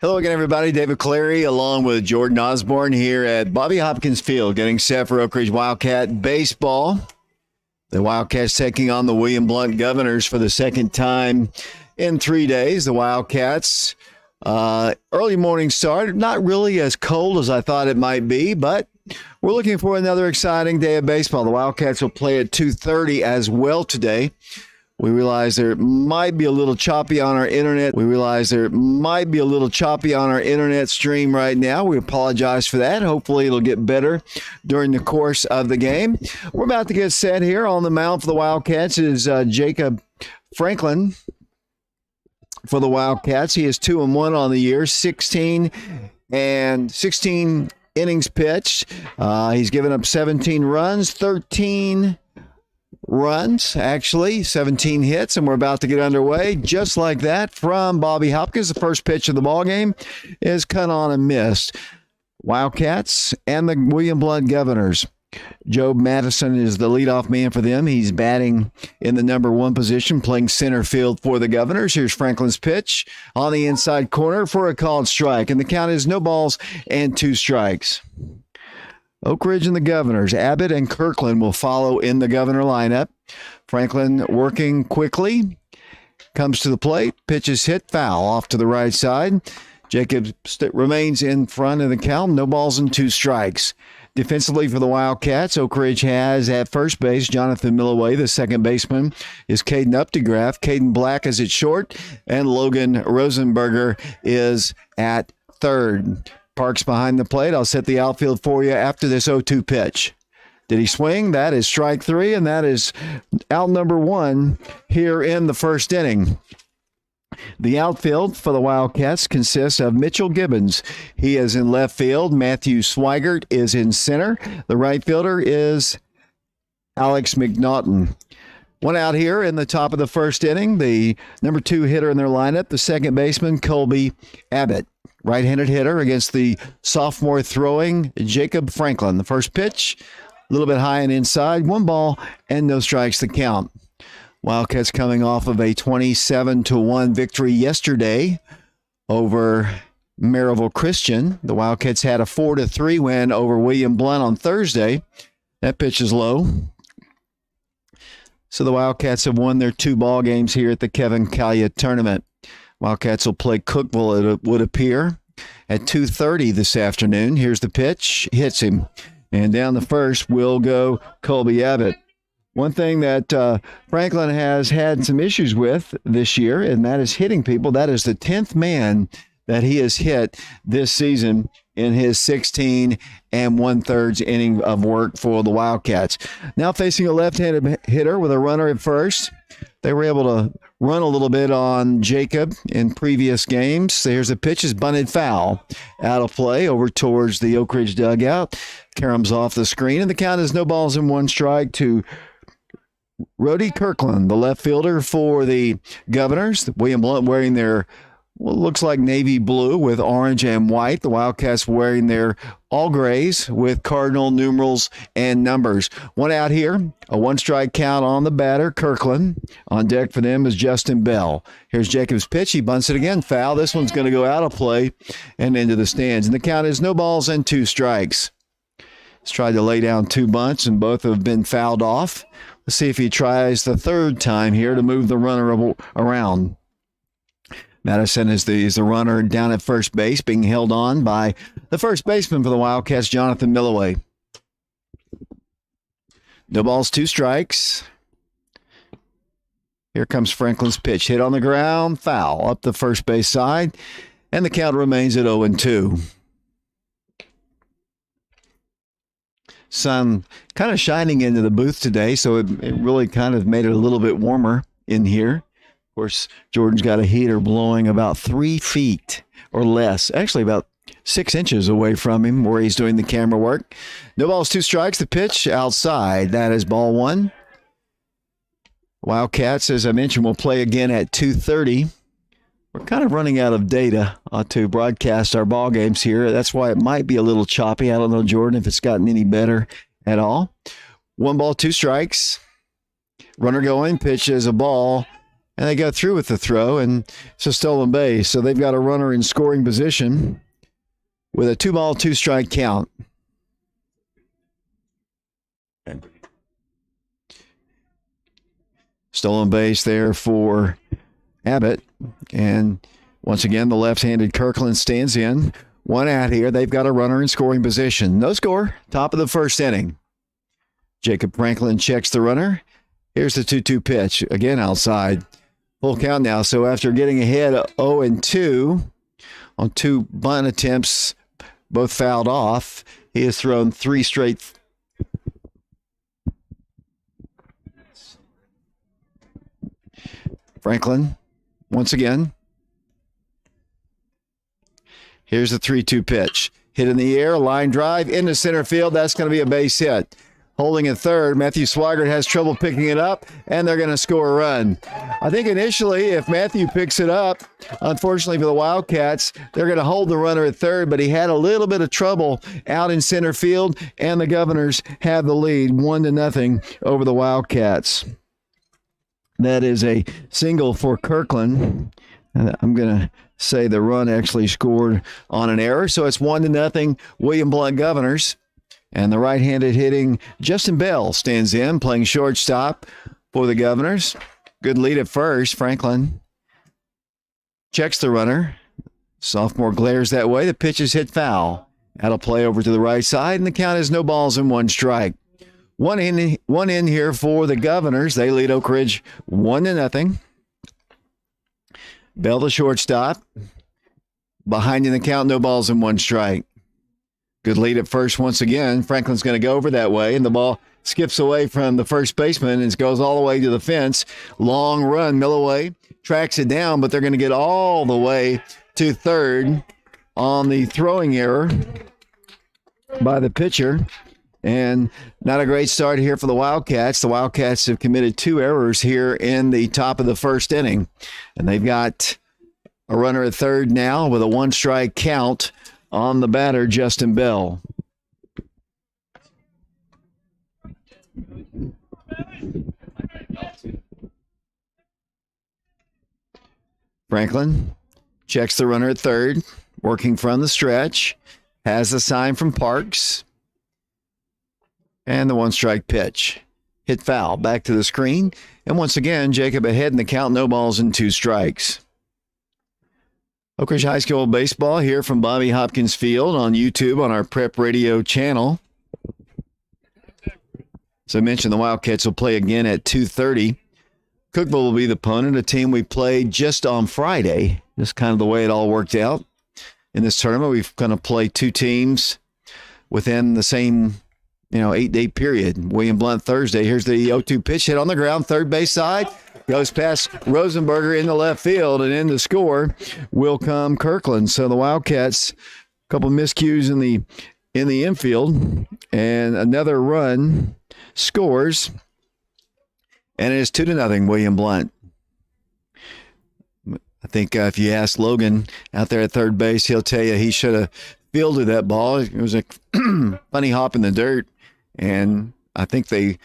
Hello again, everybody. David Clary along with Jordan Osborne here at Bobby Hopkins Field, getting set for Oak Ridge Wildcat baseball. The Wildcats taking on the William Blount Governors for the second time in 3 days. The Wildcats, early morning start, not really as cold as I thought it might be, but we're looking for another exciting day of baseball. The Wildcats will play at 2:30 as well today. We realize there might be a little choppy on our internet. Stream right now. We apologize for that. Hopefully it'll get better during the course of the game. We're about to get set here. On the mound for the Wildcats is Jacob Franklin for the Wildcats. He is 2-1 on the year, 16 innings pitched. He's given up 17 runs, 17 hits, and we're about to get underway just like that from Bobby Hopkins. The first pitch of the ball game is cut on and missed. Wildcats and the William Blount Governors. Joe Madison is the leadoff man for them. He's batting in the number 1 position, playing center field for the Governors. Here's Franklin's pitch on the inside corner for a called strike, and the count is no balls and 2 strikes. Oak Ridge and the Governors. Abbott and Kirkland will follow in the Governor lineup. Franklin working quickly. Comes to the plate. Pitches hit foul off to the right side. Jacob remains in front of the count. No balls and 2 strikes. Defensively for the Wildcats, Oak Ridge has at first base Jonathan Milloway. The second baseman is Caden Updegraff. Caden Black is at short. And Logan Rosenberger is at third. Parks behind the plate. I'll set the outfield for you after this 0-2 pitch. Did he swing? That is strike 3, and that is out number 1 here in the first inning. The outfield for the Wildcats consists of Mitchell Gibbons. He is in left field. Matthew Swigert is in center. The right fielder is Alex Mcnaughton. One out here in the top of the first inning. The number 2 hitter in their lineup, the second baseman, Colby Abbott. Right-handed hitter against the sophomore throwing Jacob Franklin. The first pitch, a little bit high and inside. 1 ball and no strikes to count. Wildcats coming off of a 27-1 victory yesterday over Maryville Christian. The Wildcats had a 4-3 win over William Blount on Thursday. That pitch is low. So the Wildcats have won their 2 ball games here at the Kevin Callia tournament. Wildcats will play Cookeville, it would appear, at 2:30 this afternoon. Here's the pitch. Hits him. And down the first will go Colby Abbott. One thing that Franklin has had some issues with this year, and that is hitting people. That is the 10th man that he has hit this season in his 16 1/3 inning of work for the Wildcats. Now facing a left-handed hitter with a runner at first. They were able to run a little bit on Jacob in previous games. Here's a pitch, is bunted foul. Out of play over towards the Oak Ridge dugout. Caroms off the screen, and the count is no balls and 1 strike to Rody Kirkland, the left fielder for the Governors. William Blount wearing their, well, looks like navy blue with orange and white. The Wildcats wearing their all grays with cardinal numerals and numbers. One out here, a 1-strike count on the batter, Kirkland. On deck for them is Justin Bell. Here's Jacob's pitch. He bunts it again, foul. This one's going to go out of play and into the stands. And the count is no balls and 2 strikes. He's tried to lay down 2 bunts, and both have been fouled off. Let's see if he tries the 3rd time here to move the runner around. Madison is the runner down at first base, being held on by the first baseman for the Wildcats, Jonathan Milloway. No balls, 2 strikes. Here comes Franklin's pitch. Hit on the ground, foul up the first base side, and the count remains at 0-2. Sun kind of shining into the booth today, so it really kind of made it a little bit warmer in here. Of course, Jordan's got a heater blowing about 3 feet or less, actually about 6 inches away from him where he's doing the camera work. No balls, 2 strikes. The pitch outside. That is ball 1. Wildcats, as I mentioned, will play again at 2:30. We're kind of running out of data to broadcast our ball games here. That's why it might be a little choppy. I don't know, Jordan, if it's gotten any better at all. 1 ball, 2 strikes. Runner going, pitch is a ball And they go through with the throw, and it's a stolen base. So they've got a runner in scoring position with a 2-ball, 2-strike count. Stolen base there for Abbott. And once again, the left-handed Kirkland stands in. 1 out here. They've got a runner in scoring position. No score. Top of the first inning. Jacob Franklin checks the runner. Here's the 2-2 pitch. Again, outside. Full count now. So after getting ahead 0-2 on 2 bunt attempts, both fouled off, he has thrown 3 straight. Franklin, once again. Here's the 3-2 pitch. Hit in the air, line drive into center field. That's going to be a base hit. Holding at third, Matthew Swiger has trouble picking it up, and they're going to score a run. I think initially, if Matthew picks it up, unfortunately for the Wildcats, they're going to hold the runner at third, but he had a little bit of trouble out in center field, and the Governors have the lead 1-0 over the Wildcats. That is a single for Kirkland. I'm going to say the run actually scored on an error, so it's 1-0 William Blount Governors. And the right-handed hitting Justin Bell stands in, playing shortstop for the Governors. Good lead at first. Franklin checks the runner. Sophomore glares that way. The pitch is hit foul. That'll play over to the right side, and the count is no balls and 1 strike. One in here for the Governors. They lead Oak Ridge 1-0. Bell the shortstop. Behind in the count, no balls and 1 strike. Good lead at first once again. Franklin's going to go over that way, and the ball skips away from the first baseman and goes all the way to the fence. Long run. Milloway tracks it down, but they're going to get all the way to third on the throwing error by the pitcher. And not a great start here for the Wildcats. The Wildcats have committed 2 errors here in the top of the first inning. And they've got a runner at third now with a 1-strike count on the batter, Justin Bell. Franklin checks the runner at third, working from the stretch, has a sign from Parks, and the 1-strike pitch. Hit foul, back to the screen, and once again, Jacob ahead in the count, no balls and 2 strikes. Oak Ridge High School baseball here from Bobby Hopkins Field on YouTube on our Prep Radio channel. As I mentioned, the Wildcats will play again at 2:30. Cookeville will be the opponent, a team we played just on Friday. Just kind of the way it all worked out. In this tournament, we've going to play 2 teams within the same 8-day period. William Blount Thursday. Here's the 0-2 pitch hit on the ground, third base side. Goes past Rosenberger in the left field, and in to score will come Kirkland. So the Wildcats, a couple miscues in the infield, and another run scores, and it is 2-0 William Blount. I think if you ask Logan out there at third base, he'll tell you he should have fielded that ball. It was a funny hop in the dirt, and I think if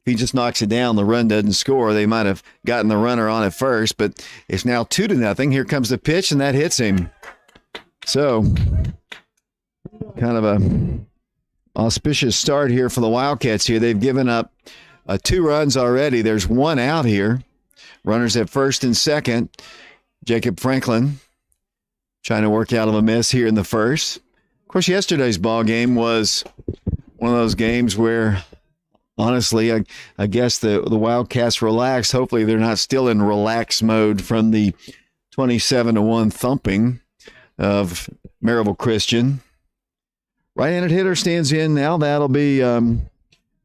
he just knocks it down, the run doesn't score. They might have gotten the runner on at first, but it's now 2-0. Here comes the pitch, and that hits him. So, kind of a auspicious start here for the Wildcats here. They've given up 2 runs already. There's 1 out here. Runners at first and second. Jacob Franklin trying to work out of a mess here in the first. Of course, yesterday's ball game was one of those games where, honestly, I guess the Wildcats relaxed. Hopefully they're not still in relax mode from the 27-1 thumping of Maryville Christian. Right-handed hitter stands in now. That'll be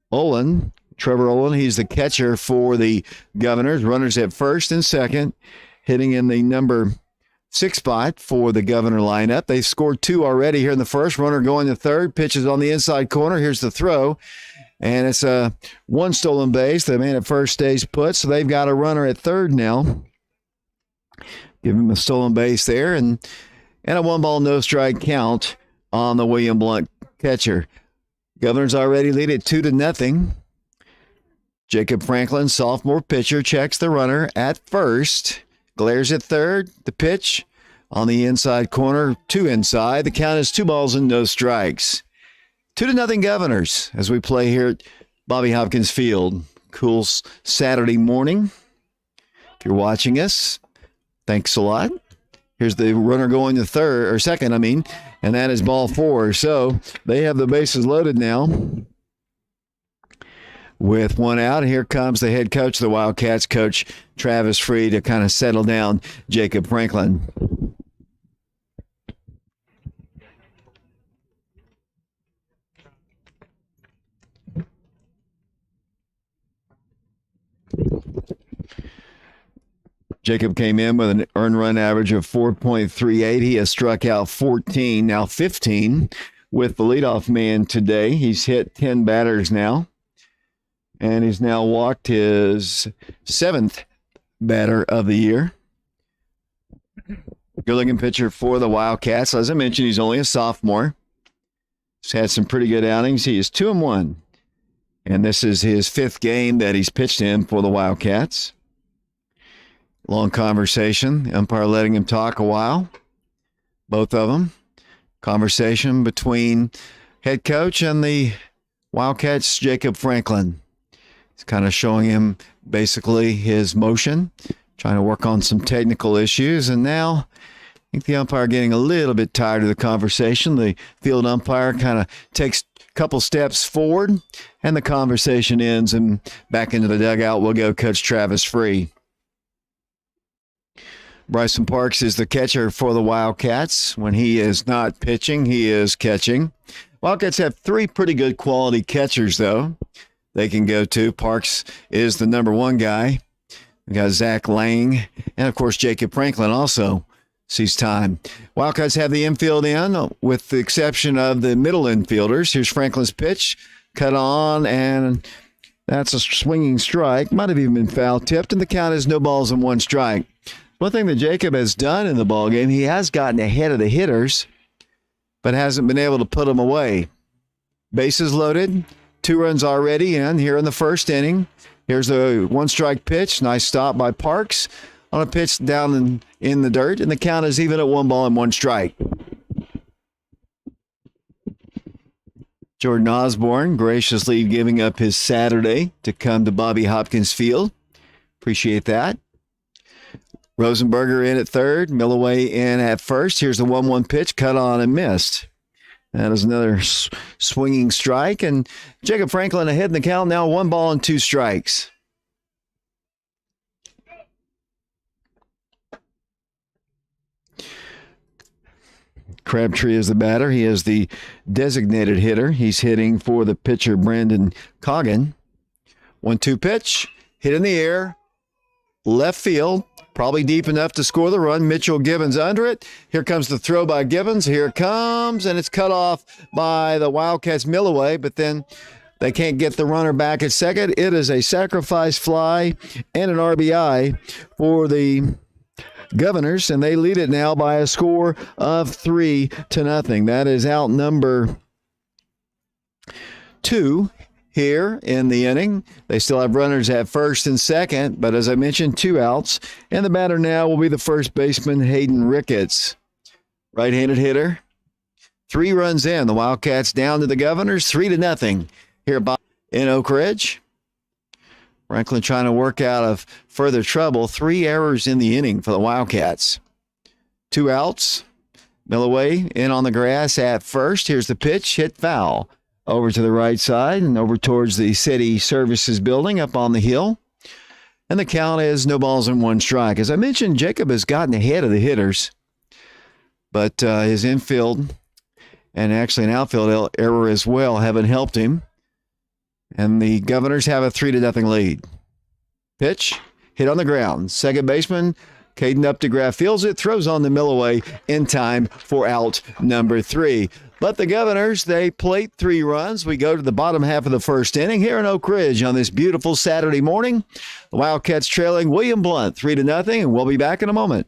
Olin, Trevor Olin. He's the catcher for the Governors. Runners at first and second, hitting in the number 6 spot for the Governor lineup. They've scored 2 already here in the first. Runner going to third. Pitches on the inside corner. Here's the throw. And it's a 1 stolen base. The man at first stays put, so they've got a runner at third now. Give him a stolen base there, and a 1-ball, no-strike count on the William Blount catcher. Governors already lead it 2-0. Jacob Franklin, sophomore pitcher, checks the runner at first, glares at third. The pitch on the inside corner, 2 inside. The count is 2 balls and no strikes. 2-0 Governors as we play here at Bobby Hopkins Field. Cool Saturday morning. If you're watching us, thanks a lot. Here's the runner going to second, and that is ball 4. So they have the bases loaded now. With 1 out, here comes the head coach of the Wildcats, Coach Travis Free, to kind of settle down Jacob Franklin. Jacob came in with an earned run average of 4.38. He has struck out 14, now 15 with the leadoff man today. He's hit 10 batters now, and he's now walked his 7th batter of the year. Good-looking pitcher for the Wildcats. As I mentioned, he's only a sophomore. He's had some pretty good outings. He is 2-1, and this is his 5th game that he's pitched in for the Wildcats. Long conversation. Umpire letting him talk a while. Both of them. Conversation between head coach and the Wildcats, Jacob Franklin. He's kind of showing him basically his motion, trying to work on some technical issues. And now I think the umpire getting a little bit tired of the conversation. The field umpire kind of takes a couple steps forward, and the conversation ends, and back into the dugout will go Coach Travis Free. Bryson Parks is the catcher for the Wildcats. When he is not pitching, he is catching. Wildcats have 3 pretty good quality catchers, though, they can go to. Parks is the number 1 guy. We got Zach Lang, and, of course, Jacob Franklin also sees time. Wildcats have the infield in, with the exception of the middle infielders. Here's Franklin's pitch, cut on, and that's a swinging strike. Might have even been foul tipped, and the count is no balls and 1 strike. One thing that Jacob has done in the ballgame, he has gotten ahead of the hitters, but hasn't been able to put them away. Bases loaded, 2 runs already in here in the first inning. Here's a 1-strike pitch. Nice stop by Parks on a pitch down in the dirt, and the count is even at 1 ball and 1 strike. Jordan Osborne graciously giving up his Saturday to come to Bobby Hopkins Field. Appreciate that. Rosenberger in at third, Milloway in at first. Here's the 1-1 pitch, cut on and missed. That is another swinging strike, and Jacob Franklin ahead in the count now, 1 ball and 2 strikes. Crabtree is the batter. He is the designated hitter. He's hitting for the pitcher, Brandon Coggin. 1-2 pitch, hit in the air, left field. Probably deep enough to score the run. Mitchell Gibbons under it. Here comes the throw by Gibbons. Here it comes, and it's cut off by the Wildcats Milloway, but then they can't get the runner back at second. It is a sacrifice fly and an RBI for the Governors, and they lead it now by a score of 3-0. That is out number 2. Here in the inning. They still have runners at first and second, but as I mentioned, 2 outs. And the batter now will be the first baseman, Hayden Ricketts. Right-handed hitter. 3 runs in. The Wildcats down to the Governors, 3-0 here in Oak Ridge. Franklin trying to work out of further trouble. 3 errors in the inning for the Wildcats. 2 outs. Milloway in on the grass at first. Here's the pitch, hit foul. Over to the right side and over towards the city services building up on the hill. And the count is no balls and 1 strike. As I mentioned, Jacob has gotten ahead of the hitters, but his infield and actually an outfield error as well haven't helped him. And the Governors have a 3-0 lead. Pitch, hit on the ground. Second baseman, Caden Updegraff fields it, throws on the Milloway in time for out number 3. But the Governors, they plate 3 runs. We go to the bottom half of the first inning here in Oak Ridge on this beautiful Saturday morning. The Wildcats trailing William Blount 3-0, and we'll be back in a moment.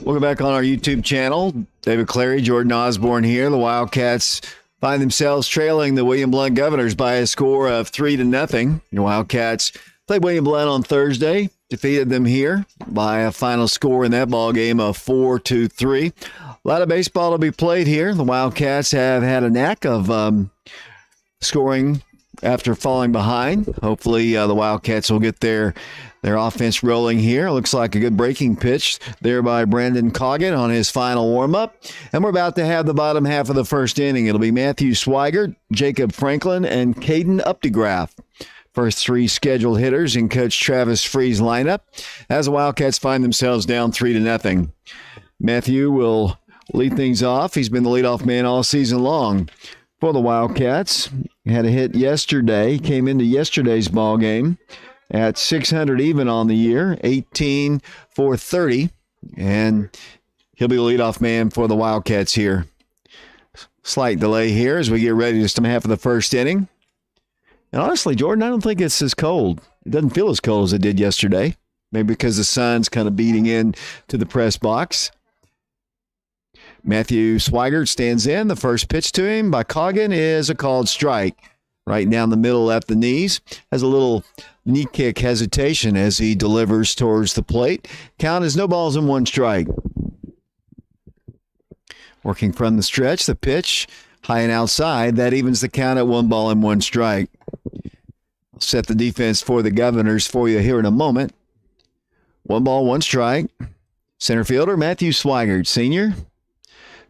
Welcome back on our YouTube channel. David Clary, Jordan Osborne here. The Wildcats find themselves trailing the William Blount Governors by a score of 3-0. The Wildcats played William Blount on Thursday, defeated them here by a final score in that ball game of 4-3. A lot of baseball to be played here. The Wildcats have had a knack of scoring after falling behind. Hopefully the Wildcats will get their offense rolling here. Looks like a good breaking pitch there by Brandon Coggin on his final warm-up. And we're about to have the bottom half of the first inning. It'll be Matthew Swigert, Jacob Franklin, and Caden Updegraff. First three scheduled hitters in Coach Travis Free's lineup as the Wildcats find themselves down 3-0. Matthew will lead things off. He's been the leadoff man all season long for the Wildcats. He had a hit yesterday, came into yesterday's ball game at 600 even on the year, 18 for 30, and he'll be the leadoff man for the Wildcats here. Slight delay here as we get ready to start half of the first inning. And honestly, Jordan, I don't think it's as cold. It doesn't feel as cold as it did yesterday, maybe because the sun's kind of beating in to the press box. Matthew Swigert stands in. The first pitch to him by Coggin is a called strike. Right down the middle at the knees. Has a little knee kick hesitation as he delivers towards the plate. Count is no balls and one strike. Working from the stretch, the pitch high and outside. That evens the count at 1 ball and 1 strike. I'll set the defense for the Governors for you here in a moment. 1 ball, 1 strike. Center fielder Matthew Swigert, senior.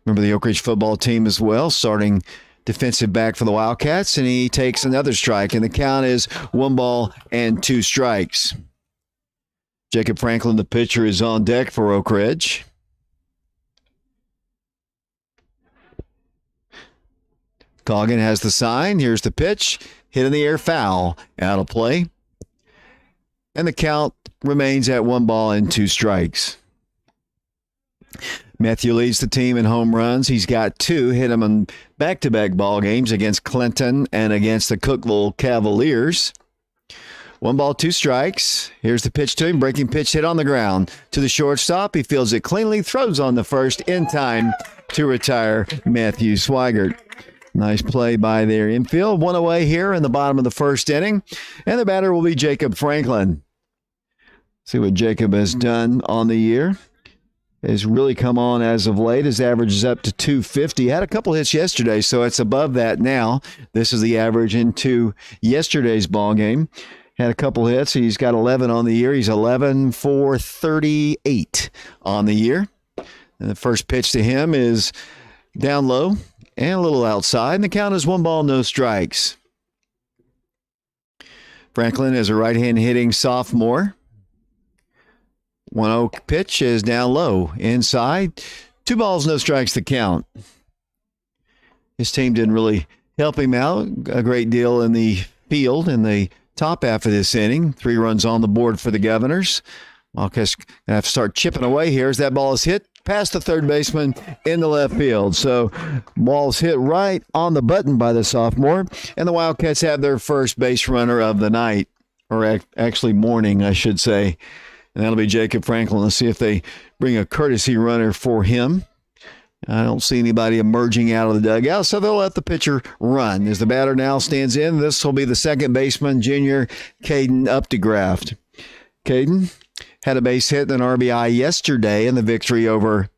Remember the Oak Ridge football team as well, starting defensive back for the Wildcats, and he takes another strike, and the count is 1 ball and 2 strikes. Jacob Franklin, the pitcher, is on deck for Oak Ridge. Coggin has the sign. Here's the pitch. Hit in the air, foul. Out of play. And the count remains at 1 ball and 2 strikes. Matthew leads the team in home runs. He's got 2, hit him in back-to-back ball games against Clinton and against the Cookeville Cavaliers. 1 ball, 2 strikes. Here's the pitch to him. Breaking pitch hit on the ground to the shortstop. He fields it cleanly, throws on the first in time to retire Matthew Swigert. Nice play by their infield. 1 away here in the bottom of the first inning. And the batter will be Jacob Franklin. See what Jacob has done on the year. Has really come on as of late. His average is up to 250. Had a couple hits yesterday, so it's above that now. This is the average into yesterday's ball game. Had a couple hits. He's got 11 on the year. He's 11 for 38 on the year. And the first pitch to him is down low and a little outside. And the count is 1 ball, no strikes. Franklin is a right-hand hitting sophomore. 1-0 pitch is down low. Inside. 2 balls, no strikes to count. His team didn't really help him out a great deal in the field in the top half of this inning. 3 runs on the board for the Governors. Wildcats going to have to start chipping away here as that ball is hit past the third baseman in the left field. So ball's hit right on the button by the sophomore, and the Wildcats have their first base runner of the night, or actually morning, I should say. And that'll be Jacob Franklin. Let's see if they bring a courtesy runner for him. I don't see anybody emerging out of the dugout, so they'll let the pitcher run. As the batter now stands in, this will be the second baseman, junior Caden Updegraft. Caden had a base hit and an RBI yesterday in the victory over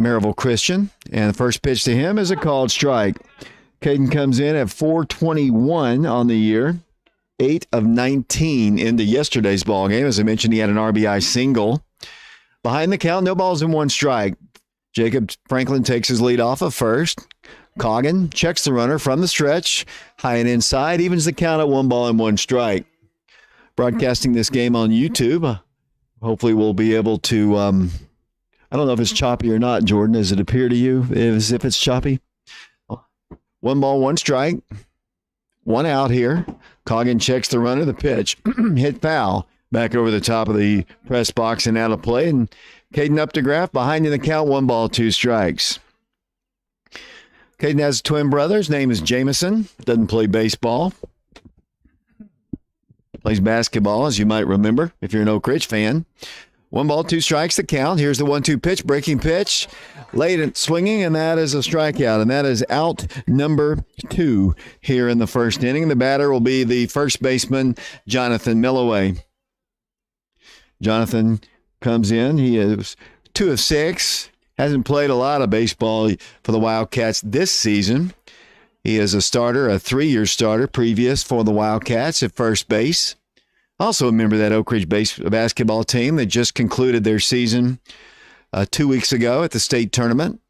Maryville Christian, and the first pitch to him is a called strike. Caden comes in at 421 on the year, 8 of 19 into yesterday's ball game. As I mentioned, he had an RBI single. Behind the count, no balls and one strike. Jacob Franklin takes his lead off of first. Coggin checks the runner from the stretch, high and inside, evens the count at 1 ball and 1 strike. Broadcasting this game on YouTube. Hopefully we'll be able to, I don't know if it's choppy or not, Jordan. Does it appear to you as if it's choppy? 1 ball, 1 strike. 1 out here. Coggin checks the runner, the pitch. Hit foul. Back over the top of the press box and out of play. And Caden Updegraft behind in the count, 1 ball, 2 strikes. Caden has a twin brother. His name is Jameson. Doesn't play baseball. Plays basketball, as you might remember, if you're an Oak Ridge fan. 1 ball, 2 strikes to count. Here's the 1-2 pitch, breaking pitch. Late and swinging, and that is a strikeout. And that is out number 2 here in the first inning. The batter will be the first baseman, Jonathan Milloway. Jonathan comes in. He is 2 of 6. Hasn't played a lot of baseball for the Wildcats this season. He is a starter, a 3-year starter previous for the Wildcats at first base. Also a member of that Oak Ridge basketball team that just concluded their season 2 weeks ago at the state tournament.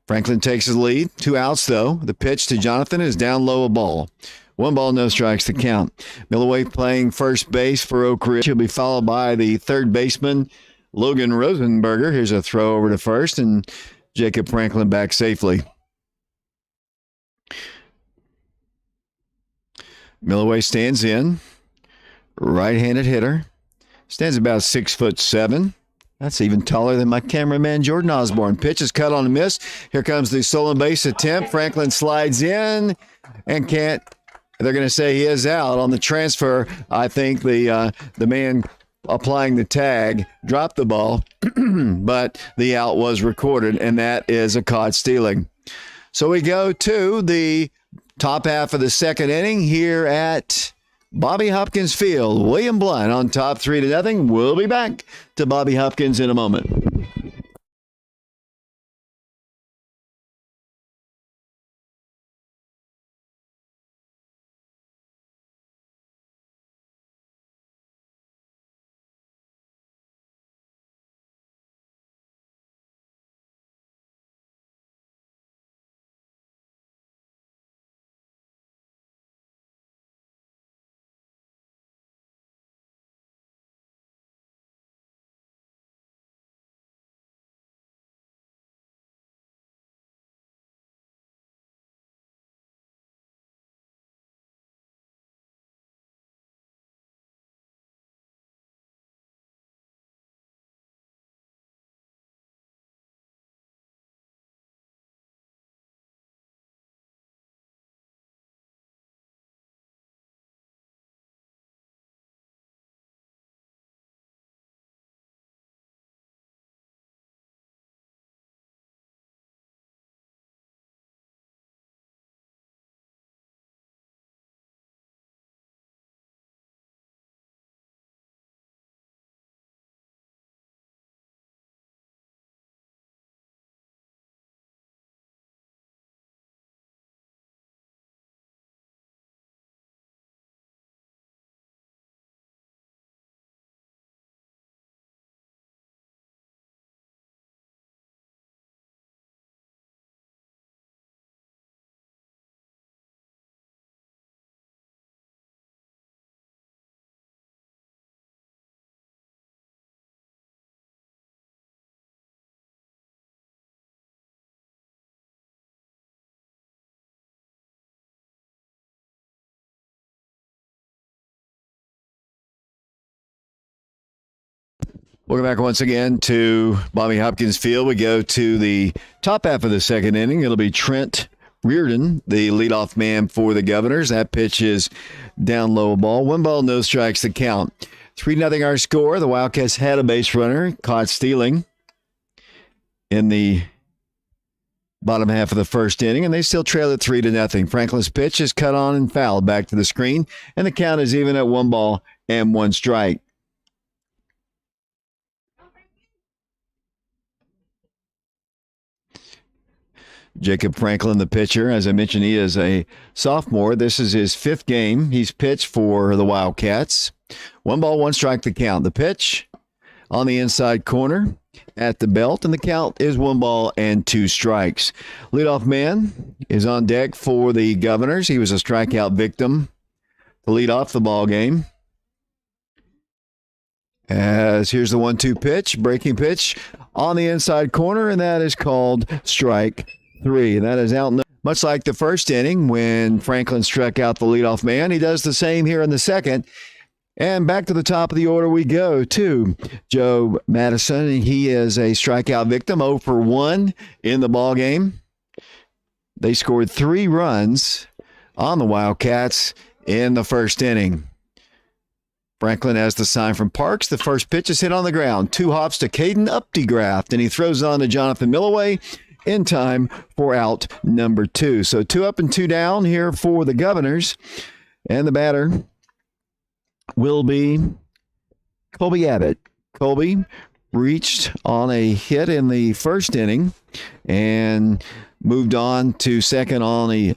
Franklin takes his lead. 2 outs, though. The pitch to Jonathan is down low, a ball. 1 ball, no strikes to count. Milloway playing first base for Oak Ridge. He'll be followed by the third baseman, Logan Rosenberger. Here's a throw over to first, and Jacob Franklin back safely. Milloway stands in. Right-handed hitter. Stands about 6'7". That's even taller than my cameraman, Jordan Osborne. Pitch is cut on a miss. Here comes the stolen base attempt. Franklin slides in and can't. They're going to say he is out on the transfer. I think the man applying the tag dropped the ball, but the out was recorded, and that is a caught stealing. So we go to the top half of the second inning here at Bobby Hopkins Field. William Blount on top 3-0. We'll be back to Bobby Hopkins in a moment. Welcome back once again to Bobby Hopkins Field. We go to the top half of the second inning. It'll be Trent Reardon, the leadoff man for the Governors. That pitch is down low, a ball. 1 ball, no strikes to count. 3-0 our score. The Wildcats had a base runner, caught stealing. in the bottom half of the first inning, and they still trail it 3-0. Franklin's pitch is cut on and fouled back to the screen, and the count is even at 1-1 strike. Jacob Franklin, the pitcher, as I mentioned, he is a sophomore. This is his 5th game he's pitched for the Wildcats. 1-1 strike the count. The pitch on the inside corner at the belt, and the count is 1-2 strikes. Leadoff man is on deck for the Governors. He was a strikeout victim to lead off the ball game. As here's the 1-2 pitch, breaking pitch on the inside corner, and that is called strike 3. And that is out. Much like the first inning when Franklin struck out the leadoff man, he does the same here in the second. And back to the top of the order we go to Joe Madison. He is a strikeout victim, 0 for 1 in the ball game. They scored 3 runs on the Wildcats in the first inning. Franklin has the sign from Parks. The first pitch is hit on the ground. 2 hops to Caden Updegraft, and he throws on to Jonathan Milloway in time for out number 2. So 2 up and 2 down here for the Governors. And the batter will be Colby Abbott. Colby reached on a hit in the first inning and moved on to second on a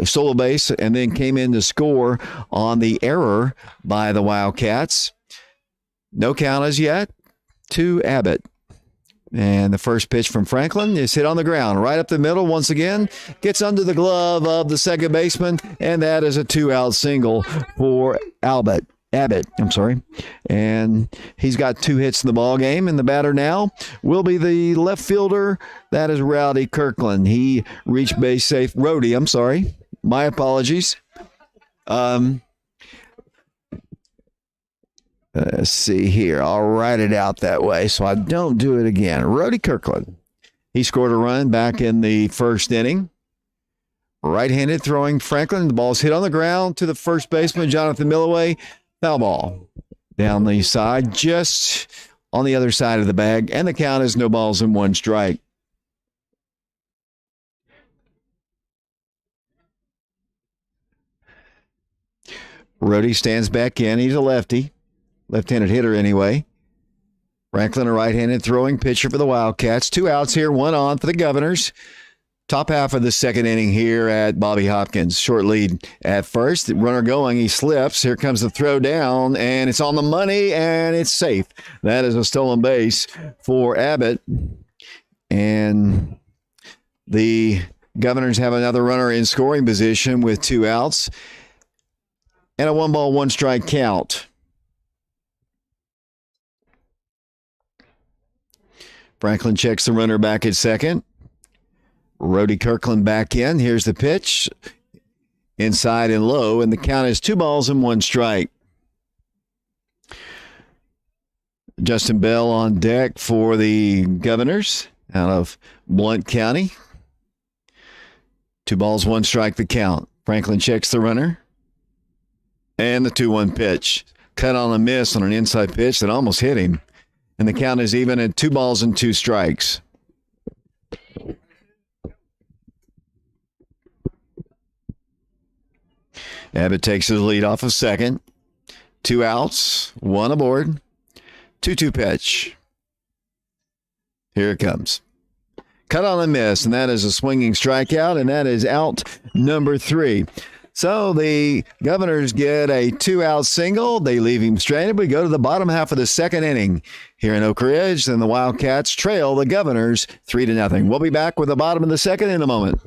solo base, and then came in to score on the error by the Wildcats. No count as yet to Abbott. And the first pitch from Franklin is hit on the ground, right up the middle once again. Gets under the glove of the second baseman, and that is a 2-out single for Abbott. And he's got 2 hits in the ball game, and the batter now will be the left fielder. That is Rowdy Kirkland. He reached base safe. Rhodey, I'm sorry. My apologies. Let's see here. I'll write it out that way so I don't do it again. Rhodey Kirkland. He scored a run back in the first inning. Right-handed throwing Franklin. The ball's hit on the ground to the first baseman, Jonathan Milloway. Foul ball down the side, just on the other side of the bag, and the count is 0-1 strike. Rhodey stands back in. He's a lefty. Left-handed hitter anyway. Franklin, a right-handed throwing pitcher for the Wildcats. 2 outs here, 1 on for the Governors. Top half of the second inning here at Bobby Hopkins. Short lead at first. The runner going, he slips. Here comes the throw down, and it's on the money, and it's safe. That is a stolen base for Abbott. And the Governors have another runner in scoring position with 2 outs and a 1-1 strike count. Franklin checks the runner back at second. Rhodey Kirkland back in. Here's the pitch. Inside and low, and the count is 2-1 strike. Justin Bell on deck for the Governors out of Blount County. 2-1 strike the count. Franklin checks the runner. And the 2-1 pitch. Cut on a miss on an inside pitch that almost hit him. And the count is even at 2-2 strikes. Abbott takes his lead off of second. 2 outs, 1 aboard. 2-2 pitch. Here it comes. Cut on a miss, and that is a swinging strikeout, and that is out number 3. So the Governors get a 2-out single. They leave him stranded. We go to the bottom half of the second inning here in Oak Ridge, and the Wildcats trail the Governors 3-0. We'll be back with the bottom of the second in a moment.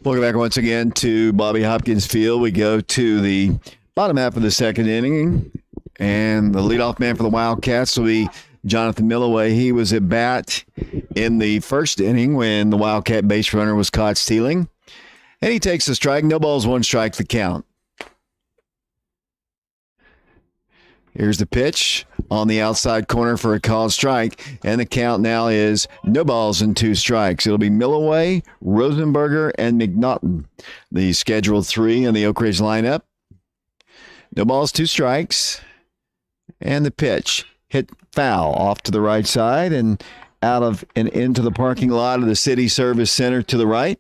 Welcome back once again to Bobby Hopkins Field. We go to the bottom half of the second inning, and the leadoff man for the Wildcats will be Jonathan Milloway. He was at bat in the first inning when the Wildcat base runner was caught stealing, and he takes a strike. No balls, one strike, the count. Here's the pitch on the outside corner for a called strike, and the count now is no balls and two strikes. It'll be Milloway, Rosenberger, and Mcnaughton, the scheduled three in the Oak Ridge lineup. No balls, two strikes, and the pitch hit foul off to the right side and out of and into the parking lot of the City Service Center to the right,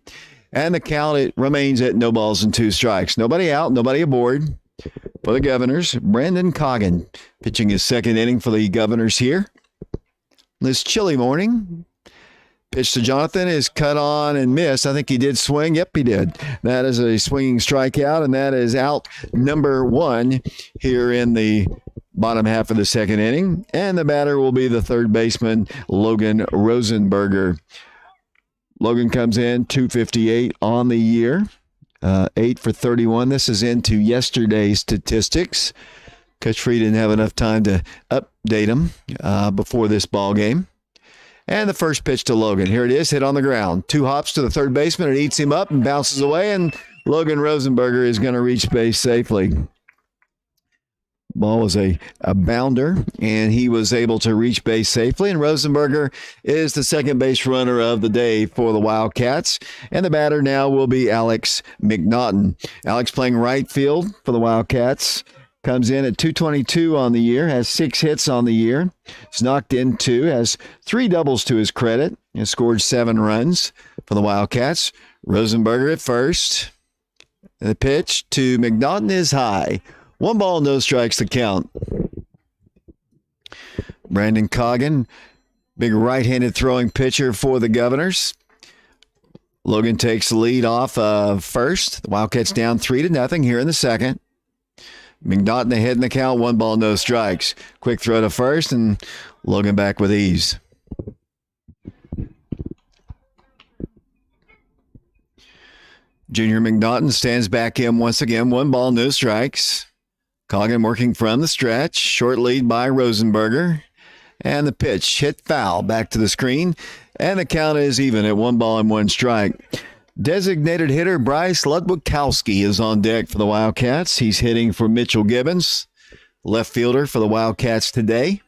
and the count it remains at no balls and two strikes. Nobody out, nobody aboard. For the Governors, Brandon Coggin pitching his second inning for the Governors here. This chilly morning, pitch to Jonathan is cut on and missed. I think he did swing. Yep, he did. That is a swinging strikeout, and that is out number one here in the bottom half of the second inning. And the batter will be the third baseman, Logan Rosenberger. Logan comes in 258 on the year. 8 for 31. This is into yesterday's statistics. Coach Free didn't have enough time to update them before this ball game. And the first pitch to Logan. Here it is, hit on the ground. 2 hops to the third baseman. It eats him up and bounces away, and Logan Rosenberger is going to reach base safely. Ball was a bounder, and he was able to reach base safely. And Rosenberger is the second base runner of the day for the Wildcats. And the batter now will be Alex Mcnaughton. Alex playing right field for the Wildcats. Comes in at 222 on the year, has 6 hits on the year. He's knocked in 2, has 3 doubles to his credit, and scored 7 runs for the Wildcats. Rosenberger at first. And the pitch to Mcnaughton is high. 1 ball, no strikes to count. Brandon Coggin, big right-handed throwing pitcher for the Governors. Logan takes the lead off first. The Wildcats down 3-0 here in the second. Mcnaughton ahead in the count, 1 ball, no strikes. Quick throw to first, and Logan back with ease. Junior Mcnaughton stands back in once again, 1 ball, no strikes. Coggin working from the stretch. Short lead by Rosenberger. And the pitch hit foul back to the screen. And the count is even at 1 ball and 1 strike. Designated hitter Bryce Ludwikowski is on deck for the Wildcats. He's hitting for Mitchell Gibbons, left fielder for the Wildcats today.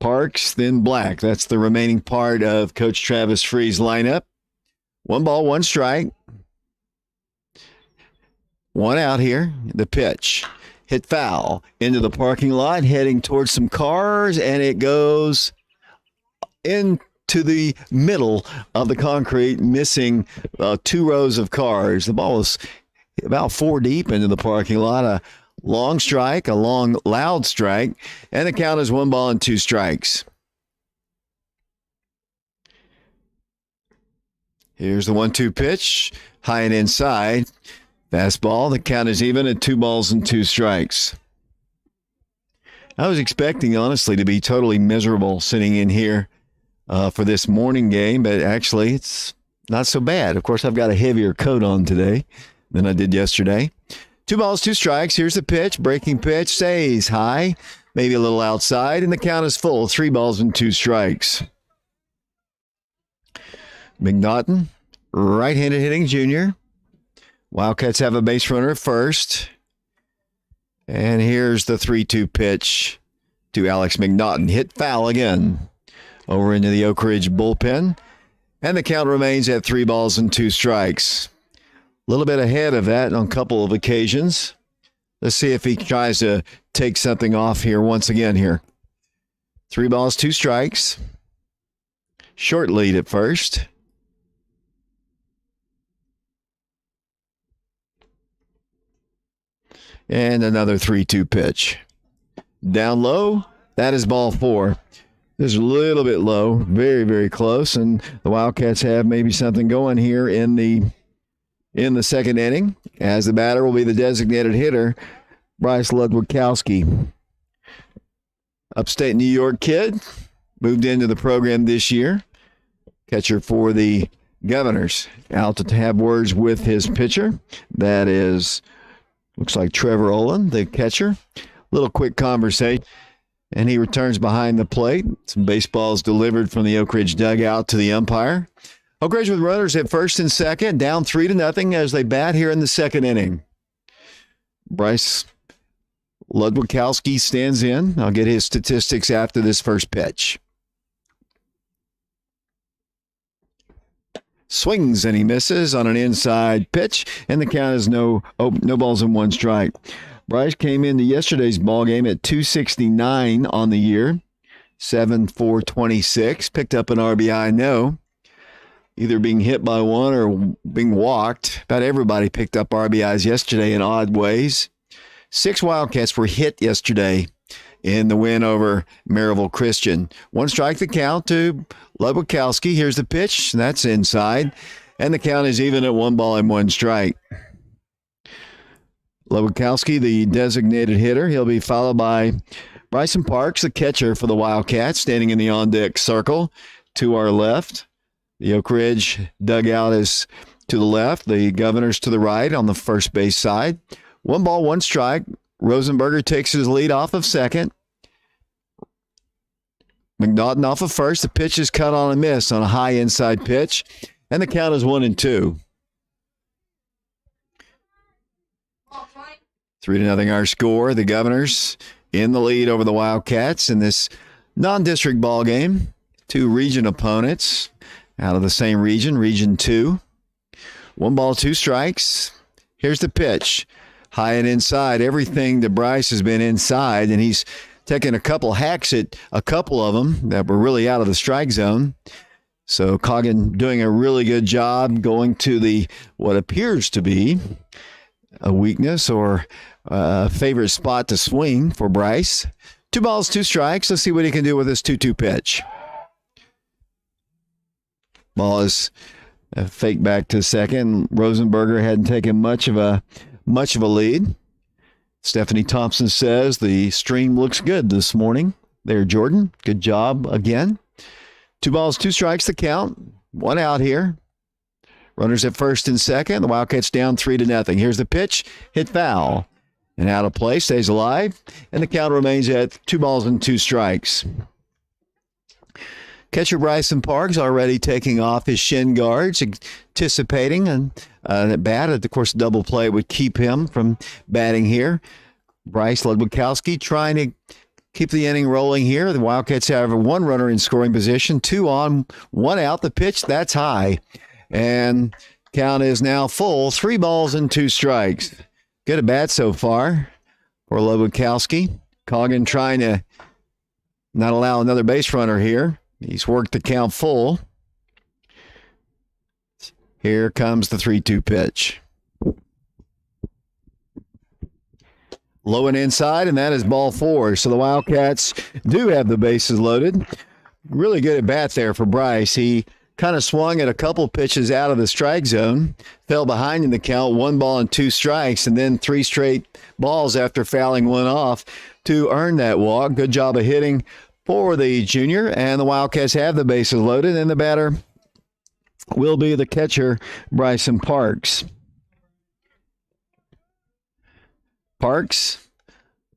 Parks, then Black. That's the remaining part of Coach Travis Free's lineup. 1 ball, 1 strike. 1 out here. The pitch hit foul into the parking lot, heading towards some cars, and it goes into the middle of the concrete, missing 2 rows of cars. The ball was about 4 deep into the parking lot. A long strike, a long, loud strike, and the count is 1 ball and 2 strikes. Here's the 1-2 pitch, high and inside. Fastball, the count is even at 2 balls and 2 strikes. I was expecting, honestly, to be totally miserable sitting in here for this morning game, but actually it's not so bad. Of course, I've got a heavier coat on today than I did yesterday. 2 balls, 2 strikes. Here's the pitch. Breaking pitch, stays high, maybe a little outside, and the count is full. 3 balls and 2 strikes. Mcnaughton, right-handed hitting junior. Wildcats have a base runner at first. And here's the 3-2 pitch to Alex Mcnaughton. Hit foul again over into the Oak Ridge bullpen. And the count remains at 3 balls and 2 strikes. A little bit ahead of that on a couple of occasions. Let's see if he tries to take something off here once again here. 3 balls, 2 strikes. Short lead at first. And another 3-2 pitch. Down low, that is ball 4. This is a little bit low, very, very close, and the Wildcats have maybe something going here in the second inning, as the batter will be the designated hitter, Bryce Ludwikowski. Upstate New York kid, moved into the program this year. Catcher for the Governors out to have words with his pitcher. That is, looks like Trevor Olin, the catcher. Little quick conversation, and he returns behind the plate. Some baseballs delivered from the Oak Ridge dugout to the umpire. Oak Ridge with runners at first and second, down 3-0 as they bat here in the second inning. Bryce Ludwikowski stands in. I'll get his statistics after this first pitch. Swings and he misses on an inside pitch, and the count is no balls and one strike. Bryce came into yesterday's ball game at 269 on the year, 7-4-26. Picked up an RBI, no. Either being hit by one or being walked. About everybody picked up RBIs yesterday in odd ways. 6 Wildcats were hit yesterday in the win over Maryville Christian. One strike the count to Ludwikowski. Here's the pitch. That's inside. And the count is even at 1 ball and 1 strike. Ludwikowski, the designated hitter. He'll be followed by Bryson Parks, the catcher for the Wildcats, standing in the on-deck circle to our left. The Oak Ridge dugout is to the left. The Governors to the right on the first base side. 1 ball, 1 strike. Rosenberger takes his lead off of second. Mcnaughton off of first. The pitch is cut on a miss on a high inside pitch. And the count is 1-2. 3-0 our score. The Governors in the lead over the Wildcats in this non-district ball game. 2 region opponents out of the same region, Region 2. 1 ball, 2 strikes. Here's the pitch. High and inside. Everything to Bryce has been inside, and he's taken a couple hacks at a couple of them that were really out of the strike zone. So Coggin doing a really good job going to the what appears to be a weakness or a favorite spot to swing for Bryce. 2 balls, 2 strikes. Let's see what he can do with this 2-2 pitch. Ball is fake back to second. Rosenberger hadn't taken much of a lead. Stephanie Thompson says the stream looks good this morning. There, Jordan. Good job again. 2 balls, 2 strikes the count. 1 out here. Runners at first and second. The Wildcats down 3-0. Here's the pitch. Hit foul. And out of play. Stays alive. And the count remains at 2 balls and 2 strikes. Catcher Bryson Parks already taking off his shin guards, anticipating and at bat. Of course, double play would keep him from batting here. Bryce Ludwikowski trying to keep the inning rolling here. The Wildcats have 1 runner in scoring position, 2 on, 1 out. The pitch, that's high. And count is now full, 3 balls and 2 strikes. Good at bat so far for Ludwikowski. Coggin trying to not allow another base runner here. He's worked the count full. Here comes the 3-2 pitch. Low and inside, and that is ball 4. So the Wildcats do have the bases loaded. Really good at bat there for Bryce. He kind of swung at a couple pitches out of the strike zone, fell behind in the count, 1 ball and 2 strikes, and then 3 straight balls after fouling 1 off to earn that walk. Good job of hitting for the junior, and the Wildcats have the bases loaded, and the batter will be the catcher, Bryson Parks. Parks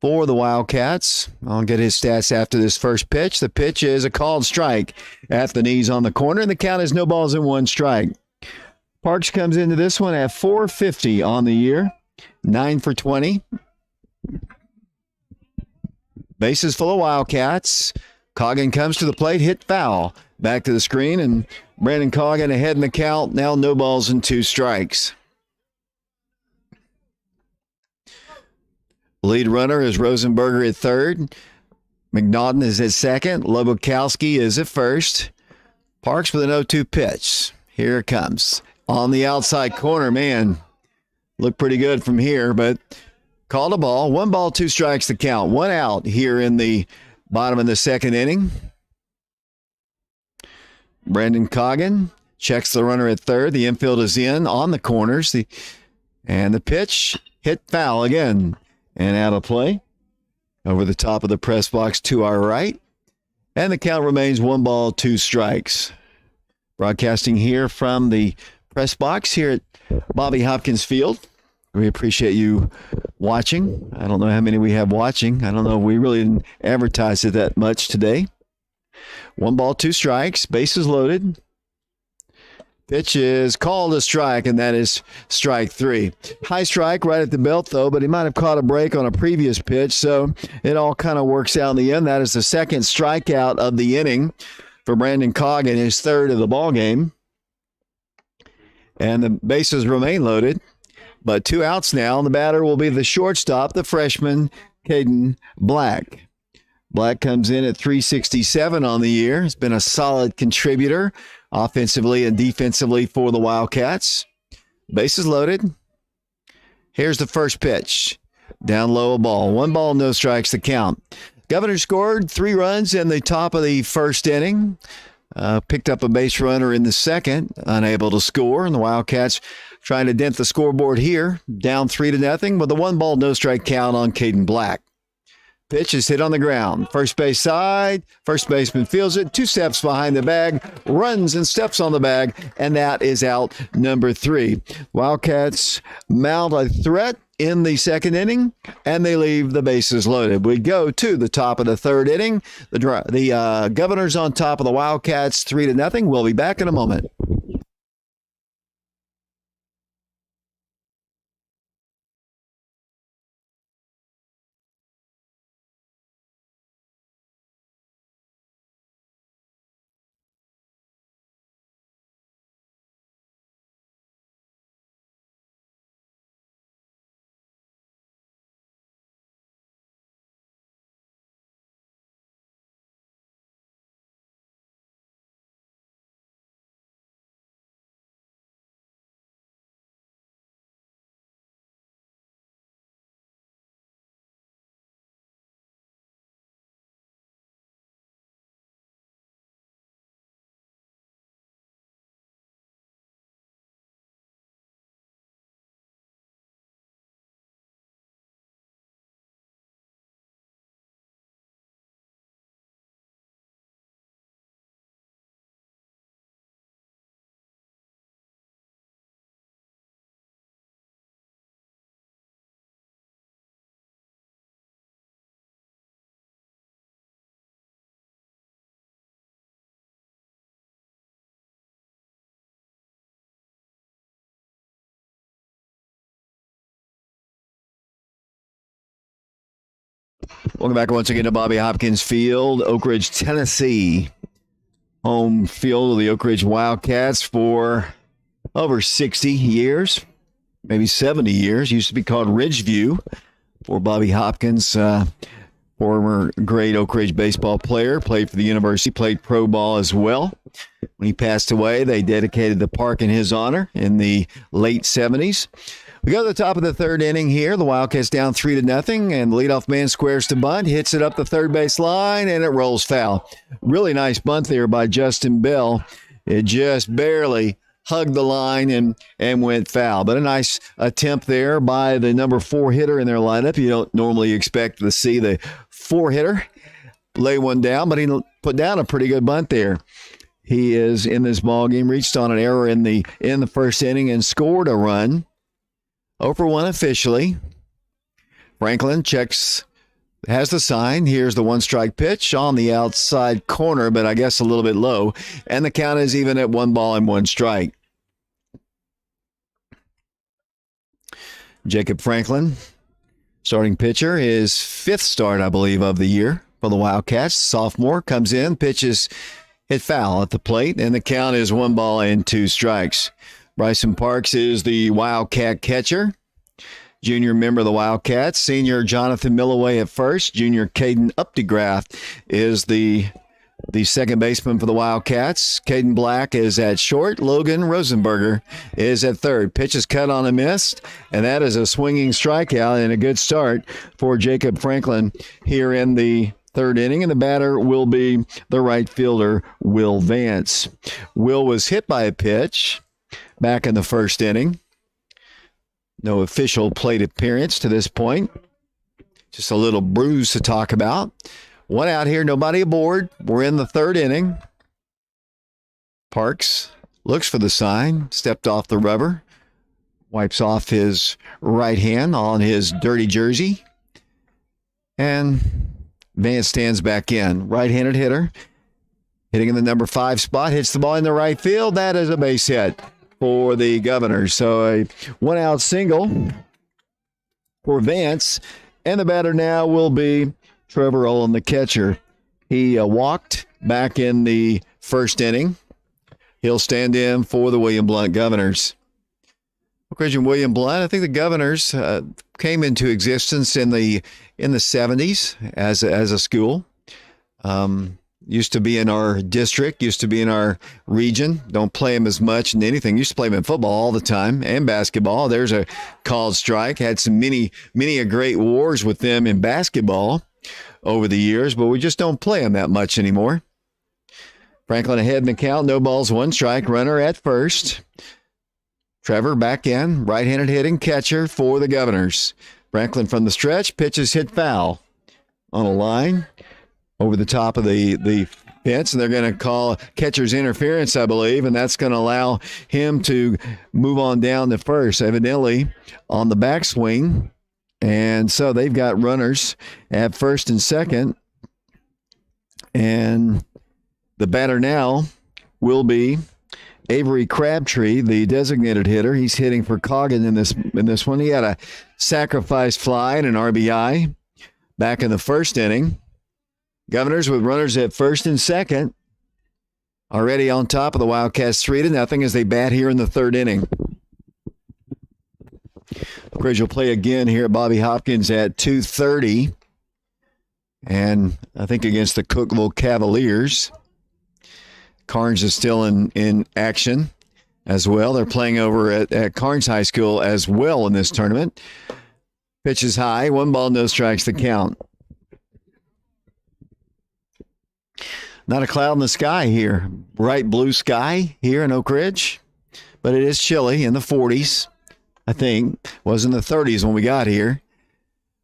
for the Wildcats. I'll get his stats after this first pitch. The pitch is a called strike at the knees on the corner, and the count is no balls and 1 strike. Parks comes into this one at .450 on the year, 9 for 20. Bases full of Wildcats. Coggin comes to the plate, hit foul. Back to the screen, and Brandon Coggin ahead in the count. Now no balls and 2 strikes. Lead runner is Rosenberger at third. Mcnaughton is at second. Ludwikowski is at first. Parks with an 0-2 pitch. Here it comes. On the outside corner, man. Looked pretty good from here, but called a ball. 1 ball, 2 strikes to count. 1 out here in the bottom of the second inning. Brandon Coggin checks the runner at third. The infield is in on the corners. And the pitch hit foul again and out of play. Over the top of the press box to our right. And the count remains 1 ball, 2 strikes. Broadcasting here from the press box here at Bobby Hopkins Field. We appreciate you watching. I don't know how many we have watching. I don't know if we really didn't advertise it that much today. 1 ball, 2 strikes, bases loaded. Pitch is called a strike, and that is strike 3. High strike right at the belt, though, but he might have caught a break on a previous pitch, so it all kind of works out in the end. That is the second strikeout of the inning for Brandon Coggin, his third of the ball game. And the bases remain loaded, but 2 outs now, and the batter will be the shortstop, the freshman, Caden Black. Black comes in at .367 on the year. He's been a solid contributor offensively and defensively for the Wildcats. Bases loaded. Here's the first pitch. Down low, a ball. 1 ball, no strikes, the count. Governor scored 3 runs in the top of the first inning. Picked up a base runner in the second, unable to score. And the Wildcats trying to dent the scoreboard here. Down 3-0 with a 1 ball, no strike count on Caden Black. Pitch is hit on the ground. First base side. First baseman fields it. 2 steps behind the bag. Runs and steps on the bag. And that is out number 3. Wildcats mount a threat in the second inning, and they leave the bases loaded. We go to the top of the third inning. The Governors on top of the Wildcats 3-0. We'll be back in a moment. Welcome back once again to Bobby Hopkins Field, Oak Ridge, Tennessee. Home field of the Oak Ridge Wildcats for over 60 years, maybe 70 years. Used to be called Ridgeview for Bobby Hopkins, former great Oak Ridge baseball player, played for the university, played pro ball as well. When he passed away, they dedicated the park in his honor in the late 70s. We go to the top of the third inning here. The Wildcats down 3-0, and the leadoff man squares to bunt, hits it up the third base line, and it rolls foul. Really nice bunt there by Justin Bell. It just barely hugged the line and went foul. But a nice attempt there by the number 4 hitter in their lineup. You don't normally expect to see the 4 hitter lay one down, but he put down a pretty good bunt there. He is in this ball game, reached on an error in the first inning and scored a run. 0 for 1 officially. Franklin has the sign. Here's the 1-strike pitch on the outside corner, but I guess a little bit low. And the count is even at 1 ball and 1 strike. Jacob Franklin, starting pitcher, his 5th start, I believe, of the year for the Wildcats. Sophomore comes in, pitches hit foul at the plate, and the count is 1 ball and 2 strikes. Bryson Parks is the Wildcat catcher. Junior member of the Wildcats. Senior Jonathan Milloway at first. Junior Caden Updegraft is the second baseman for the Wildcats. Caden Black is at short. Logan Rosenberger is at third. Pitch is cut on a miss, and that is a swinging strikeout and a good start for Jacob Franklin here in the third inning, and the batter will be the right fielder, Will Vance. Will was hit by a pitch back in the first inning. No official plate appearance to this point. Just a little bruise to talk about. 1 out here, nobody aboard. We're in the third inning. Parks looks for the sign, stepped off the rubber, wipes off his right hand on his dirty jersey, and Vance stands back in. Right-handed hitter, hitting in the number 5 spot, hits the ball in the right field. That is a base hit for the Governors. So a one-out single for Vance, and the batter now will be Trevor Olin, the catcher. He walked back in the first inning. He'll stand in for the William Blount Governors. Christian William Blount, I think the Governors came into existence in the 70s as a school. Used to be in our district, used to be in our region. Don't play him as much in anything. Used to play him in football all the time and basketball. There's a called strike. Had some many a great wars with them in basketball over the years, but we just don't play him that much anymore. Franklin ahead in the count. No balls, 1 strike. Runner at first. Trevor back in. Right-handed hitting catcher for the Governors. Franklin from the stretch. Pitches hit foul on a line over the top of the fence, and they're going to call catcher's interference, I believe, and that's going to allow him to move on down to first, evidently on the backswing. And so they've got runners at first and second, and the batter now will be Avery Crabtree, the designated hitter. He's hitting for Coggin in this one. He had a sacrifice fly and an RBI back in the first inning. Governors with runners at first and second, already on top of the Wildcats 3-0 as they bat here in the third inning. Bridge will play again here at Bobby Hopkins at 2:30, and I think against the Cookeville Cavaliers. Carnes is still in action as well. They're playing over at Carnes High School as well in this tournament. Pitch is high, 1 ball, no strikes to count. Not a cloud in the sky here. Bright blue sky here in Oak Ridge, but it is chilly in the 40s, I think. Was in the 30s when we got here.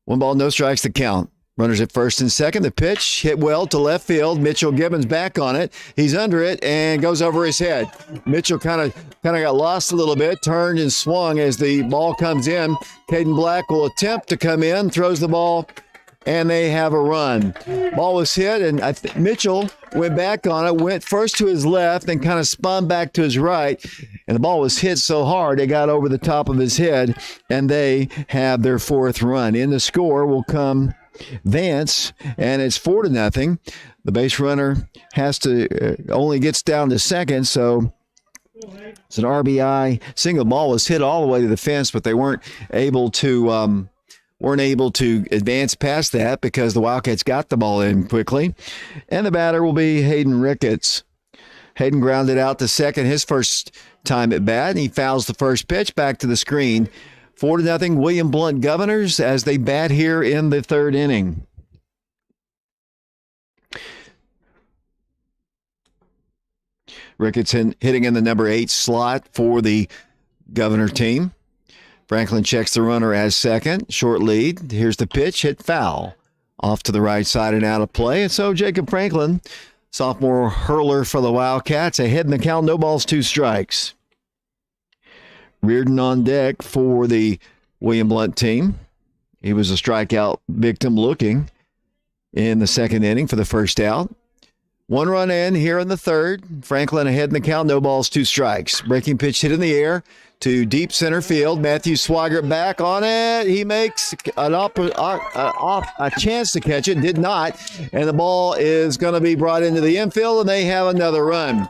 1 ball, no strikes to count. Runners at first and second. The pitch hit well to left field. Mitchell Gibbons back on it. He's under it and goes over his head. Mitchell kind of got lost a little bit, turned and swung as the ball comes in. Caden Black will attempt to come in, throws the ball, and they have a run. Ball was hit, and Mitchell went back on it, went first to his left, and kind of spun back to his right. And the ball was hit so hard, it got over the top of his head, and they have their 4th run. In the score will come Vance, and it's 4-0. The base runner has to only gets down to second, so it's an RBI single. Ball was hit all the way to the fence, but they weren't able to advance past that because the Wildcats got the ball in quickly. And the batter will be Hayden Ricketts. Hayden grounded out to second his first time at bat, and he fouls the first pitch back to the screen. 4-0 William Blount Governors as they bat here in the third inning. Ricketts hitting in the number 8 slot for the Governor team. Franklin checks the runner as second. Short lead. Here's the pitch. Hit foul. Off to the right side and out of play. And so Jacob Franklin, sophomore hurler for the Wildcats, ahead in the count. No balls, 2 strikes. Reardon on deck for the William Blount team. He was a strikeout victim looking in the second inning for the first out. 1 run in here in the third. Franklin ahead in the count. No balls, 2 strikes. Breaking pitch hit in the air to deep center field. Matthew Swigert back on it. He makes a chance to catch it. Did not. And the ball is going to be brought into the infield, and they have another run.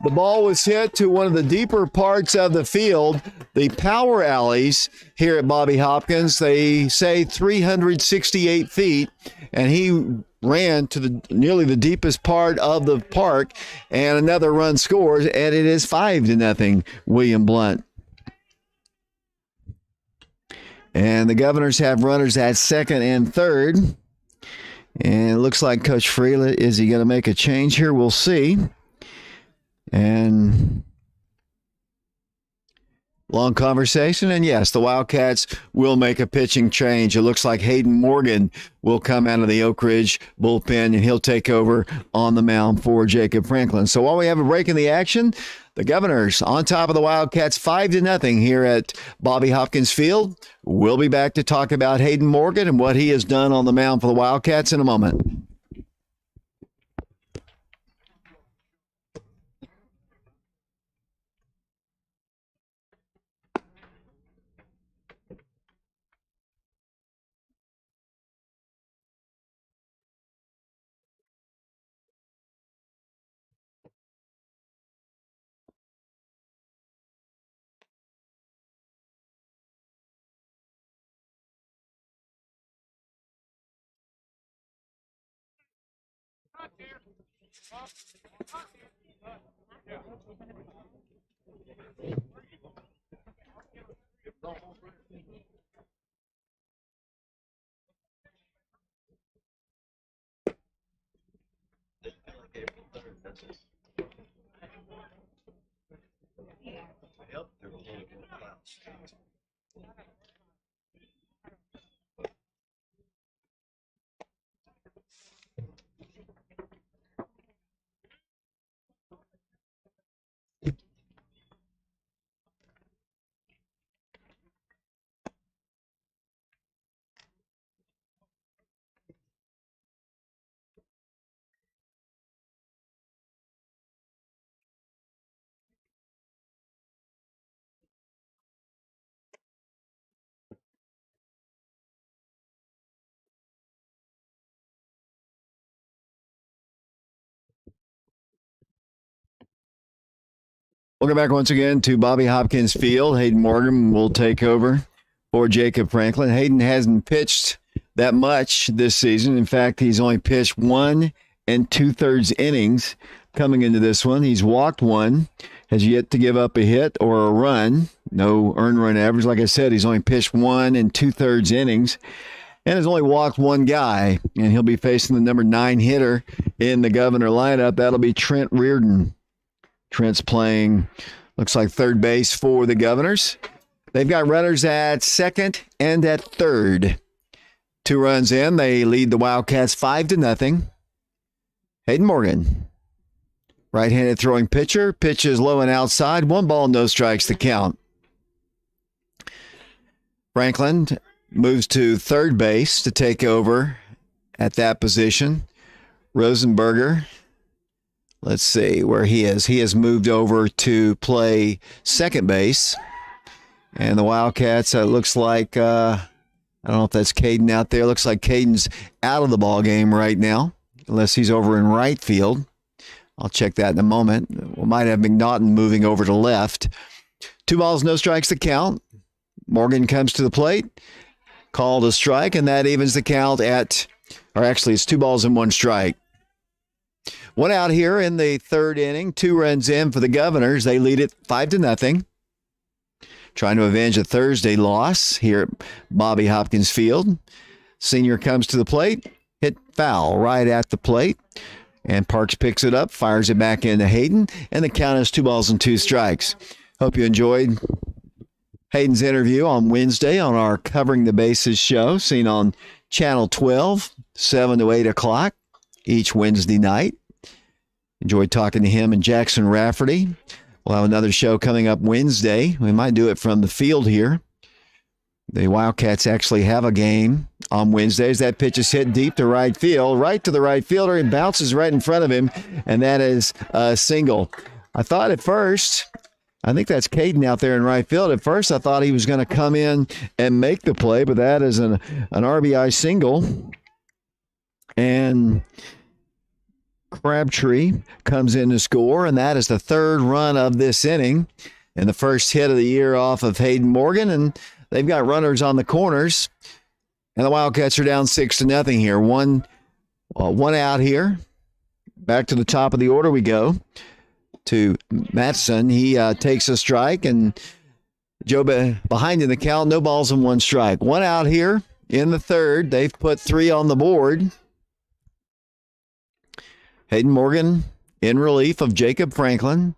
The ball was hit to one of the deeper parts of the field, the power alleys here at Bobby Hopkins. They say 368 feet, and he ran to nearly the deepest part of the park, and another run scores, and it is 5-0 William Blount. And the Governors have runners at second and third. And it looks like Coach Freeland, is he going to make a change here? We'll see. And long conversation. And yes, the Wildcats will make a pitching change. It looks like Hayden Morgan will come out of the Oak Ridge bullpen, and he'll take over on the mound for Jacob Franklin. So while we have a break in the action, the Governors on top of the Wildcats 5-0 here at Bobby Hopkins Field. We'll be back to talk about Hayden Morgan and what he has done on the mound for the Wildcats in a moment. Welcome back once again to Bobby Hopkins Field. Hayden Morgan will take over for Jacob Franklin. Hayden hasn't pitched that much this season. In fact, he's only pitched 1 2/3 innings coming into this one. He's walked 1, has yet to give up a hit or a run. No earned run average. Like I said, he's only pitched 1 2/3 innings and has only walked 1 guy. And he'll be facing the number 9 hitter in the Governor lineup. That'll be Trent Reardon. Trent's playing, looks like third base for the Governors. They've got runners at second and at third. 2 runs in. They lead the Wildcats 5-0. Hayden Morgan, right-handed throwing pitcher, pitches low and outside. 1 ball, no strikes to count. Franklin moves to third base to take over at that position. Rosenberger, let's see where he is. He has moved over to play second base. And the Wildcats, it looks like, I don't know if that's Caden out there. Looks like Caden's out of the ball game right now, unless he's over in right field. I'll check that in a moment. We might have Mcnaughton moving over to left. 2 balls, no strikes to count. Morgan comes to the plate, called a strike, and that evens the count at, or actually it's 2 balls and 1 strike. 1 out here in the third inning, 2 runs in for the Governors. They lead it 5-0. Trying to avenge a Thursday loss here at Bobby Hopkins Field. Senior comes to the plate, hit foul right at the plate, and Parks picks it up, fires it back into Hayden, and the count is 2 balls and 2 strikes. Hope you enjoyed Hayden's interview on Wednesday on our Covering the Bases show, seen on Channel 12, 7 to 8 o'clock each Wednesday night. Enjoyed talking to him and Jackson Rafferty. We'll have another show coming up Wednesday. We might do it from the field here. The Wildcats actually have a game on Wednesdays. That pitch is hit deep to right field, right to the right fielder. It bounces right in front of him, and that is a single. I thought at first, I think that's Caden out there in right field. At first, I thought he was going to come in and make the play, but that is an RBI single. And Crabtree comes in to score, and that is the 3rd run of this inning and the first hit of the year off of Hayden Morgan. And they've got runners on the corners, and the Wildcats are down 6-0 here. One out here. Back to the top of the order we go to Mattson. He takes a strike, and Joe behind in the count, no balls and 1 strike. 1 out here in the third. They've put 3 on the board. Hayden Morgan in relief of Jacob Franklin.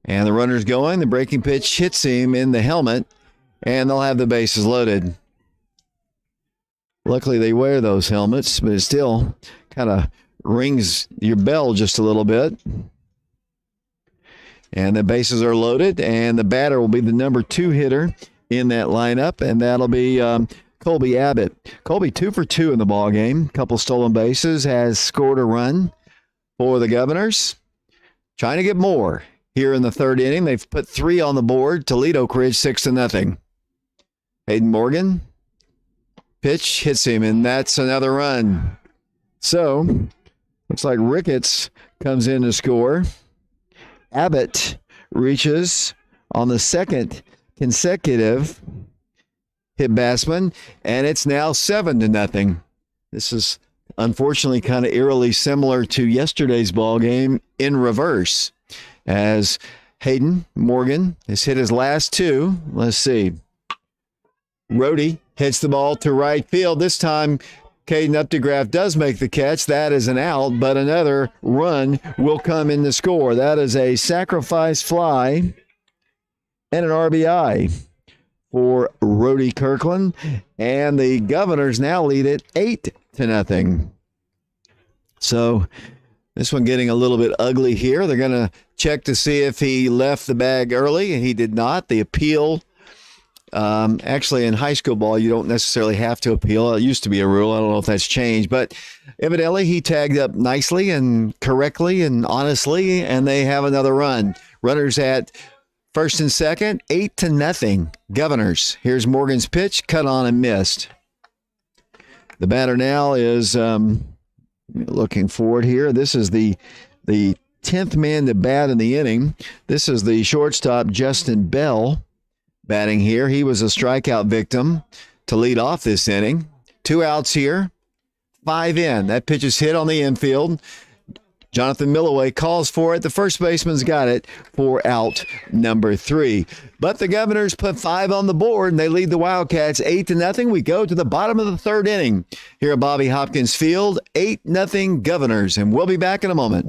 And the runner's going. The breaking pitch hits him in the helmet, and they'll have the bases loaded. Luckily, they wear those helmets, but it still kind of rings your bell just a little bit. And the bases are loaded, and the batter will be the number 2 hitter in that lineup, and that'll be Colby Abbott. Colby 2 for 2 in the ball game. Couple stolen bases, has scored a run for the Governors. Trying to get more here in the 3rd inning. They've put 3 on the board. Toledo Ridge 6-0. Hayden Morgan, pitch hits him, and that's another run. So, looks like Ricketts comes in to score. Abbott reaches on the 2nd consecutive hit batsman, and it's now 7-0. This is unfortunately kind of eerily similar to yesterday's ball game in reverse, as Hayden Morgan has hit his last 2. Let's see. Rhodey hits the ball to right field. This time, Caden Updegraff does make the catch. That is an out, but another run will come in the score. That is a sacrifice fly and an RBI for Rhodey Kirkland. And the Governors now lead it 8-0. So this one getting a little bit ugly here. They're going to check to see if he left the bag early, and he did not. The appeal, actually in high school ball, you don't necessarily have to appeal. It used to be a rule. I don't know if that's changed, but evidently he tagged up nicely and correctly and honestly, and they have another run. Runners at 1st and 2nd, 8-0. Governors. Here's Morgan's pitch, cut on and missed. The batter now is looking forward here. This is the 10th man to bat in the inning. This is the shortstop, Justin Bell, batting here. He was a strikeout victim to lead off this inning. 2 outs here, 5 in. That pitch is hit on the infield. Jonathan Milloway calls for it. The first baseman's got it for out number 3. But the Governors put 5 on the board, and they lead the Wildcats 8-0. We go to the bottom of the 3rd inning here at Bobby Hopkins Field. 8-0 Governors, and we'll be back in a moment.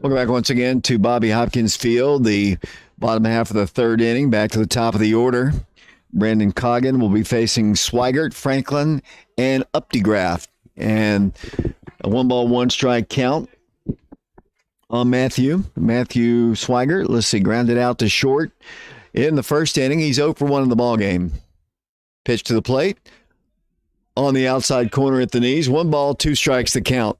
Welcome back once again to Bobby Hopkins Field, the bottom half of the 3rd inning. Back to the top of the order. Brandon Coggin will be facing Swigert, Franklin, and Updegraff. And a 1-ball-1-strike count on Matthew Swigert. Let's see, grounded out to short in the 1st inning. He's 0 for 1 in the ballgame. Pitch to the plate on the outside corner at the knees. 1 ball, 2 strikes to count.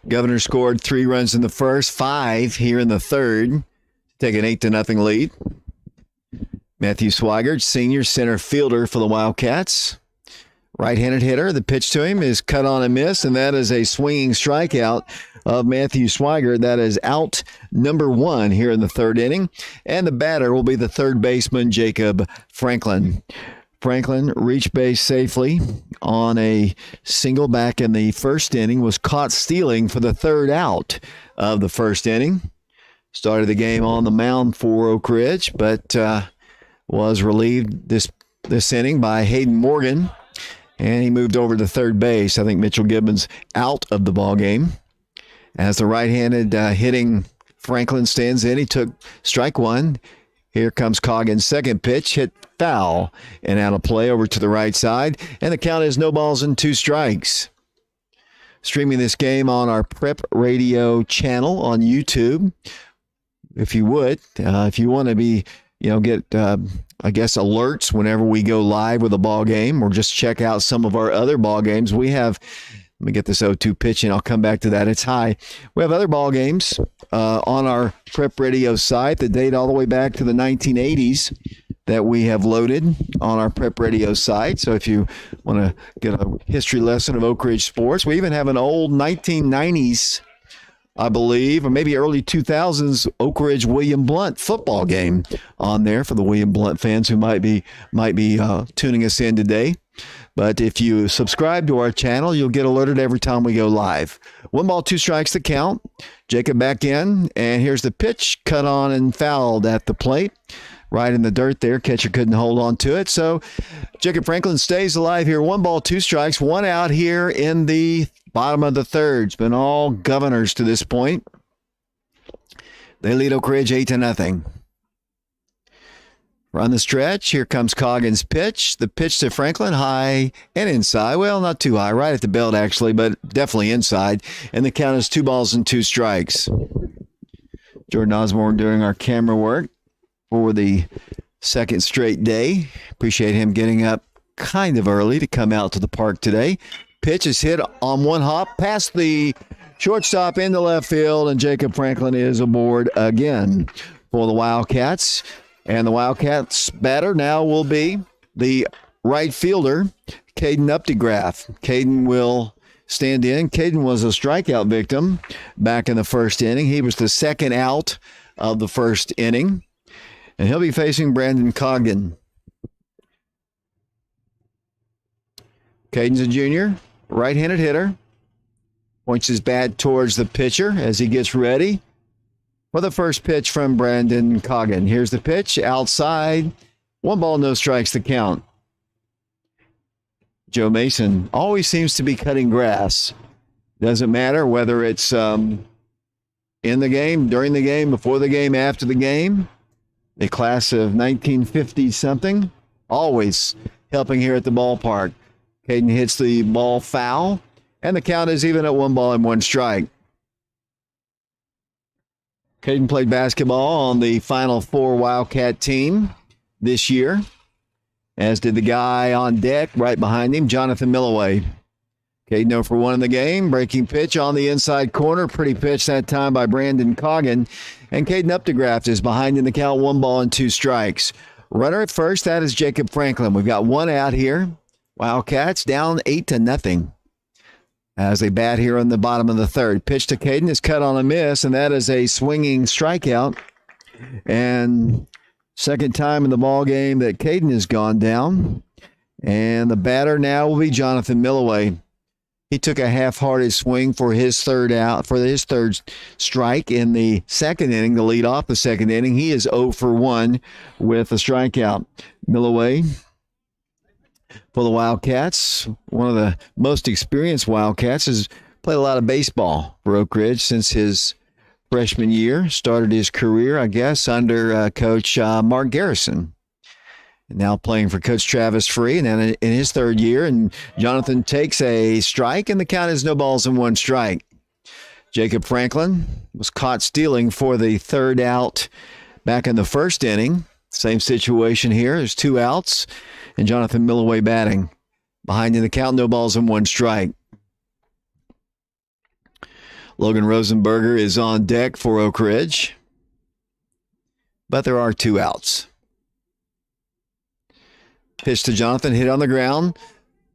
Governor scored 3 runs in the 1st, 5 here in the 3rd. Take an 8-0 lead. Matthew Swigert, senior center fielder for the Wildcats. Right-handed hitter. The pitch to him is cut on and missed, and that is a swinging strikeout of Matthew Swigert. That is out number 1 here in the 3rd inning. And the batter will be the 3rd baseman, Jacob Franklin. Franklin reached base safely on a single back in the first inning, was caught stealing for the third out of the first inning. Started the game on the mound for Oak Ridge, but was relieved this inning by Hayden Morgan, and he moved over to third base. I think Mitchell Gibbons out of the ball game. As the right-handed hitting Franklin stands in, he took strike one. Here comes Coggins' second pitch, hit foul and out of play over to the right side, and the count is no balls and 2 strikes. Streaming this game on our Prep Radio channel on YouTube. If you would, if you want to be, get, alerts whenever we go live with a ball game, or just check out some of our other ball games. We have, let me get this 0-2 pitch, and I'll come back to that. It's high. We have other ball games on our Prep Radio site that date all the way back to the 1980s that we have loaded on our Prep Radio site. So if you want to get a history lesson of Oak Ridge sports, we even have an old 1990s, I believe, or maybe early 2000s Oak Ridge William Blount football game on there for the William Blount fans who might be tuning us in today. But if you subscribe to our channel, you'll get alerted every time we go live. 1 ball, 2 strikes to count. Jacob back in, and here's the pitch, cut on and fouled at the plate. Right in the dirt there. Catcher couldn't hold on to it. So Jacob Franklin stays alive here. 1 ball, 2 strikes, 1 out here in the bottom of the third. It's been all Governors to this point. They lead Oak Ridge 8-0. Run the stretch. Here comes Coggins' pitch. The pitch to Franklin, high and inside. Well, not too high, right at the belt actually, but definitely inside. And the count is 2 balls and 2 strikes. Jordan Osborne doing our camera work for the second straight day. Appreciate him getting up kind of early to come out to the park today. Pitch is hit on 1 hop past the shortstop into left field, and Jacob Franklin is aboard again for the Wildcats. And the Wildcats batter now will be the right fielder, Caden Updegraff. Caden will stand in. Caden was a strikeout victim back in the first inning. He was the second out of the first inning. And he'll be facing Brandon Cogden. Caden's a junior, right-handed hitter. Points his bat towards the pitcher as he gets ready for the first pitch from Brandon Cogden. Here's the pitch, outside. 1 ball, no strikes to count. Joe Mason always seems to be cutting grass. Doesn't matter whether it's in the game, during the game, before the game, after the game. The class of 1950-something, always helping here at the ballpark. Caden hits the ball foul, and the count is even at 1 ball and 1 strike. Caden played basketball on the Final Four Wildcat team this year, as did the guy on deck right behind him, Jonathan Milloway. Caden 0 for 1 in the game. Breaking pitch on the inside corner. Pretty pitch that time by Brandon Cogden. And Caden Updegraff is behind in the count, 1 ball and 2 strikes. Runner at first, that is Jacob Franklin. We've got 1 out here. Wildcats down 8-0 as they bat here on the bottom of the third. Pitch to Caden is cut on a miss, and that is a swinging strikeout. And second time in the ball game that Caden has gone down. And the batter now will be Jonathan Milloway. He took a half-hearted swing for his third strike in the second inning to lead off the second inning. He is 0 for 1 with a strikeout. Milloway for the Wildcats, one of the most experienced Wildcats, has played a lot of baseball for Oak Ridge since his freshman year. Started his career, I guess, under Coach Mark Garrison. Now playing for Coach Travis Free, and then in his third year, and Jonathan takes a strike, and the count is no balls and 1 strike. Jacob Franklin was caught stealing for the third out back in the first inning. Same situation here. There's 2 outs, and Jonathan Milloway batting. Behind in the count, no balls and 1 strike. Logan Rosenberger is on deck for Oak Ridge, but there are 2 outs. Pitch to Jonathan, hit on the ground.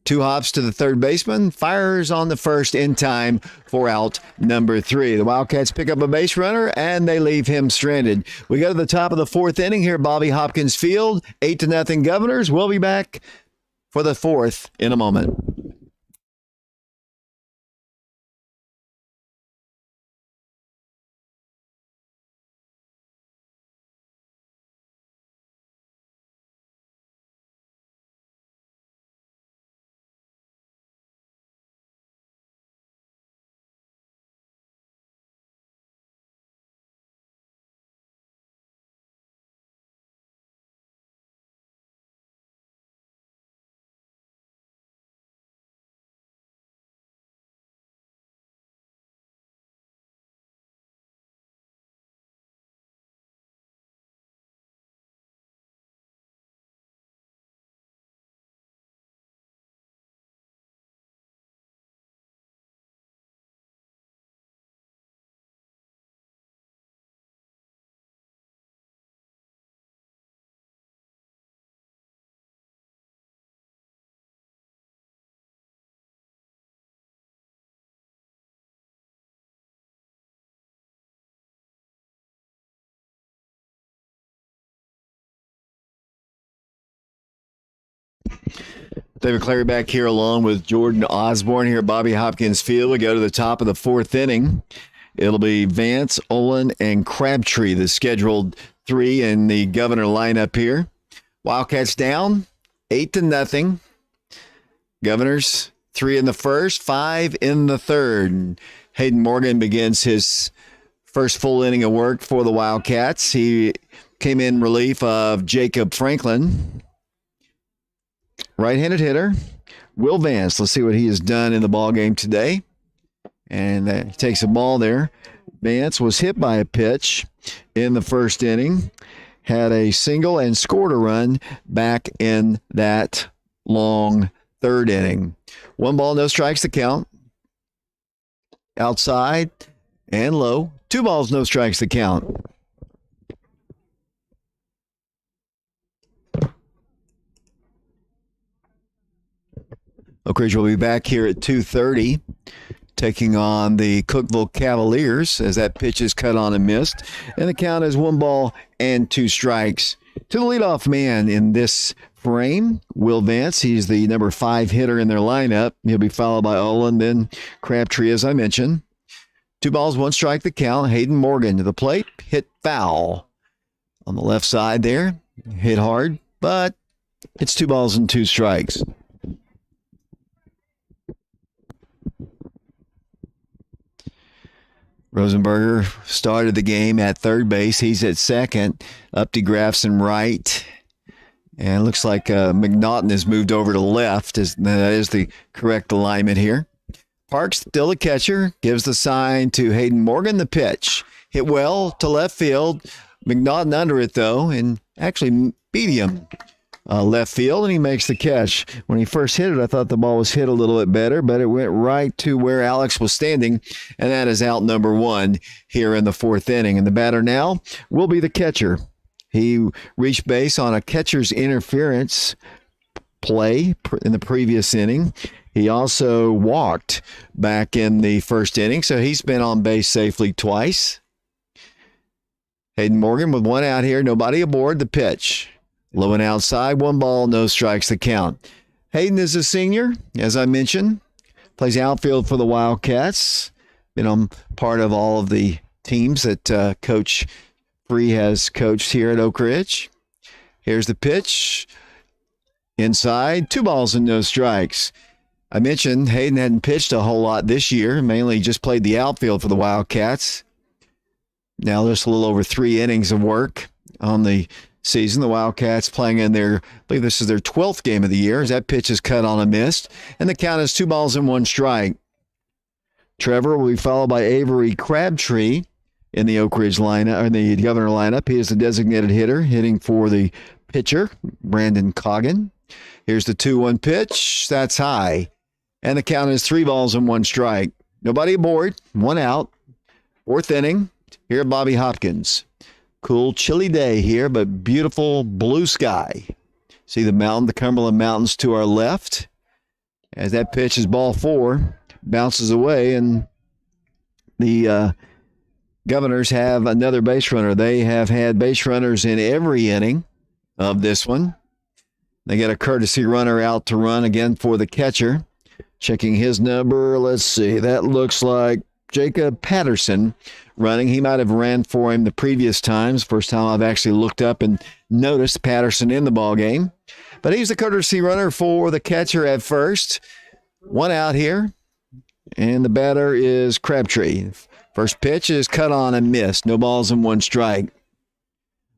2 hops to the third baseman, fires on the first in time for out number 3. The Wildcats pick up a base runner, and they leave him stranded. We go to the top of the 4th inning here at Bobby Hopkins Field. 8-0 Governors. We'll be back for the 4th in a moment. David Clary back here along with Jordan Osborne here at Bobby Hopkins Field. We go to the top of the 4th inning. It'll be Vance, Olin, and Crabtree, the scheduled 3 in the Governor lineup here. Wildcats down 8-0. Governors 3 in the first, 5 in the third. Hayden Morgan begins his first full inning of work for the Wildcats. He came in relief of Jacob Franklin. Right-handed hitter, Will Vance. Let's see what he has done in the ball game today. And he takes a ball there. Vance was hit by a pitch in the first inning, had a single and scored a run back in that long third inning. 1 ball, no strikes to count. Outside and low. 2 balls, no strikes to count. Oak Ridge will be back here at 2:30, taking on the Cookeville Cavaliers as that pitch is cut on and missed. And the count is 1 ball and 2 strikes. To the leadoff man in this frame, Will Vance. He's the number 5 hitter in their lineup. He'll be followed by Olin, then Crabtree, as I mentioned. 2 balls, 1 strike the count. Hayden Morgan to the plate, hit foul. On the left side there, hit hard, but it's 2 balls and 2 strikes. Rosenberger started the game at third base. He's at second. Up to Grafson right. And it looks like Mcnaughton has moved over to left. That is the correct alignment here. Parks, still a catcher, gives the sign to Hayden Morgan. The pitch hit well to left field. Mcnaughton under it, though, and actually beat him left field, and he makes the catch. When he first hit it, I thought the ball was hit a little bit better, but it went right to where Alex was standing, and that is out number 1 here in the 4th inning. And the batter now will be the catcher. He reached base on a catcher's interference play in the previous inning. He also walked back in the first inning, so he's been on base safely twice. Hayden Morgan with 1 out here, nobody aboard. The pitch. Low and outside, 1 ball, no strikes to count. Hayden is a senior, as I mentioned. Plays outfield for the Wildcats. Been on part of all of the teams that Coach Free has coached here at Oak Ridge. Here's the pitch. Inside, 2 balls and no strikes. I mentioned Hayden hadn't pitched a whole lot this year, mainly just played the outfield for the Wildcats. Now there's a little over 3 innings of work on the season. The Wildcats playing in their, I believe this is their 12th game of the year, as that pitch is cut on and missed. And the count is 2 balls and 1 strike. Trevor will be followed by Avery Crabtree in the Oak Ridge lineup, or the Governor lineup. He is the designated hitter, hitting for the pitcher, Brandon Coggin. Here's the 2-1 pitch. That's high. And the count is 3 balls and 1 strike. Nobody aboard, 1 out. 4th inning here at Bobby Hopkins. Cool, chilly day here, but beautiful blue sky. See the mountain, the Cumberland Mountains to our left. as that pitch is ball 4, bounces away, and the Governors have another base runner. They have had base runners in every inning of this one. They get a courtesy runner out to run again for the catcher. Checking his number, let's see, that looks like Jacob Patterson running. He might have ran for him the previous times. First time I've actually looked up and noticed Patterson in the ball game. But he's the courtesy runner for the catcher at first. 1 out here, and the batter is Crabtree. First pitch is cut on and missed. No balls and 1 strike.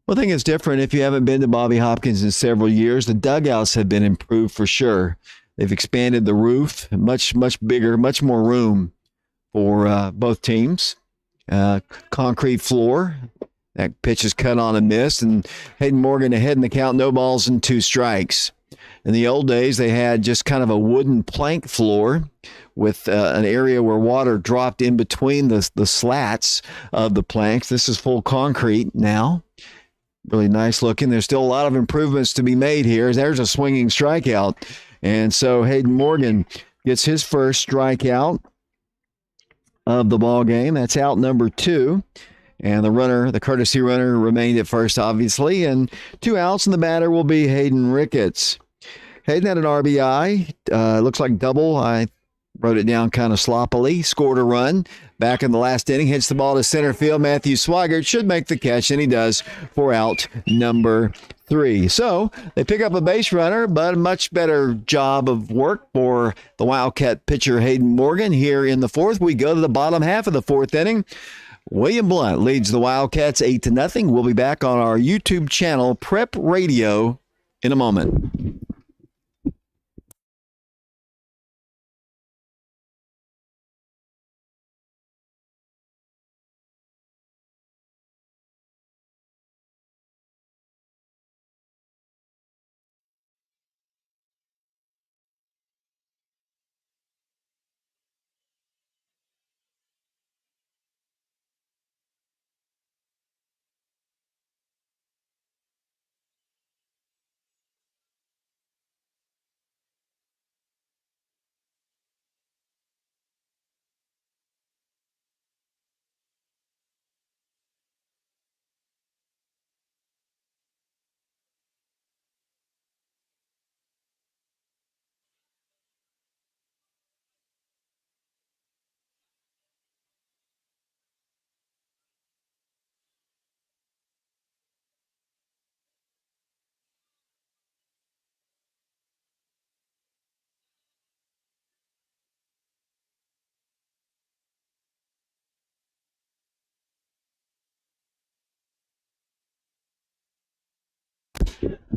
One thing that's different, if you haven't been to Bobby Hopkins in several years, the dugouts have been improved for sure. They've expanded the roof, much bigger, much more room for both teams. Concrete floor. That pitch is cut on and missed, and Hayden Morgan ahead in the count, no balls and 2 strikes. In the old days, they had just kind of a wooden plank floor with an area where water dropped in between the slats of the planks. This is full concrete now. Really nice looking. There's still a lot of improvements to be made here. There's a swinging strikeout. And so Hayden Morgan gets his first strikeout of the ball game. That's out number 2. And the courtesy runner, remained at first, obviously. And 2 outs, and the batter will be Hayden Ricketts. Hayden had an RBI. Looks like double. I wrote it down kind of sloppily. Scored a run back in the last inning. Hits the ball to center field. Matthew Swigert should make the catch, and he does for out number 3. So they pick up a base runner, but a much better job of work for the Wildcat pitcher Hayden Morgan here in the 4th. We go to the bottom half of the 4th inning. William Blount leads the Wildcats 8-0. We'll be back on our YouTube channel, Prep Radio, in a moment.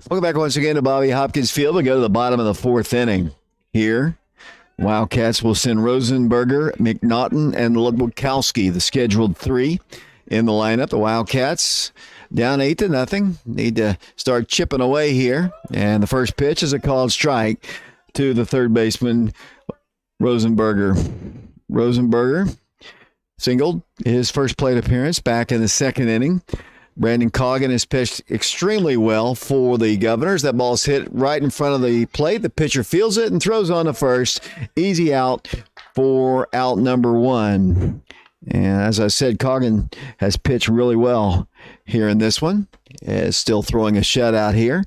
Welcome back once again to Bobby Hopkins Field. We go to the bottom of the 4th inning here. Wildcats will send Rosenberger, Mcnaughton, and Ludwikowski, the scheduled 3 in the lineup. The Wildcats down 8-0. Need to start chipping away here. And the first pitch is a called strike to the third baseman, Rosenberger. Rosenberger singled his first plate appearance back in the 2nd inning. Brandon Coggin has pitched extremely well for the Governors. That ball's hit right in front of the plate. The pitcher fields it and throws on to first. Easy out for out number 1. And as I said, Coggin has pitched really well here in this one. Is still throwing a shutout here.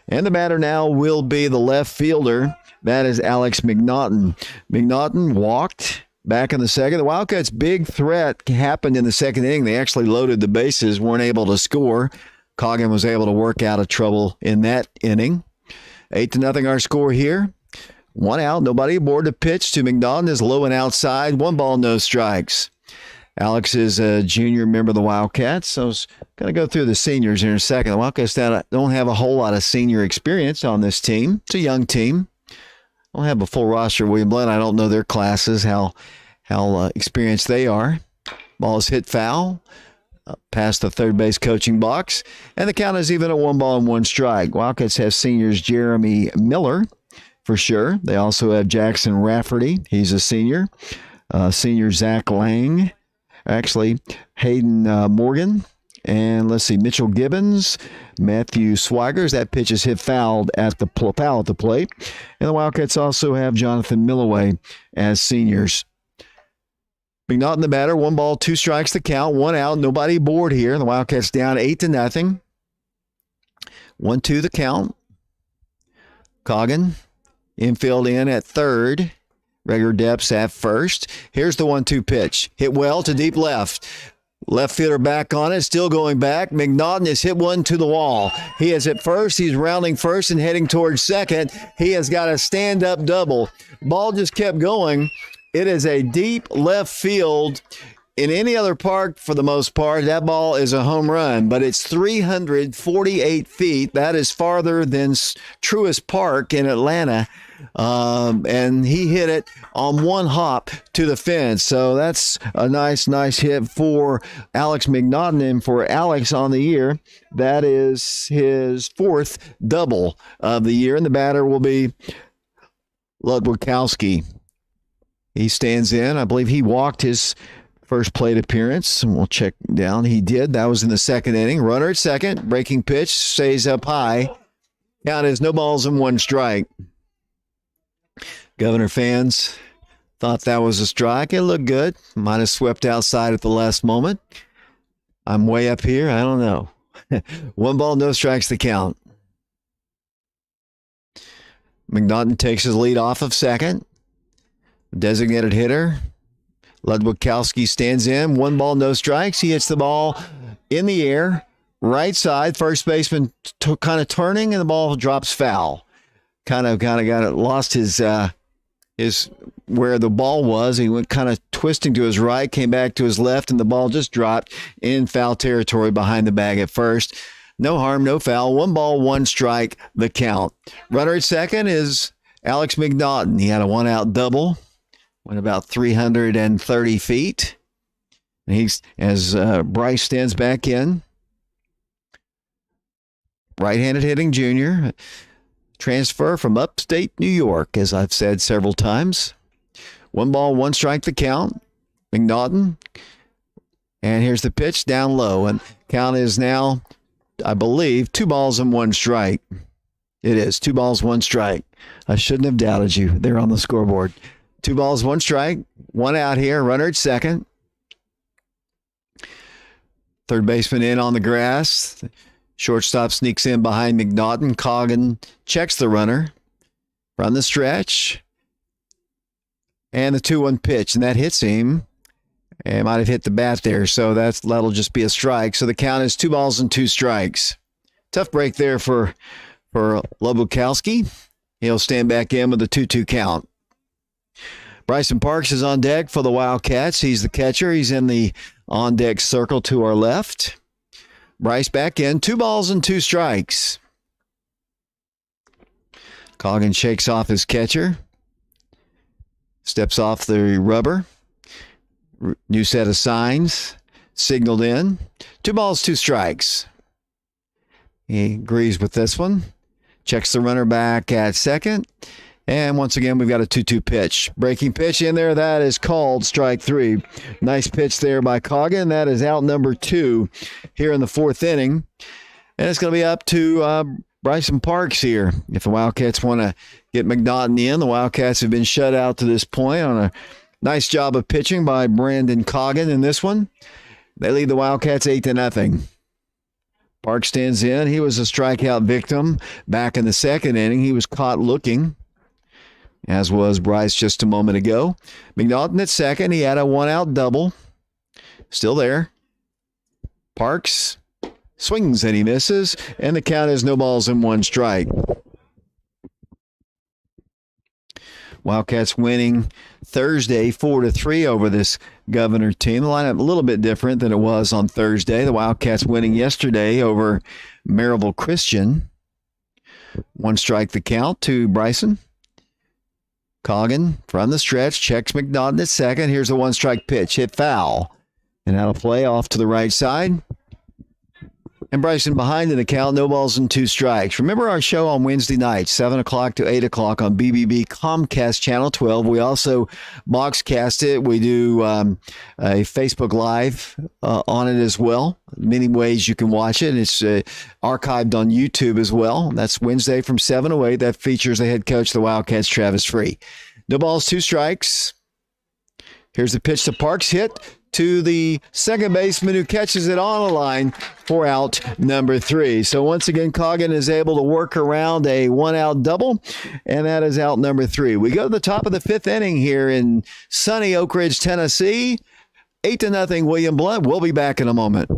And the batter now will be the left fielder. That is Alex Mcnaughton. Mcnaughton walked back in the 2nd. The Wildcats' big threat happened in the 2nd inning. They actually loaded the bases, weren't able to score. Coggin was able to work out of trouble in that inning. 8-0 our score here. 1 out, nobody aboard. The pitch to Mcnaughton is low and outside. 1 ball, no strikes. Alex is a junior member of the Wildcats, so I was going to go through the seniors here in a second. The Wildcats don't have a whole lot of senior experience on this team. It's a young team. Don't have a full roster. William Blount, I don't know their classes, how experienced they are. Ball is hit foul past the third base coaching box, and the count is even at 1 ball and 1 strike. Wildcats have seniors Jeremy Miller for sure. They also have Jackson Rafferty. He's a senior. Senior Zach Lang. Actually, Hayden Morgan And let's see, Mitchell Gibbons, Matthew Swigers. That pitch is hit foul at the plate. And the Wildcats also have Jonathan Milloway as seniors. Mcnaughton the batter, 1 ball, 2 strikes to count, 1 out, nobody aboard here. The Wildcats down 8-0. 1-2 the count. Coggin, infield in at third. Regular depths at first. Here's the 1-2 pitch. Hit well to deep left. Left fielder back on it, still going back. Mcnaughton has hit one to the wall. He is at first. He's rounding first and heading towards second. He has got a stand-up double. Ball just kept going. It is a deep left field. In any other park, for the most part, that ball is a home run, but it's 348 feet. That is farther than Truist Park in Atlanta. And he hit it on 1 hop to the fence. So that's a nice hit for Alex Mcnaughton. And for Alex on the year, that is his 4th double of the year. And the batter will be Ludwikowski. He stands in. I believe he walked his first plate appearance, and we'll check down. He did. That was in the 2nd inning. Runner at second. Breaking pitch stays up high. Count is no balls and 1 strike. Governor fans thought that was a strike. It looked good. Might have swept outside at the last moment. I'm way up here. I don't know. 1 ball, no strikes to count. Mcnaughton takes his lead off of second. Designated hitter Ludwikowski stands in. 1 ball, no strikes. He hits the ball in the air, right side. First baseman kind of turning, and the ball drops foul. Kind of got it. Lost his where the ball was. He went kind of twisting to his right, came back to his left, and the ball just dropped in foul territory behind the bag at first. No harm, no foul. 1 ball, 1 strike. The count. Runner at second is Alex Mcnaughton. He had a 1-out double. Went about 330 feet. And he's as Bryce stands back in. Right-handed hitting junior. Transfer from upstate New York, as I've said several times. 1 ball, 1 strike the count. Mcnaughton. And here's the pitch down low. And count is now, I believe, 2 balls and 1 strike. It is 2 balls, 1 strike. I shouldn't have doubted you there on the scoreboard. 2 balls, 1 strike. 1 out here. Runner at second. Third baseman in on the grass. Shortstop sneaks in behind Mcnaughton. Coggin checks the runner from the stretch. And the 2-1 pitch. And that hits him. And might have hit the bat there. So that'll just be a strike. So the count is 2 balls and 2 strikes. Tough break there for Ludwikowski. He'll stand back in with a 2-2 count. Bryson Parks is on deck for the Wildcats. He's the catcher. He's in the on-deck circle to our left. Bryce back in. 2 balls and 2 strikes. Coggin shakes off his catcher. Steps off the rubber. New set of signs. Signaled in. 2 balls, 2 strikes. He agrees with this one. Checks the runner back at second. And once again, we've got a 2-2 pitch. Breaking pitch in there. That is called strike 3. Nice pitch there by Coggin. That is out number 2 here in the 4th inning. And it's going to be up to Bryson Parks here. If the Wildcats want to get Mcnaughton in, the Wildcats have been shut out to this point on a nice job of pitching by Brandon Coggin in this one. They lead the Wildcats 8-0. Parks stands in. He was a strikeout victim back in the 2nd inning. He was caught looking, as was Bryce just a moment ago. Mcnaughton at second. He had a 1-out double. Still there. Parks swings and he misses, and the count is no balls and 1 strike. Wildcats winning Thursday 4-3 over this Governor team. The lineup a little bit different than it was on Thursday. The Wildcats winning yesterday over Maryville Christian. 1 strike the count to Bryson. Coggin from the stretch, checks Mcnaughton at second. Here's a 1-strike pitch, hit foul. And that'll play off to the right side. And Bryson behind in the count, no balls and 2 strikes. Remember our show on Wednesday nights, 7 o'clock to 8 o'clock on BBB Comcast Channel 12. We also boxcast it. We do a Facebook Live on it as well. Many ways you can watch it. It's archived on YouTube as well. That's Wednesday from 7 to 8. That features the head coach of the Wildcats, Travis Free. No balls, 2 strikes. Here's the pitch to Parks, hit to the second baseman who catches it on the line for out number 3. So once again, Coggin is able to work around a 1-out double, and that is out number 3. We go to the top of the 5th inning here in sunny Oak Ridge, Tennessee. 8-0 William Blount. We'll be back in a moment.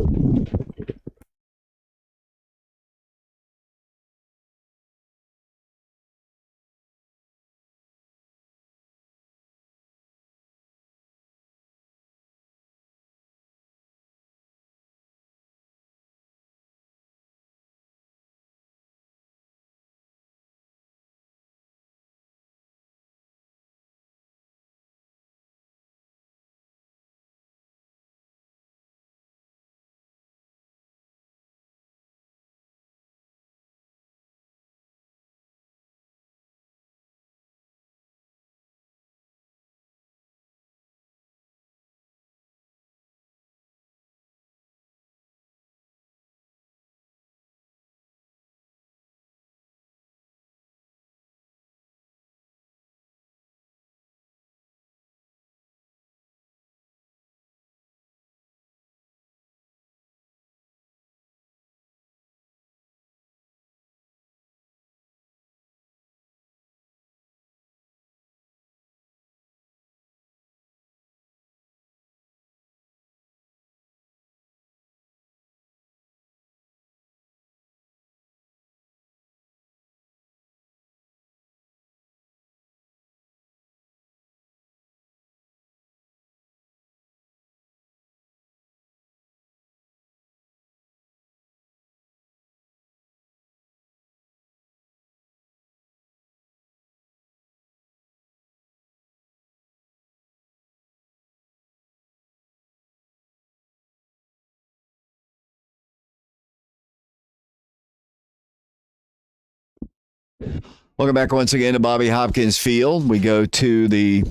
Welcome back once again to Bobby Hopkins Field. We go to the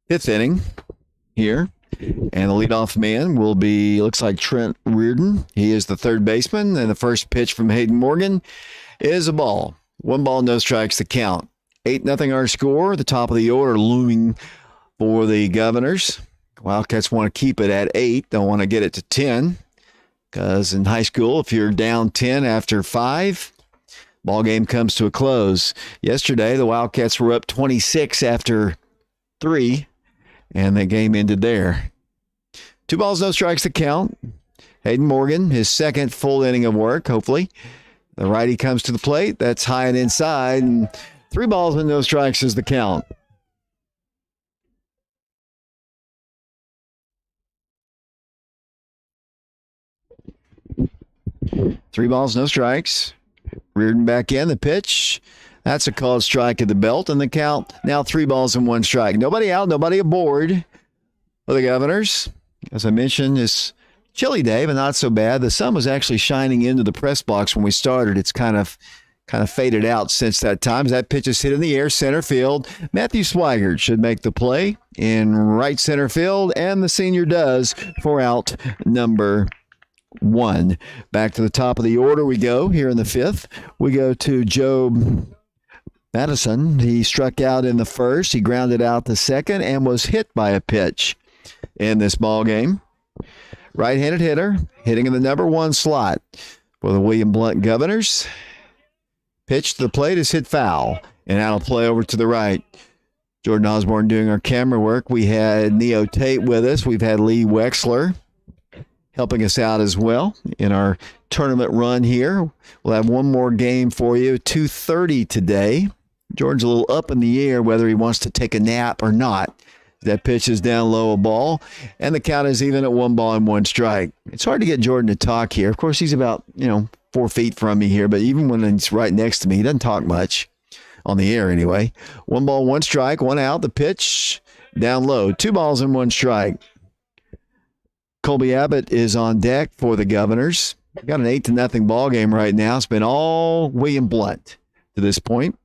5th inning here, and the leadoff man will be, looks like Trent Reardon. He is the third baseman, and the first pitch from Hayden Morgan is a ball. 1 ball, no strikes to count. 8-0 our score. The top of the order looming for the Governors. Wildcats want to keep it at 8. Don't want to get it to 10, because in high school, if you're down 10 after 5, ball game comes to a close. Yesterday, the Wildcats were up 26 after 3, and the game ended there. 2 balls, no strikes to count. Hayden Morgan, his second full inning of work, hopefully. The righty comes to the plate. That's high and inside, and 3 balls and no strikes is the count. Three balls, no strikes. Reardon back in, the pitch. That's a called strike at the belt, and the count now 3 balls and 1 strike. Nobody out, nobody aboard for the Governors. As I mentioned, it's chilly day, but not so bad. The sun was actually shining into the press box when we started. It's kind of faded out since that time. As that pitch is hit in the air, center field. Matthew Swigert should make the play in right center field, and the senior does for out number 1. Back to the top of the order we go here in the 5th. We go to Joe Madison. He struck out in the first. He grounded out the second and was hit by a pitch in this ball game. Right-handed hitter, hitting in the number 1 slot for the William Blount Governors. Pitch to the plate is hit foul, and that'll play over to the right. Jordan Osborne doing our camera work. We had Neo Tate with us. We've had Lee Wexler helping us out as well in our tournament run here. We'll have one more game for you, 2:30 today. Jordan's a little up in the air whether he wants to take a nap or not. That pitch is down low, a ball, and the count is even at 1 ball and 1 strike. It's hard to get Jordan to talk here. Of course, he's about 4 feet from me here, but even when he's right next to me, he doesn't talk much on the air anyway. 1 ball, 1 strike, 1 out. The pitch down low, 2 balls and 1 strike. Colby Abbott is on deck for the Governors. Got an 8-0 ball game right now. It's been all William Blount to this point.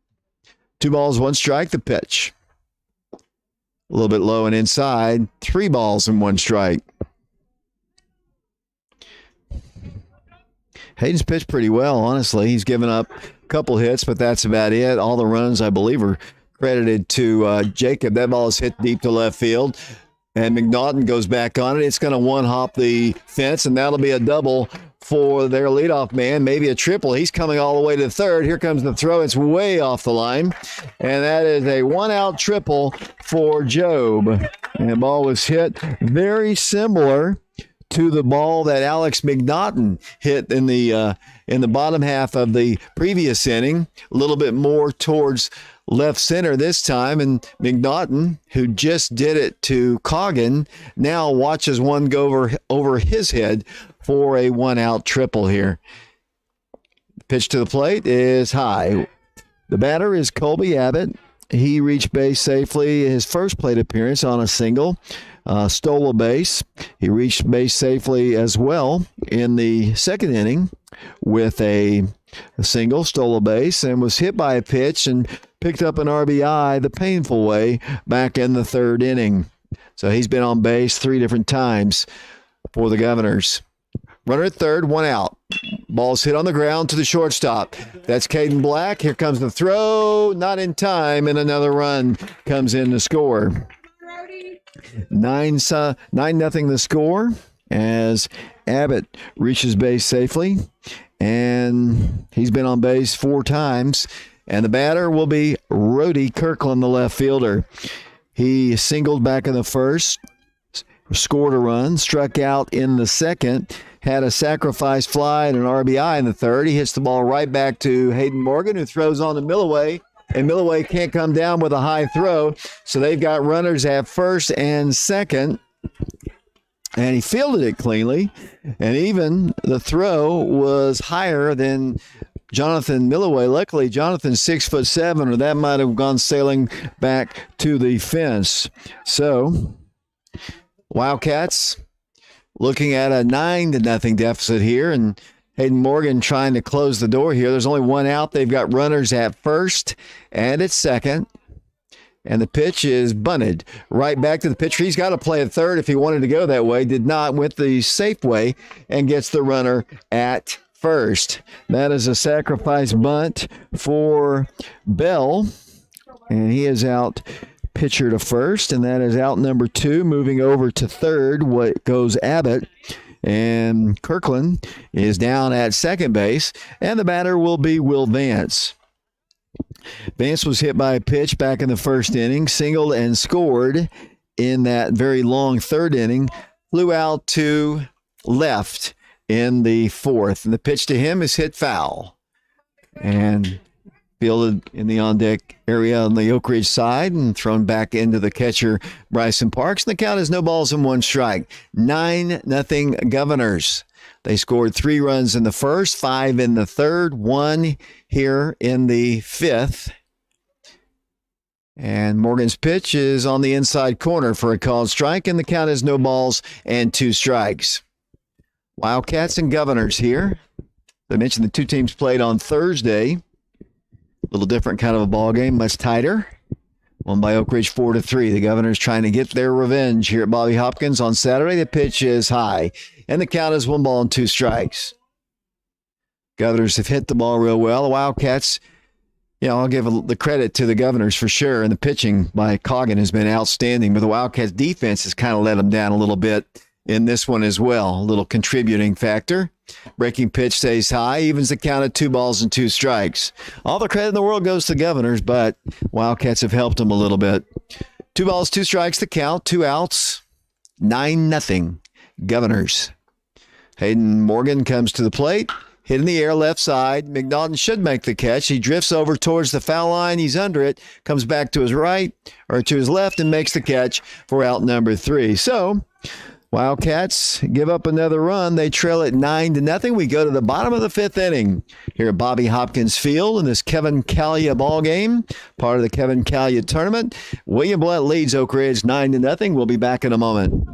2 balls, 1 strike, the pitch. A little bit low and inside. 3 balls and 1 strike. Hayden's pitched pretty well, honestly. He's given up a couple hits, but that's about it. All the runs, I believe, are credited to Jacob. That ball is hit deep to left field, and Mcnaughton goes back on it. It's going to one-hop the fence, and that'll be a double for their leadoff man, maybe a triple. He's coming all the way to third. Here comes the throw. It's way off the line, and that is a 1-out triple for Job. And the ball was hit very similar to the ball that Alex Mcnaughton hit in the bottom half of the previous inning, a little bit more towards left center this time, and Mcnaughton, who just did it to Coggin, now watches one go over his head for a 1-out triple here. Pitch to the plate is high. The batter is Colby Abbott. He reached base safely his first plate appearance on a single. Stole a base. He reached base safely as well in the second inning with a single, stole a base, and was hit by a pitch and picked up an RBI the painful way back in the third inning. So he's been on base 3 different times for the Governors. Runner at third, 1 out. Ball's hit on the ground to the shortstop. That's Caden Black. Here comes the throw. Not in time, and another run comes in to score. 9-0 the score as Abbott reaches base safely, and he's been on base 4 times. And the batter will be Rody Kirkland, the left fielder. He singled back in the first, scored a run, struck out in the second, had a sacrifice fly and an RBI in the third. He hits the ball right back to Hayden Morgan, who throws on to Milloway. And Milloway can't come down with a high throw, so they've got runners at first and second. And he fielded it cleanly, and even the throw was higher than Jonathan Milloway. Luckily, Jonathan's 6'7", or that might have gone sailing back to the fence. So, Wildcats looking at a 9-0 deficit here, and Hayden Morgan trying to close the door here. There's only 1 out. They've got runners at first and at second. And the pitch is bunted right back to the pitcher. He's got to play at third if he wanted to go that way. Did not, went the safe way and gets the runner at first. That is a sacrifice bunt for Bell. And he is out pitcher to first. And that is out number 2. Moving over to third, what goes Abbott. And Kirkland is down at second base, and the batter will be Will Vance. Vance was hit by a pitch back in the first inning, singled and scored in that very long third inning, flew out to left in the fourth, and the pitch to him is hit foul. And fielded in the on-deck area on the Oak Ridge side and thrown back into the catcher, Bryson Parks. And the count is no balls and 1 strike. 9-0 Governors. They scored 3 runs in the first, 5 in the third, 1 here in the fifth. And Morgan's pitch is on the inside corner for a called strike, and the count is no balls and 2 strikes. Wildcats and Governors here. I mentioned the 2 teams played on Thursday. A little different kind of a ball game, much tighter. Won by Oak Ridge 4-3. The Governors trying to get their revenge here at Bobby Hopkins on Saturday. The pitch is high, and the count is 1 ball and 2 strikes. Governors have hit the ball real well. The Wildcats, I'll give the credit to the Governors for sure, and the pitching by Coggin has been outstanding, but the Wildcats defense has kind of let them down a little bit in this one as well. A little contributing factor. Breaking pitch stays high, evens the count at 2 balls and 2 strikes. All the credit in the world goes to the Governors, but Wildcats have helped them a little bit. 2 balls, 2 strikes the count, 2 outs, 9-0 Governors. Hayden Morgan comes to the plate, hit in the air left side. Mcnaughton should make the catch. He drifts over towards the foul line. He's under it, comes back to his right or to his left and makes the catch for out number 3. So, Wildcats give up another run. They trail at 9-0. We go to the bottom of the 5th inning here at Bobby Hopkins Field in this Kevin Callia ball game, part of the Kevin Callia tournament. William Blount leads Oak Ridge 9-0. We'll be back in a moment.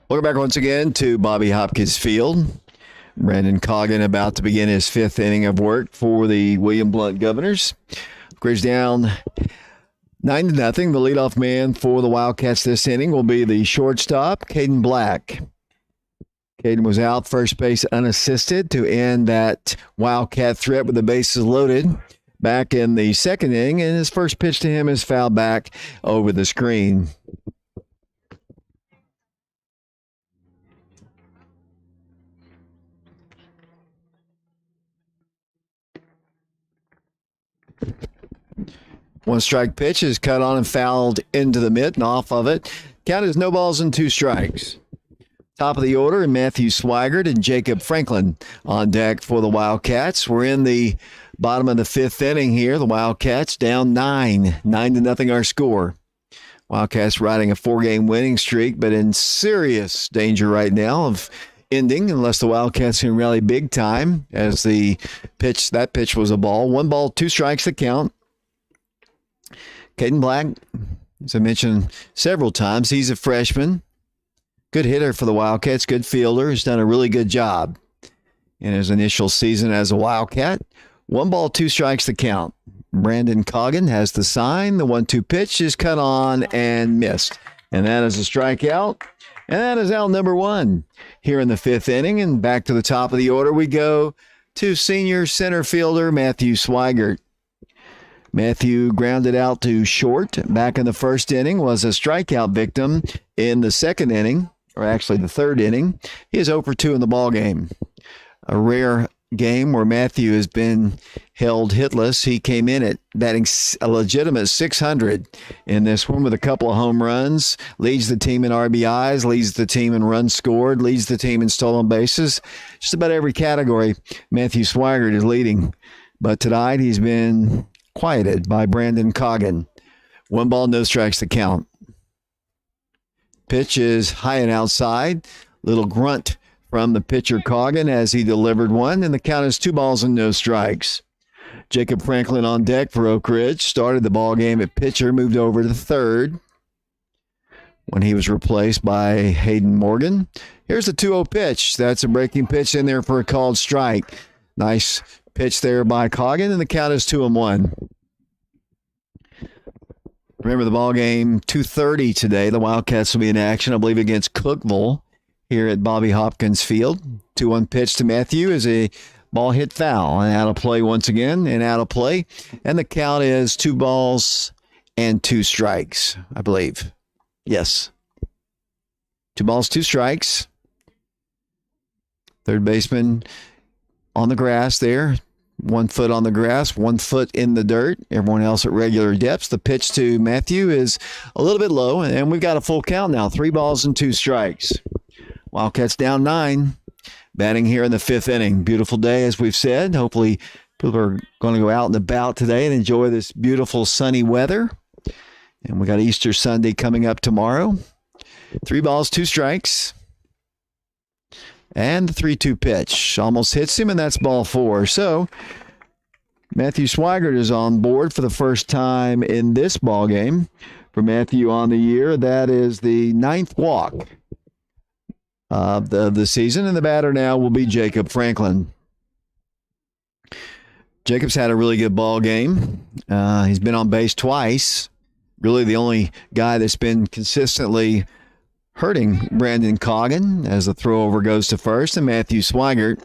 Welcome back once again to Bobby Hopkins Field. Brandon Coggin about to begin his fifth inning of work for the William Blount Governors. Grizz down 9-0. The leadoff man for the Wildcats this inning will be the shortstop, Caden Black. Caden was out first base unassisted to end that Wildcat threat with the bases loaded back in the second inning, and his first pitch to him is fouled back over the screen. One strike pitch is cut on and fouled into the mitt and off of it. Count is no balls and 2 strikes. Top of the order, and Matthew Swigert and Jacob Franklin on deck for the Wildcats. We're in the bottom of the fifth inning here. The Wildcats down 9-0 our score. Wildcats riding a 4-game winning streak, but in serious danger right now of ending unless the Wildcats can rally big time, as that pitch was a ball. 1 ball, 2 strikes to count. Caden Black, as I mentioned several times, he's a freshman. Good hitter for the Wildcats, good fielder. He's done a really good job in his initial season as a Wildcat. 1 ball, 2 strikes to count. Brandon Coggin has the sign. The 1-2 pitch is cut on and missed. And that is a strikeout. And that is out number 1 here in the fifth inning. And back to the top of the order we go to senior center fielder Matthew Swigert. Matthew grounded out to short back in the first inning, was a strikeout victim in the second inning, or actually the third inning. He is 0 for 2 in the ballgame. A rare game where Matthew has been held hitless. He came in at batting a legitimate 600 in this one with a couple of home runs, leads the team in RBIs, leads the team in runs scored, leads the team in stolen bases. Just about every category, Matthew Swigert is leading. But tonight he's been quieted by Brandon Coggin. 1 ball, no strikes to count. Pitch is high and outside. Little grunt from the pitcher Coggin as he delivered one, and the count is 2 balls and no strikes. Jacob Franklin on deck for Oak Ridge. Started the ball game at pitcher, moved over to third when he was replaced by Hayden Morgan. Here's the 2-0 pitch. That's a breaking pitch in there for a called strike. Nice pitch there by Coggin, and the count is 2-1. Remember the ball game, 2:30 today. The Wildcats will be in action, I believe, against Cookeville here at Bobby Hopkins Field. 2-1 pitch to Matthew is a ball hit foul, and out of play once again, and out of play. And the count is 2 balls and 2 strikes, I believe. Yes. 2 balls, 2 strikes. Third baseman on the grass there. 1 foot on the grass, 1 foot in the dirt. Everyone else at regular depths. The pitch to Matthew is a little bit low, and we've got a full count now. 3 balls and 2 strikes. Wildcats down 9. Batting here in the fifth inning. Beautiful day, as we've said. Hopefully people are going to go out and about today and enjoy this beautiful sunny weather. And we got Easter Sunday coming up tomorrow. 3 balls, 2 strikes. And the 3-2 pitch almost hits him, and that's ball 4. So Matthew Swigert is on board for the first time in this ball game. For Matthew on the year, that is the 9th walk of the season, and the batter now will be Jacob Franklin. Jacob's had a really good ball game. He's been on base twice. Really the only guy that's been consistently hurting Brandon Coggin as the throwover goes to first, and Matthew Swigert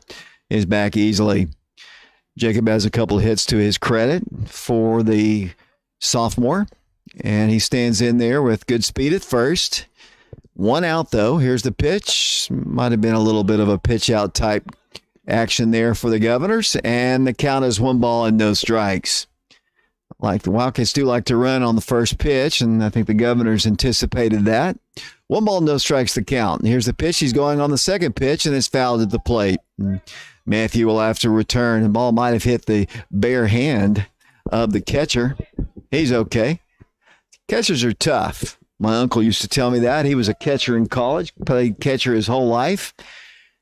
is back easily. Jacob has a couple of hits to his credit for the sophomore, and he stands in there with good speed at first. 1 out, though. Here's the pitch. Might have been a little bit of a pitch-out type action there for the Governors, and the count is 1 ball and no strikes. Like the Wildcats do like to run on the first pitch, and I think the Governors anticipated that. 1 ball, no strikes to count. Here's the pitch. He's going on the second pitch, and it's fouled at the plate. Matthew will have to return. The ball might have hit the bare hand of the catcher. He's okay. Catchers are tough. My uncle used to tell me that. He was a catcher in college, played catcher his whole life.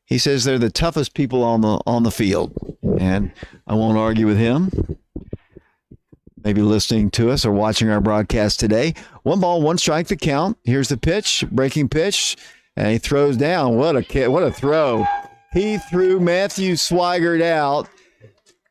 He says they're the toughest people on the field, and I won't argue with him. Maybe listening to us or watching our broadcast today. 1 ball, 1 strike to count. Here's the pitch, breaking pitch, And he throws down. What a throw. He threw Matthew Swigert out,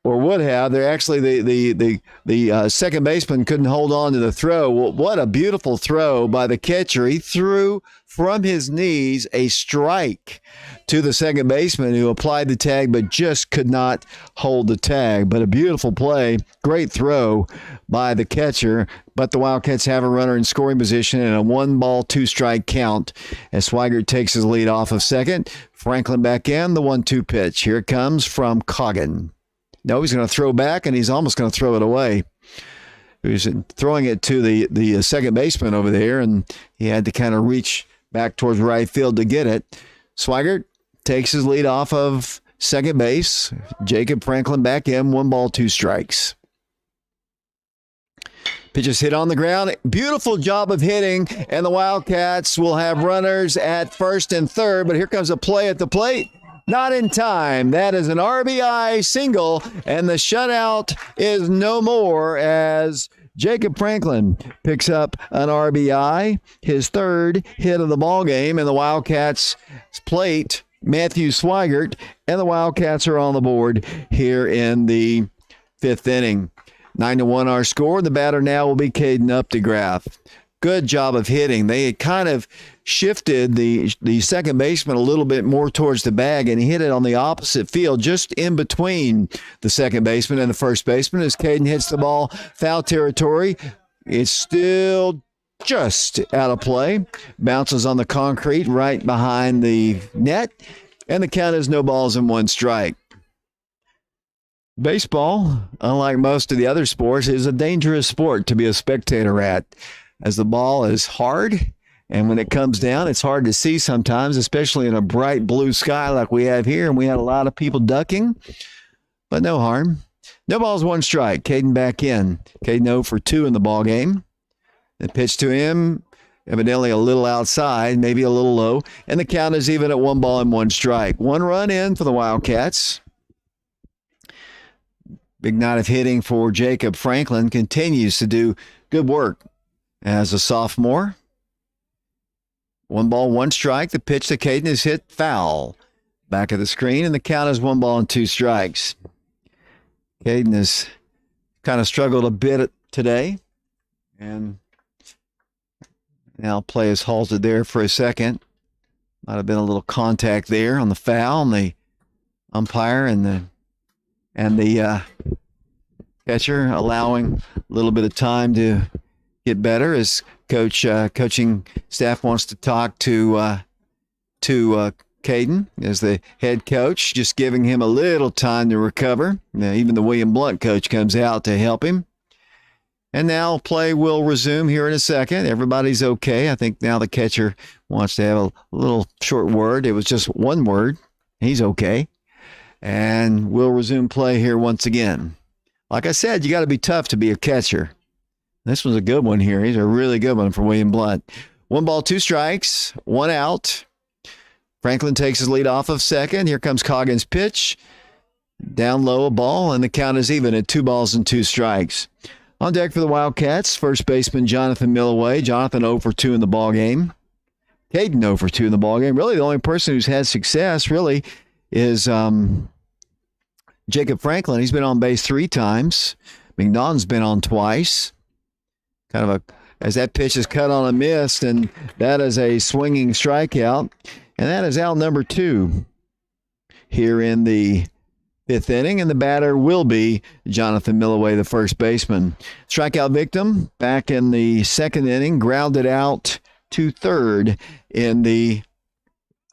or would have. They're actually the second baseman couldn't hold on to the throw. Well, what a beautiful throw by the catcher. He threw from his knees a strike to the second baseman, who applied the tag but just could not hold the tag. But a beautiful play, great throw by the catcher. But the Wildcats have a runner in scoring position and a 1-ball, 2-strike count as Swigert takes his lead off of second. Franklin back in, the 1-2 pitch. Here it comes from Coggin. No, he's going to throw back, and he's almost going to throw it away. He was throwing it to the second baseman over there, and he had to kind of reach back towards right field to get it. Swigert takes his lead off of second base. Jacob Franklin back in, 1-ball, 2 strikes. Pitch is hit on the ground. Beautiful job of hitting, and the Wildcats will have runners at first and third, but here comes a play at the plate. Not in time. That is an RBI single, and the shutout is no more as Jacob Franklin picks up an RBI, his third hit of the ball game, and the Wildcats plate Matthew Swigert, and the Wildcats are on the board here in the 5th inning. 9-1 our score. The batter now will be Caden Updegraff. Good job of hitting. They had kind of shifted the second baseman a little bit more towards the bag, and he hit it on the opposite field, just in between the second baseman and the first baseman. As Caden hits the ball foul territory, it's still just out of play. Bounces on the concrete right behind the net, and the count is no balls and 1 strike. Baseball, unlike most of the other sports, is a dangerous sport to be a spectator at, as the ball is hard, and when it comes down, it's hard to see sometimes, especially in a bright blue sky like we have here, and we had a lot of people ducking, but no harm. No balls, 1 strike. Caden back in. Caden 0 for 2 in the ball game. The pitch to him, evidently a little outside, maybe a little low, and the count is even at 1 ball and 1 strike. 1 run in for the Wildcats. Big night of hitting for Jacob Franklin. Continues to do good work as a sophomore. 1 ball, 1 strike. The pitch to Caden is hit foul. Back of the screen, and the count is 1 ball and 2 strikes. Caden has kind of struggled a bit today, and now play is halted there for a second. Might have been a little contact there on the foul, and the umpire and the catcher allowing a little bit of time to get better, as coaching staff wants to talk to Caden as the head coach, just giving him a little time to recover. Now, even the William Blount coach comes out to help him. And now play will resume here in a second. Everybody's okay. I think now the catcher wants to have a little short word. It was just 1 word. He's okay. And we'll resume play here once again. Like I said, you got to be tough to be a catcher. This was a good one here. He's a really good one for William Blount. 1 ball, 2 strikes, 1 out. Franklin takes his lead off of second. Here comes Coggin's pitch. Down low, a ball, and the count is even at 2 balls and 2 strikes. On deck for the Wildcats, first baseman Jonathan Milloway. Jonathan 0 for 2 in the ballgame. Caden 0 for 2 in the ballgame. Really, the only person who's had success, really, is Jacob Franklin. He's been on base 3 times. Mcnaughton's been on twice. Kind of as that pitch is cut on a miss, and that is a swinging strikeout. And that is out number 2 here in the 5th inning, and the batter will be Jonathan Milloway, the first baseman. Strikeout victim back in the 2nd inning, grounded out to third in the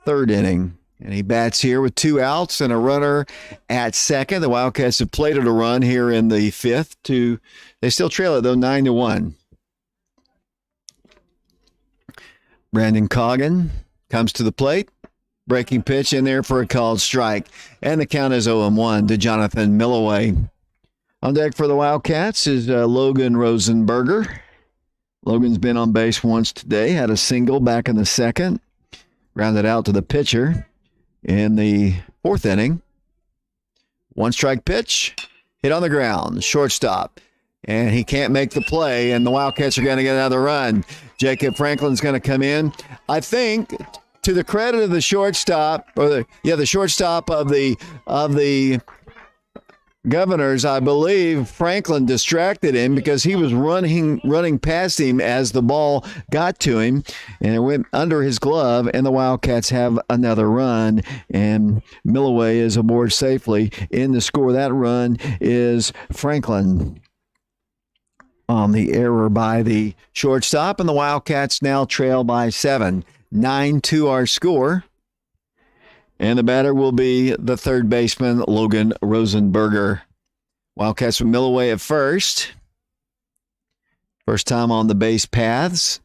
3rd inning. And he bats here with 2 outs and a runner at second. The Wildcats have plated a run here in the 5th. They still trail it, though, 9-1. Brandon Coggin comes to the plate. Breaking pitch in there for a called strike. And the count is 0-1 to Jonathan Milloway. On deck for the Wildcats is Logan Rosenberger. Logan's been on base once today. Had a single back in the 2nd. Grounded out to the pitcher in the 4th inning. 1 strike pitch. Hit on the ground. Shortstop. And he can't make the play. And the Wildcats are going to get another run. Jacob Franklin's going to come in. I think to the credit of the shortstop, the shortstop of the Governors, I believe Franklin distracted him because he was running past him as the ball got to him, and it went under his glove, and the Wildcats have another run, and Milloway is aboard safely in the score. That run is Franklin on the error by the shortstop, and the Wildcats now trail by 7. 9-2 our score. And the batter will be the third baseman, Logan Rosenberger. Wildcats with Milloway at first. First time on the base paths.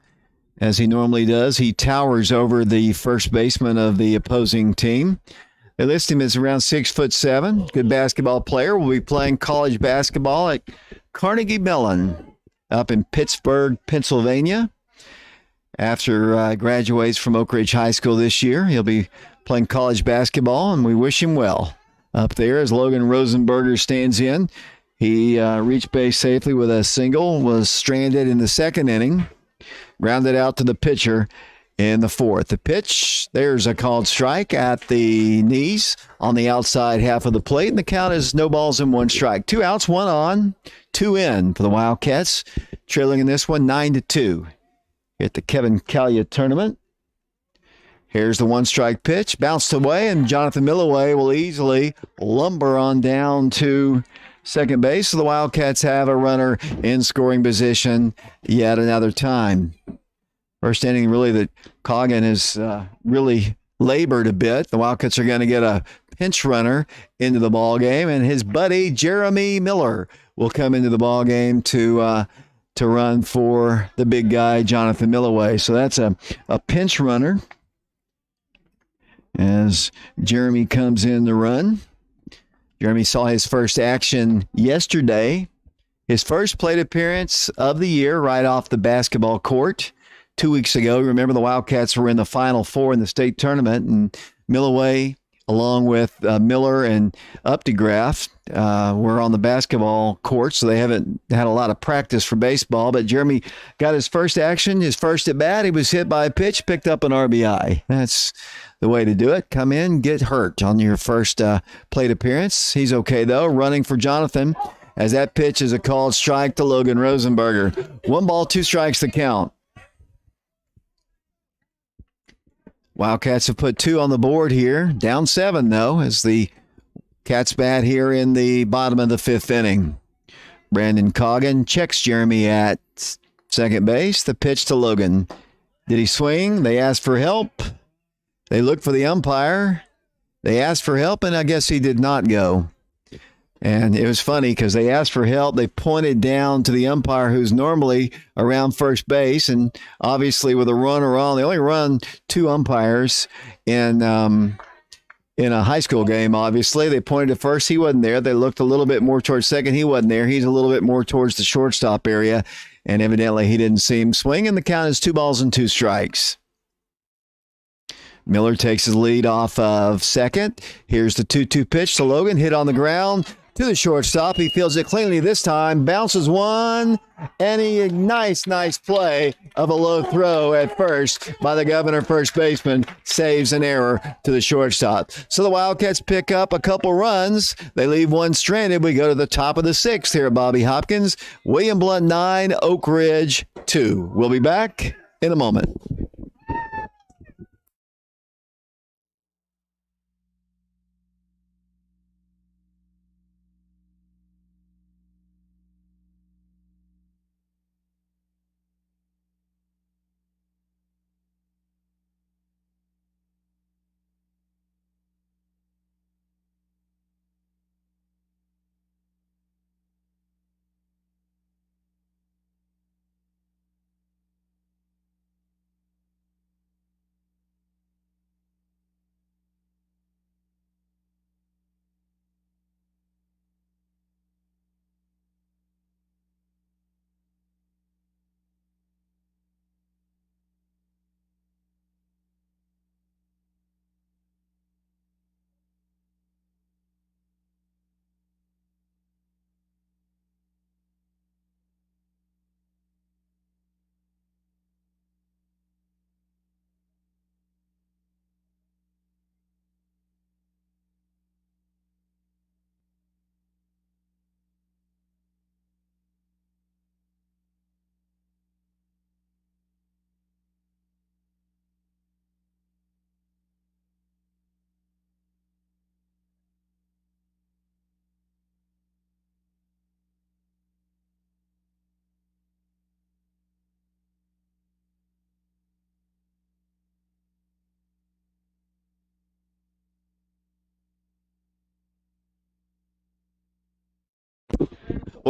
As he normally does, he towers over the first baseman of the opposing team. They list him as around 6'7". Good basketball player. Will be playing college basketball at Carnegie Mellon up in Pittsburgh, Pennsylvania. After graduates from Oak Ridge High School this year, he'll be playing college basketball, and we wish him well up there as Logan Rosenberger stands in. He reached base safely with a single, was stranded in the second inning, grounded out to the pitcher in the fourth. The pitch, there's a called strike at the knees on the outside half of the plate, and the count is no balls and 1 strike. 2 outs, 1 on, 2 in for the Wildcats, trailing in this one 9-2 at the Kevin Callia tournament. Here's the 1-strike pitch, bounced away, and Jonathan Milloway will easily lumber on down to second base. So the Wildcats have a runner in scoring position yet another time. First inning, really, that Coggin has really labored a bit. The Wildcats are going to get a pinch runner into the ball game, and his buddy Jeremy Miller will come into the ball game to run for the big guy, Jonathan Milloway. So that's a pinch runner as Jeremy comes in to run. Jeremy saw his first action yesterday. His first plate appearance of the year right off the basketball court 2 weeks ago. Remember, the Wildcats were in the Final Four in the state tournament, and Milloway, along with Miller and Updegraff, were on the basketball court, so they haven't had a lot of practice for baseball. But Jeremy got his first action, his first at bat. He was hit by a pitch, picked up an RBI. That's the way to do it. Come in, get hurt on your first plate appearance. He's okay, though, running for Jonathan, as that pitch is a called strike to Logan Rosenberger. 1 ball, 2 strikes the count. Wildcats have put 2 on the board here. Down 7, though, as the Cats bat here in the bottom of the 5th inning. Brandon Coggin checks Jeremy at second base. The pitch to Logan. Did he swing? They asked for help. They looked for the umpire. They asked for help, and I guess he did not go. And it was funny because they asked for help. They pointed down to the umpire, who's normally around first base. And obviously with a runner on, they only run 2 umpires in a high school game, obviously. They pointed to first. He wasn't there. They looked a little bit more towards second. He wasn't there. He's a little bit more towards the shortstop area. And evidently he didn't see him swing. And the count is 2 balls and 2 strikes. Miller takes his lead off of second. Here's the 2-2 pitch to Logan. Hit on the ground to the shortstop. He fields it cleanly this time. Bounces one. And a nice play of a low throw at first by the Governor first baseman. Saves an error to the shortstop. So the Wildcats pick up a couple runs. They leave 1 stranded. We go to the top of the 6th here at Bobby Hopkins. William Blount 9, Oak Ridge 2. We'll be back in a moment.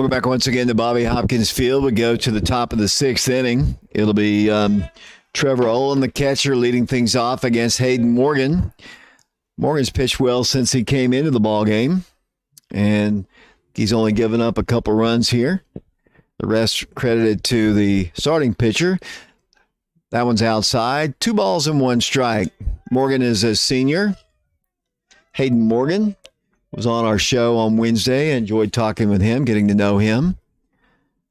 Welcome back once again to Bobby Hopkins Field. We go to the top of the sixth inning. It'll be Trevor Olin, the catcher, leading things off against Hayden Morgan. Morgan's pitched well since he came into the ball game, and he's only given up a couple runs here. The rest credited to the starting pitcher. That one's outside. 2 balls and 1 strike. Morgan is a senior. Hayden Morgan was on our show on Wednesday. I enjoyed talking with him, getting to know him,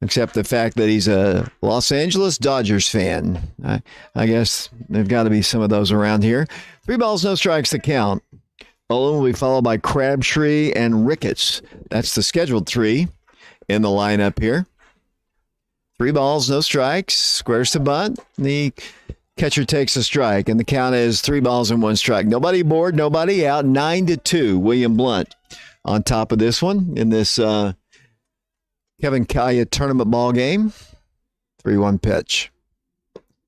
except the fact that he's a Los Angeles Dodgers fan. I guess there've got to be some of those around here. 3 balls, no strikes to count. Olin will be followed by Crabtree and Ricketts. That's the scheduled 3 in the lineup here. 3 balls, no strikes. Squares to bunt. The catcher takes a strike, and the count is 3 balls and 1 strike. Nobody aboard, nobody out. 9-2. William Blount on top of this one in this Kevin Kaya tournament ball game. 3-1 pitch.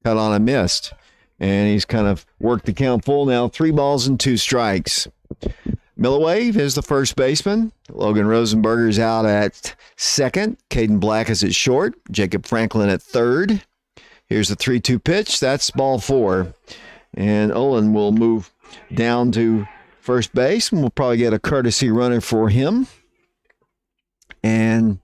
Cut on a missed, and he's kind of worked the count full now. 3 balls and 2 strikes. Milloway is the first baseman. Logan Rosenberger is out at second. Caden Black is at short. Jacob Franklin at third. Here's the 3-2 pitch. That's ball 4. And Olin will move down to first base, and we'll probably get a courtesy runner for him. And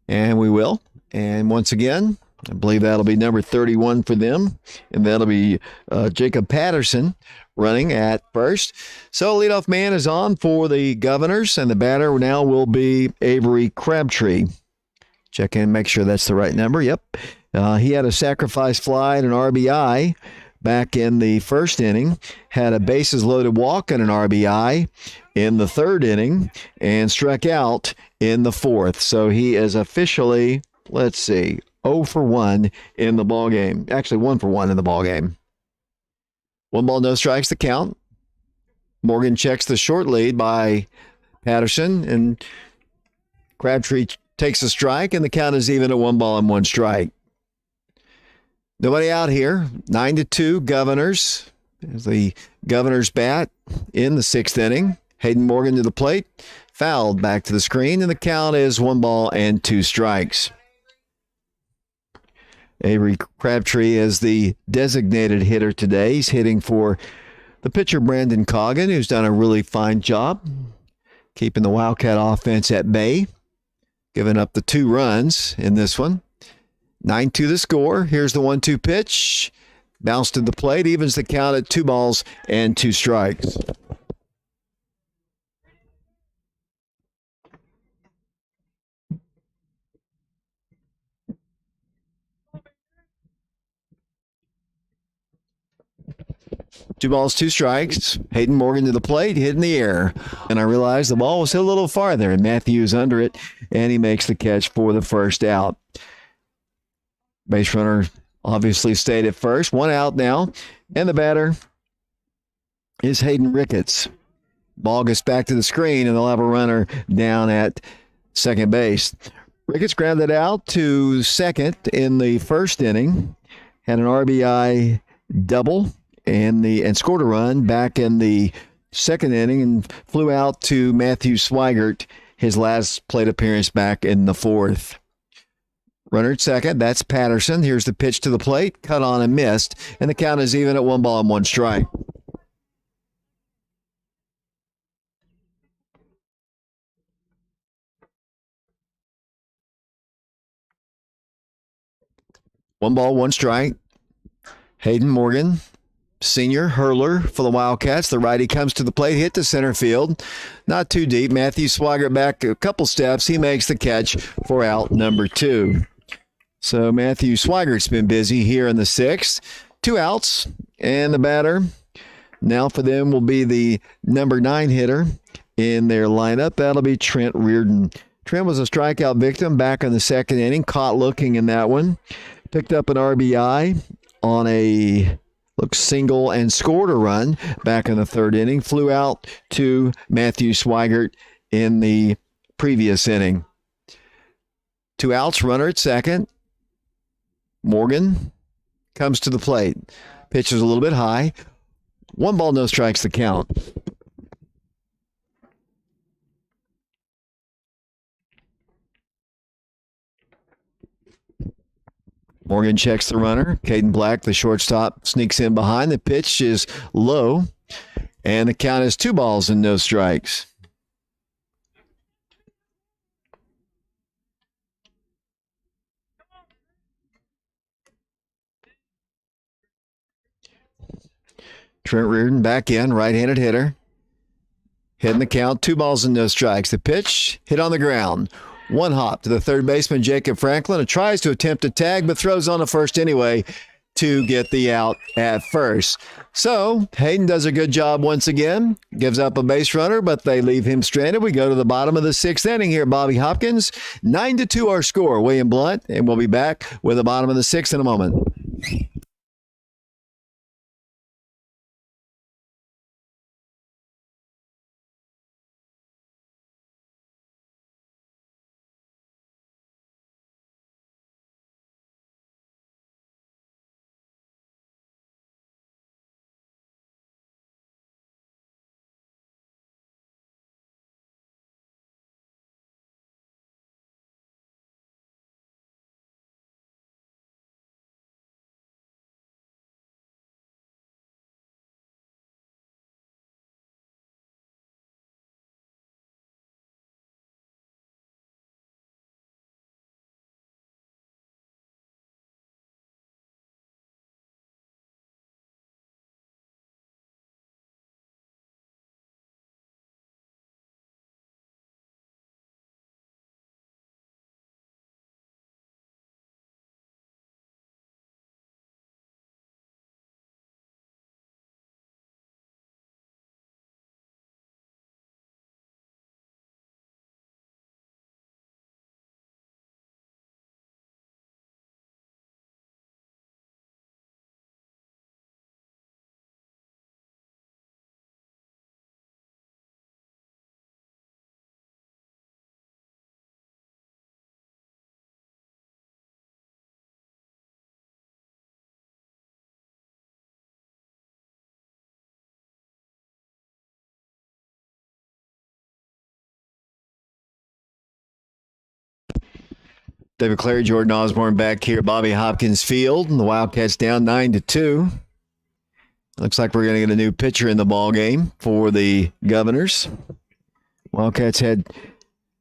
we will. And once again, I believe that'll be number 31 for them. And that'll be Jacob Patterson running at first. So leadoff man is on for the Governors, and the batter now will be Avery Crabtree. Check in, make sure that's the right number. Yep. He had a sacrifice fly and an RBI back in the first inning, had a bases loaded walk and an RBI in the third inning, and struck out in the fourth. So he is officially, 0 for 1 in the ball game. Actually, 1 for 1 in the ball game. 1 ball, no strikes to count. Morgan checks the short lead by Patterson, and Crabtree takes a strike, and the count is even at 1 ball and 1 strike. Nobody out here. 9-2 Governors. As the Governors bat in the 6th inning. Hayden Morgan to the plate. Fouled back to the screen, and the count is 1 ball and 2 strikes. Avery Crabtree is the designated hitter today. He's hitting for the pitcher Brandon Coggin, who's done a really fine job keeping the Wildcat offense at bay, giving up the 2 runs in this one. 9-2 the score. Here's the 1-2 pitch. Bounced to the plate, evens the count at 2 balls and 2 strikes. Two balls, 2 strikes. Hayden Morgan to the plate, hit in the air. And I realized the ball was hit a little farther, and Matthews under it, and he makes the catch for the first out. Base runner obviously stayed at first. 1 out now, and the batter is Hayden Ricketts. Ball gets back to the screen, and they'll have a runner down at second base. Ricketts grounded out to second in the first inning, had an RBI double and scored a run back in the second inning, and flew out to Matthew Swigert, his last plate appearance back in the fourth. Runner at second, that's Patterson. Here's the pitch to the plate, cut on and missed, and the count is even at 1 ball and 1 strike. One ball, 1 strike. Hayden Morgan, senior hurler for the Wildcats. The righty comes to the plate, hit to center field. Not too deep. Matthew Swiger back a couple steps. He makes the catch for out number 2. So Matthew Swigert's been busy here in the 6th. 2 outs, and the batter now for them will be the number 9 hitter in their lineup. That'll be Trent Reardon. Trent was a strikeout victim back in the second inning, caught looking in that one. Picked up an RBI on a single and scored a run back in the third inning. Flew out to Matthew Swigert in the previous inning. 2 outs, runner at second. Morgan comes to the plate. Pitch is a little bit high. 1 ball, no strikes to count. Morgan checks the runner. Caden Black, the shortstop, sneaks in behind. The pitch is low, and the count is 2 balls and no strikes. Trent Reardon back in, right-handed hitter. Hitting the count, 2 balls and no strikes. The pitch hit on the ground. One hop to the third baseman, Jacob Franklin. It tries to attempt a tag, but throws on to first anyway to get the out at first. So Hayden does a good job once again. Gives up a base runner, but they leave him stranded. We go to the bottom of the 6th inning here at Bobby Hopkins. 9-2 our score. William Blount, and we'll be back with the bottom of the 6th in a moment. David Clary, Jordan Osborne back here at Bobby Hopkins Field, and the Wildcats down 9-2. Looks like we're going to get a new pitcher in the ball game for the Governors. Wildcats didn't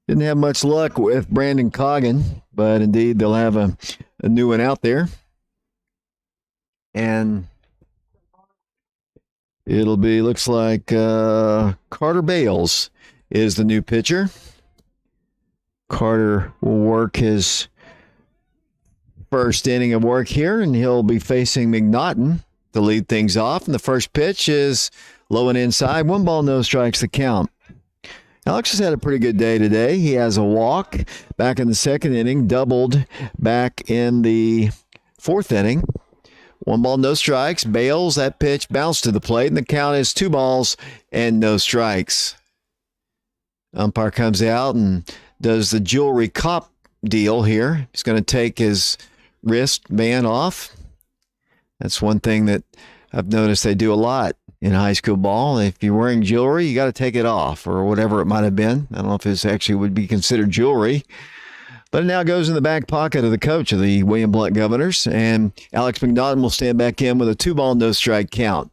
have much luck with Brandon Coggin, but indeed they'll have a new one out there. And it'll be, looks like Carter Bales is the new pitcher. Carter will work his first inning of work here, and he'll be facing Mcnaughton to lead things off. And the first pitch is low and inside. 1 ball, no strikes the count. Alex has had a pretty good day today. He has a walk back in the 2nd inning, doubled back in the 4th inning. 1 ball, no strikes. Bales, that pitch bounced to the plate, and the count is 2 balls and no strikes. Umpire comes out and does the jewelry cop deal here. He's going to take his wristband off. That's one thing that I've noticed they do a lot in high school ball. If you're wearing jewelry, you got to take it off, or whatever it might have been. I don't know if this actually would be considered jewelry. But it now goes in the back pocket of the coach of the William Blount Governors, and Alex Mcnaughton will stand back in with a 2 ball, no strike count.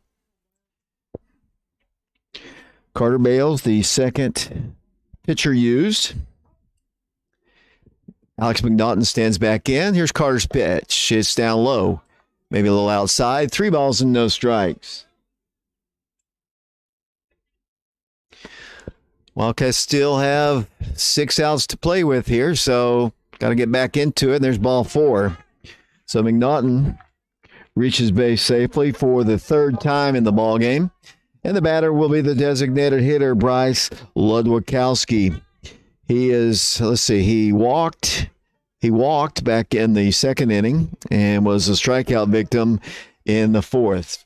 Carter Bales, the second pitcher used. Alex Mcnaughton stands back in. Here's Carter's pitch. It's down low, maybe a little outside. 3 balls and no strikes. Wildcats still have 6 outs to play with here, so got to get back into it. There's ball 4. So Mcnaughton reaches base safely for the 3rd time in the ball game, and the batter will be the designated hitter, Bryce Ludwikowski. He is, he walked back in the 2nd inning and was a strikeout victim in the 4th.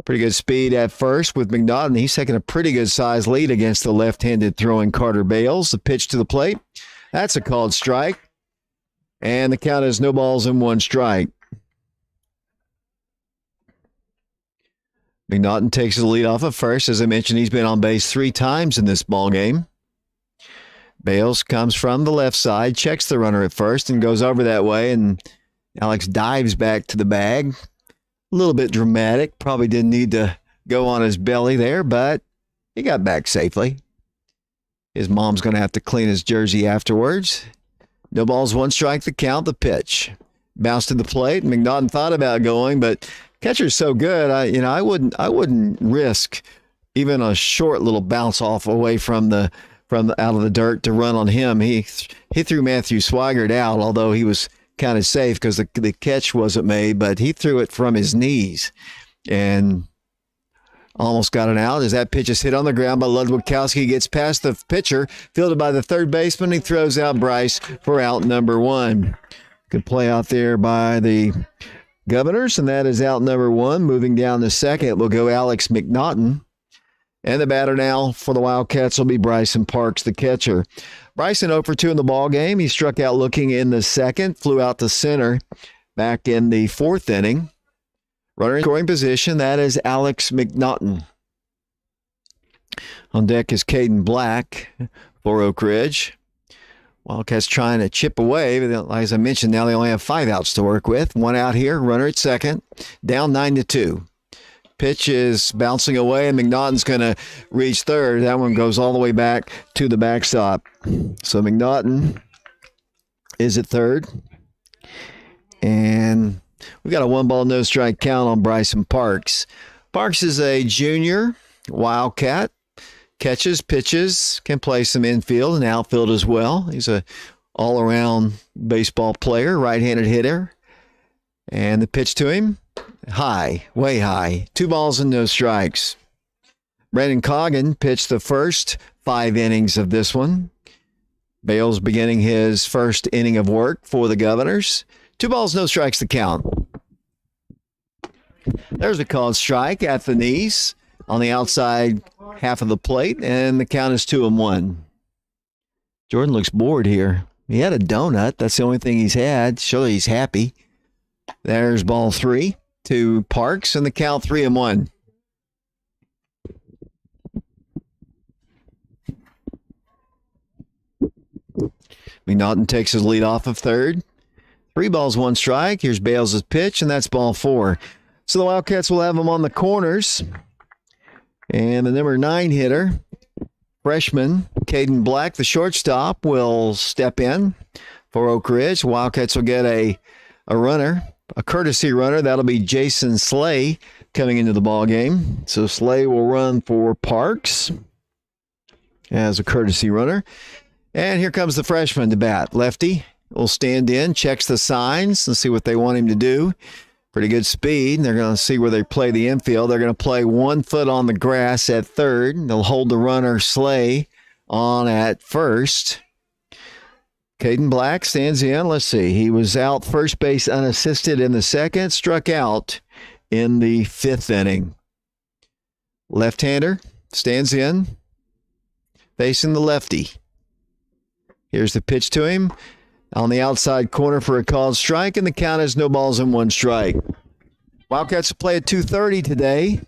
Pretty good speed at first with Mcnaughton. He's taking a pretty good size lead against the left-handed throwing Carter Bales. The pitch to the plate. That's a called strike. And the count is no balls and 1 strike. Mcnaughton takes the lead off at first. As I mentioned, he's been on base 3 times in this ball game. Bales comes from the left side, checks the runner at first, and goes over that way and Alex dives back to the bag. A little bit dramatic. Probably didn't need to go on his belly there, but he got back safely. His mom's going to have to clean his jersey afterwards. No balls, one strike, the count, the pitch. Bounce to the plate. Mcnaughton thought about going, but catcher's so good. I wouldn't risk even a short little bounce off away from out of the dirt to run on him. He threw Matthew Swigert out, although he was kind of safe because the catch wasn't made, but he threw it from his knees and almost got an out as that pitch is hit on the ground by Ludwigkowski. Gets past the pitcher, fielded by the third baseman. He throws out Bryce for out number one. Good play out there by the Governors, and that is out number one. Moving down to second will go Alex Mcnaughton. And the batter now for the Wildcats will be Bryson Parks, the catcher. Bryson 0 for 2 in the ball game. He struck out looking in the second, flew out to center back in the fourth inning. Runner in scoring position, that is Alex Mcnaughton. On deck is Caden Black for Oak Ridge. Wildcats trying to chip away, but as I mentioned, now they only have 5 outs to work with. 1 out here, runner at second, down 9-2. Pitch is bouncing away, and Mcnaughton's going to reach third. That one goes all the way back to the backstop. So Mcnaughton is at third. And we've got a 1-ball, no strike count on Bryson Parks. Parks is a junior Wildcat. Catches, pitches, can play some infield and outfield as well. He's a all-around baseball player, right-handed hitter. And the pitch to him, high, way high. 2 balls and no strikes. Brandon Coggin pitched the first 5 innings of this one. Bales beginning his first inning of work for the Governors. 2 balls, no strikes to count. There's a called strike at the knees on the outside half of the plate, and the count is 2-1. Jordan looks bored here. He had a donut. That's the only thing he's had. Surely he's happy. There's ball 3 to Parks, and the count 3-1. Mcnaughton takes his lead off of third. 3 balls, 1 strike. Here's Bales' pitch, and that's ball 4. So the Wildcats will have them on the corners. And the number 9 hitter, freshman Caden Black, the shortstop, will step in for Oak Ridge. Wildcats will get a runner, a courtesy runner. That'll be Jason Slay coming into the ball game. So Slay will run for Parks as a courtesy runner. And here comes the freshman to bat. Lefty will stand in, checks the signs, and see what they want him to do. Pretty good speed. They're going to see where they play the infield. They're going to play 1 foot on the grass at third. They'll hold the runner Slay on at first. Caden Black stands in. Let's see. He was out first base unassisted in the second, struck out in the 5th inning. Left-hander stands in, facing the lefty. Here's the pitch to him. On the outside corner for a called strike, and the count is no balls and 1 strike. Wildcats will play at 2:30 today.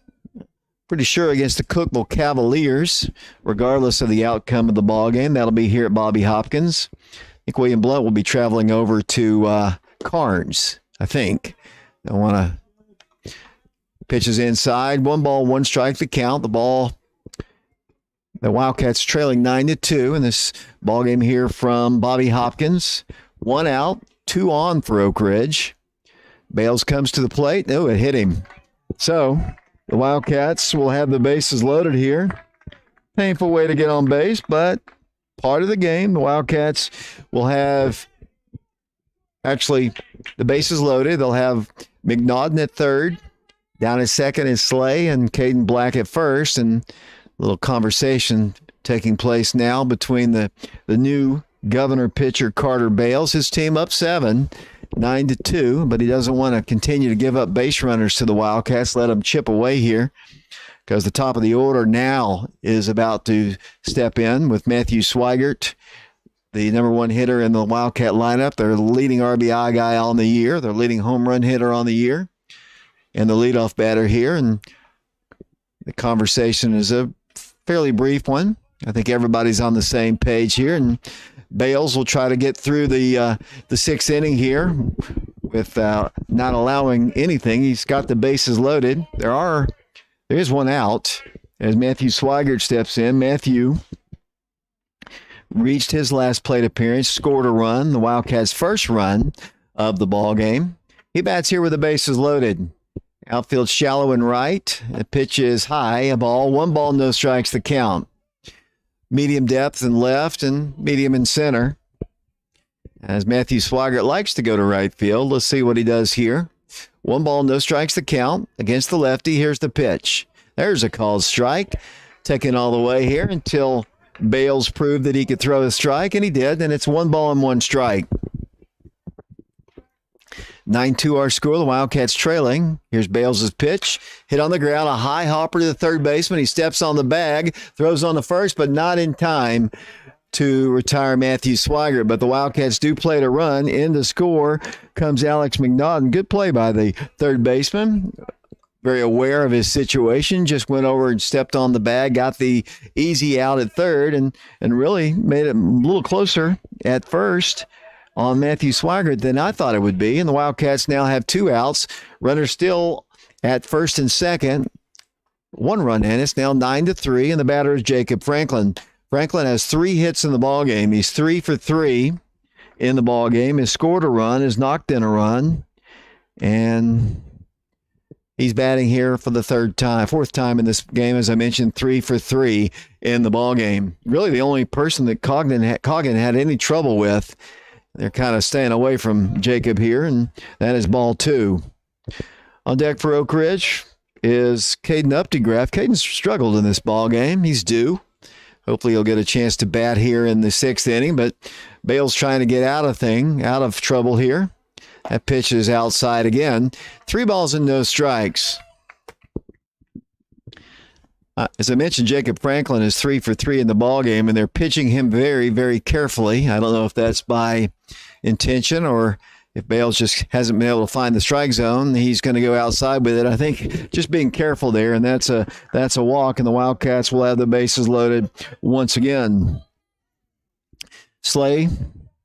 Pretty sure against the Cookeville Cavaliers, regardless of the outcome of the ball game. That'll be here at Bobby Hopkins. I think William Blount will be traveling over to Carnes, I think. I want to pitches inside. 1 ball, 1 strike, the count. The Wildcats trailing 9-2 in this ball game here from Bobby Hopkins. 1 out, 2 on for Oak Ridge. Bales comes to the plate. Oh, it hit him. So the Wildcats will have the bases loaded here. Painful way to get on base, but part of the game. The Wildcats will have actually the bases loaded. They'll have Mcnaughton at third. Down at second is Slay and Caden Black at first, and little conversation taking place now between the new Governor pitcher Carter Bales. His team up 7, 9-2, but he doesn't want to continue to give up base runners to the Wildcats. Let them chip away here because the top of the order now is about to step in with Matthew Swigert, the number 1 hitter in the Wildcat lineup. They're the leading RBI guy on the year. They're leading home run hitter on the year and the leadoff batter here. And the conversation is a fairly brief one. I think everybody's on the same page here, and Bales will try to get through the 6th inning here without not allowing anything. He's got the bases loaded. There is one out as Matthew Swigert steps in. Matthew reached his last plate appearance, scored a run, the Wildcats' first run of the ball game. He bats here with the bases loaded. Outfield shallow and right. The pitch is high, a ball. 1 ball, no strikes, the count. Medium depth and left and medium in center. As Matthew Swigert likes to go to right field. Let's see what he does here. 1 ball, no strikes, the count. Against the lefty, here's the pitch. There's a called strike. Taking all the way here until Bales proved that he could throw a strike, and he did, and it's 1 ball and 1 strike. 9-2 our score. The Wildcats trailing. Here's Bales' pitch. Hit on the ground. A high hopper to the third baseman. He steps on the bag. Throws on the first, but not in time to retire Matthew Swiger. But the Wildcats do play to run. In to score comes Alex Mcnaughton. Good play by the third baseman. Very aware of his situation. Just went over and stepped on the bag. Got the easy out at third and really made it a little closer at first on Matthew Swigert than I thought it would be. And the Wildcats now have 2 outs. Runners still at first and second. 1 run in. It's now 9-3, and the batter is Jacob Franklin. Franklin has 3 hits in the ballgame. He's 3 for 3 in the ballgame. Has scored a run, has knocked in a run, and he's batting here for the fourth time in this game. As I mentioned, 3 for 3 in the ballgame. Really the only person that Coggin had any trouble with. They're kind of staying away from Jacob here, and that is ball 2. On deck for Oak Ridge is Caden Updegraff. Caden's struggled in this ball game. He's due. Hopefully he'll get a chance to bat here in the 6th inning, but Bale's trying to get out of trouble here. That pitch is outside again. 3 balls and no strikes. As I mentioned, Jacob Franklin is 3 for 3 in the ballgame, and they're pitching him very, very carefully. I don't know if that's by intention or if Bales just hasn't been able to find the strike zone. He's going to go outside with it. I think just being careful there, and that's a walk, and the Wildcats will have the bases loaded once again. Slay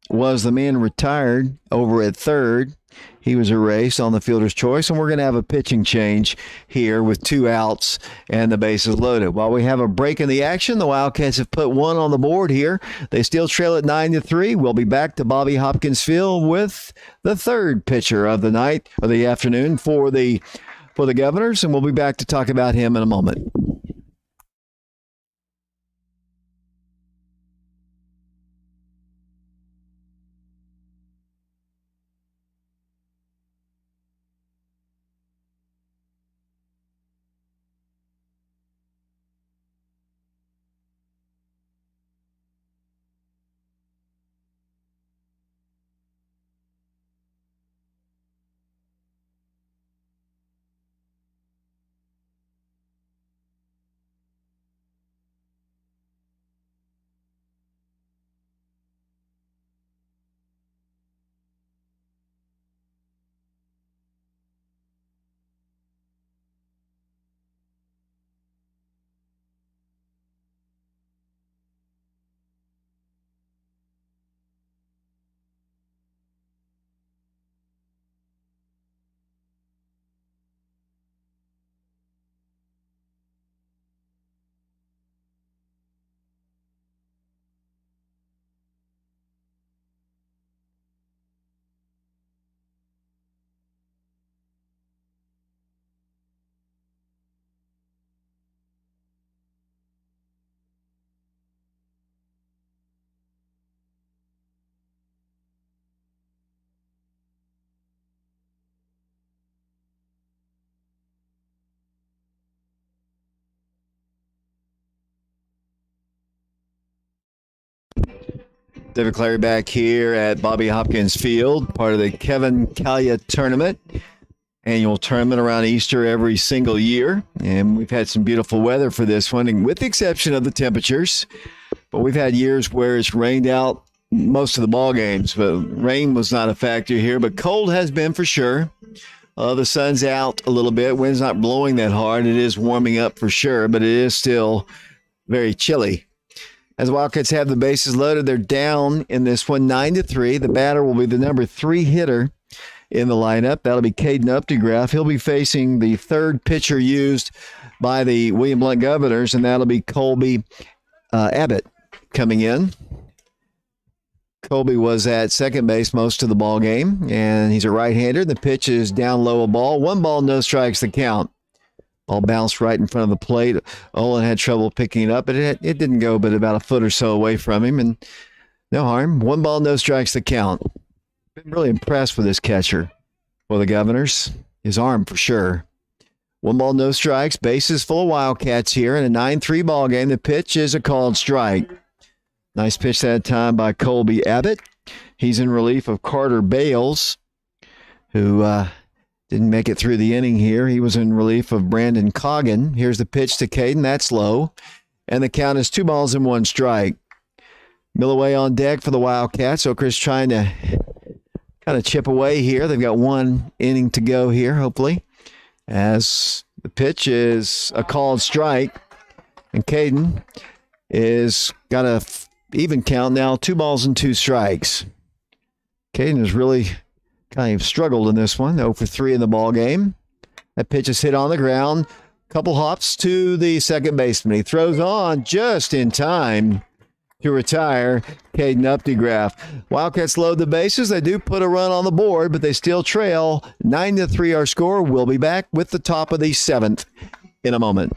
was the man retired over at third. He was erased on the fielder's choice, and we're going to have a pitching change here with 2 outs and the bases loaded. While we have a break in the action, the Wildcats have put 1 on the board here. They still trail at 9-3. We'll be back to Bobby Hopkins Field with the 3rd pitcher of the night or the afternoon for the Governors, and we'll be back to talk about him in a moment. David Clary back here at Bobby Hopkins Field, part of the Kevin Callia Tournament, annual tournament around Easter every single year. And we've had some beautiful weather for this one, and with the exception of the temperatures. But we've had years where it's rained out most of the ball games, but rain was not a factor here. But cold has been for sure. The sun's out a little bit. Wind's not blowing that hard. It is warming up for sure, but it is still very chilly. As the Wildcats have the bases loaded, they're down in this one 9-3. The batter will be the number 3 hitter in the lineup. That'll be Caden Updegraff. He'll be facing the third pitcher used by the William Blount Governors, and that'll be Colby Abbott coming in. Colby was at second base most of the ball game, and he's a right-hander. The pitch is down low a ball. 1 ball, no strikes the count. Ball bounced right in front of the plate. Olin had trouble picking it up, but it didn't go but about a foot or so away from him, and no harm. 1 ball, no strikes the count. Been really impressed with this catcher for the Governors. His arm for sure. 1 ball, no strikes. Bases full of Wildcats here in a 9-3 ball game. The pitch is a called strike. Nice pitch that time by Colby Abbott. He's in relief of Carter Bales, who didn't make it through the inning here. He was in relief of Brandon Coggin. Here's the pitch to Caden. That's low. And the count is 2 balls and 1 strike. Milloway on deck for the Wildcats. Oakhurst trying to kind of chip away here. They've got 1 inning to go here, hopefully, as the pitch is a called strike. And Caden is got a even count now, 2 balls and 2 strikes. Caden has really kind of struggled in this one, 0 for 3 in the ball game. That pitch is hit on the ground. Couple hops to the second baseman. He throws on just in time to retire Caden Updegraff. Wildcats load the bases. They do put a run on the board, but they still trail 9-3 our score. We'll be back with the top of the 7th in a moment.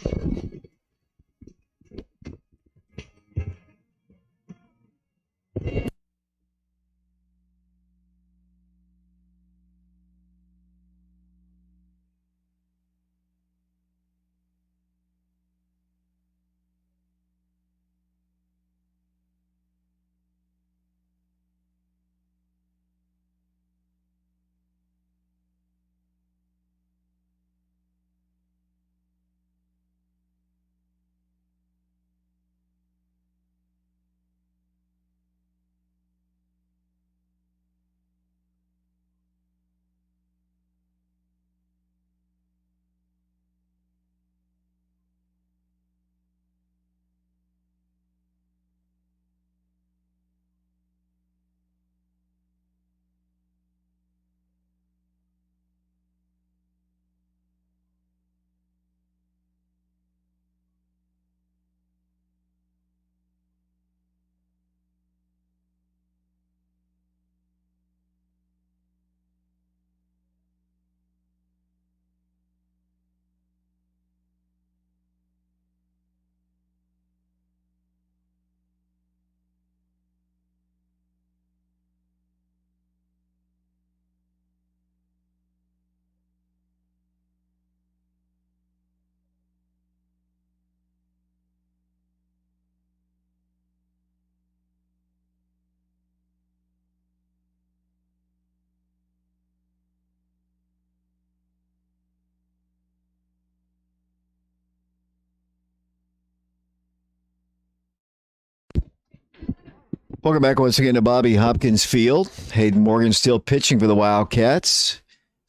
Welcome back once again to Bobby Hopkins Field. Hayden Morgan still pitching for the Wildcats.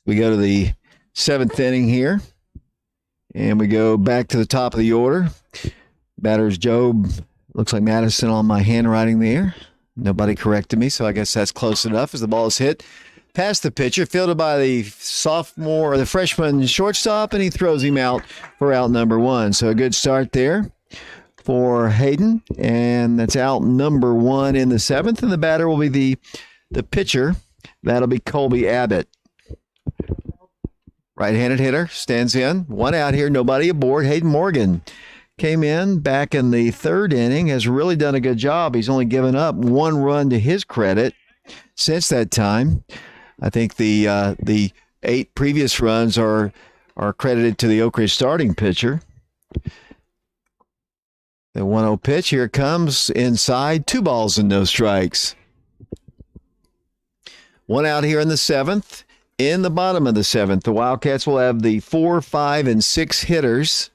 We go to the 7th inning here, and we go back to the top of the order. Batters Job, looks like Madison on my handwriting there. Nobody corrected me, so I guess that's close enough as the ball is hit past the pitcher, fielded by the sophomore or the freshman shortstop, and he throws him out for out number 1. So a good start there for Hayden, and that's out number 1 in the 7th, and the batter will be the pitcher. That'll be Colby Abbott. Right-handed hitter, stands in. 1 out here, nobody aboard. Hayden Morgan came in back in the 3rd inning, has really done a good job. He's only given up 1 run to his credit since that time. I think the 8 previous runs are credited to the Oak Ridge starting pitcher. The 1-0 pitch, here it comes inside, 2 balls and no strikes. 1 out here in the 7th. In the bottom of the 7th, the Wildcats will have the 4, 5, and 6 hitters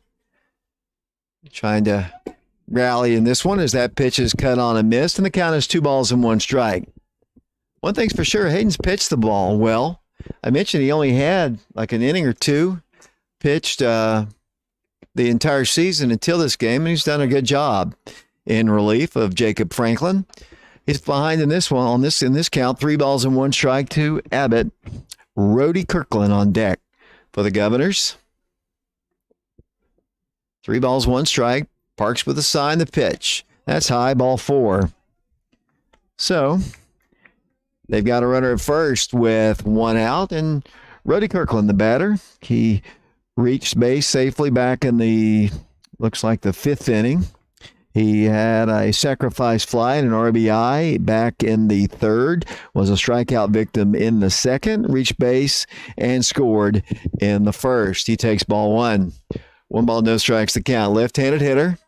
trying to rally in this one as that pitch is cut on and missed, and the count is 2 balls and 1 strike. One thing's for sure, Hayden's pitched the ball well. I mentioned he only had like an inning or 2 pitched the entire season until this game, and he's done a good job in relief of Jacob Franklin. He's behind in this one, in this count, 3 balls and 1 strike to Abbott. Rhodey Kirkland on deck for the Governors. 3 balls, 1 strike. Parks with a sign, the pitch. That's high, ball 4. So they've got a runner at first with 1 out, and Rhodey Kirkland, the batter, he reached base safely back in looks like the 5th inning. He had a sacrifice fly and an RBI back in the 3rd, was a strikeout victim in the 2nd, reached base, and scored in the 1st. He takes ball 1. 1 ball, no strikes the count. Left-handed hitter.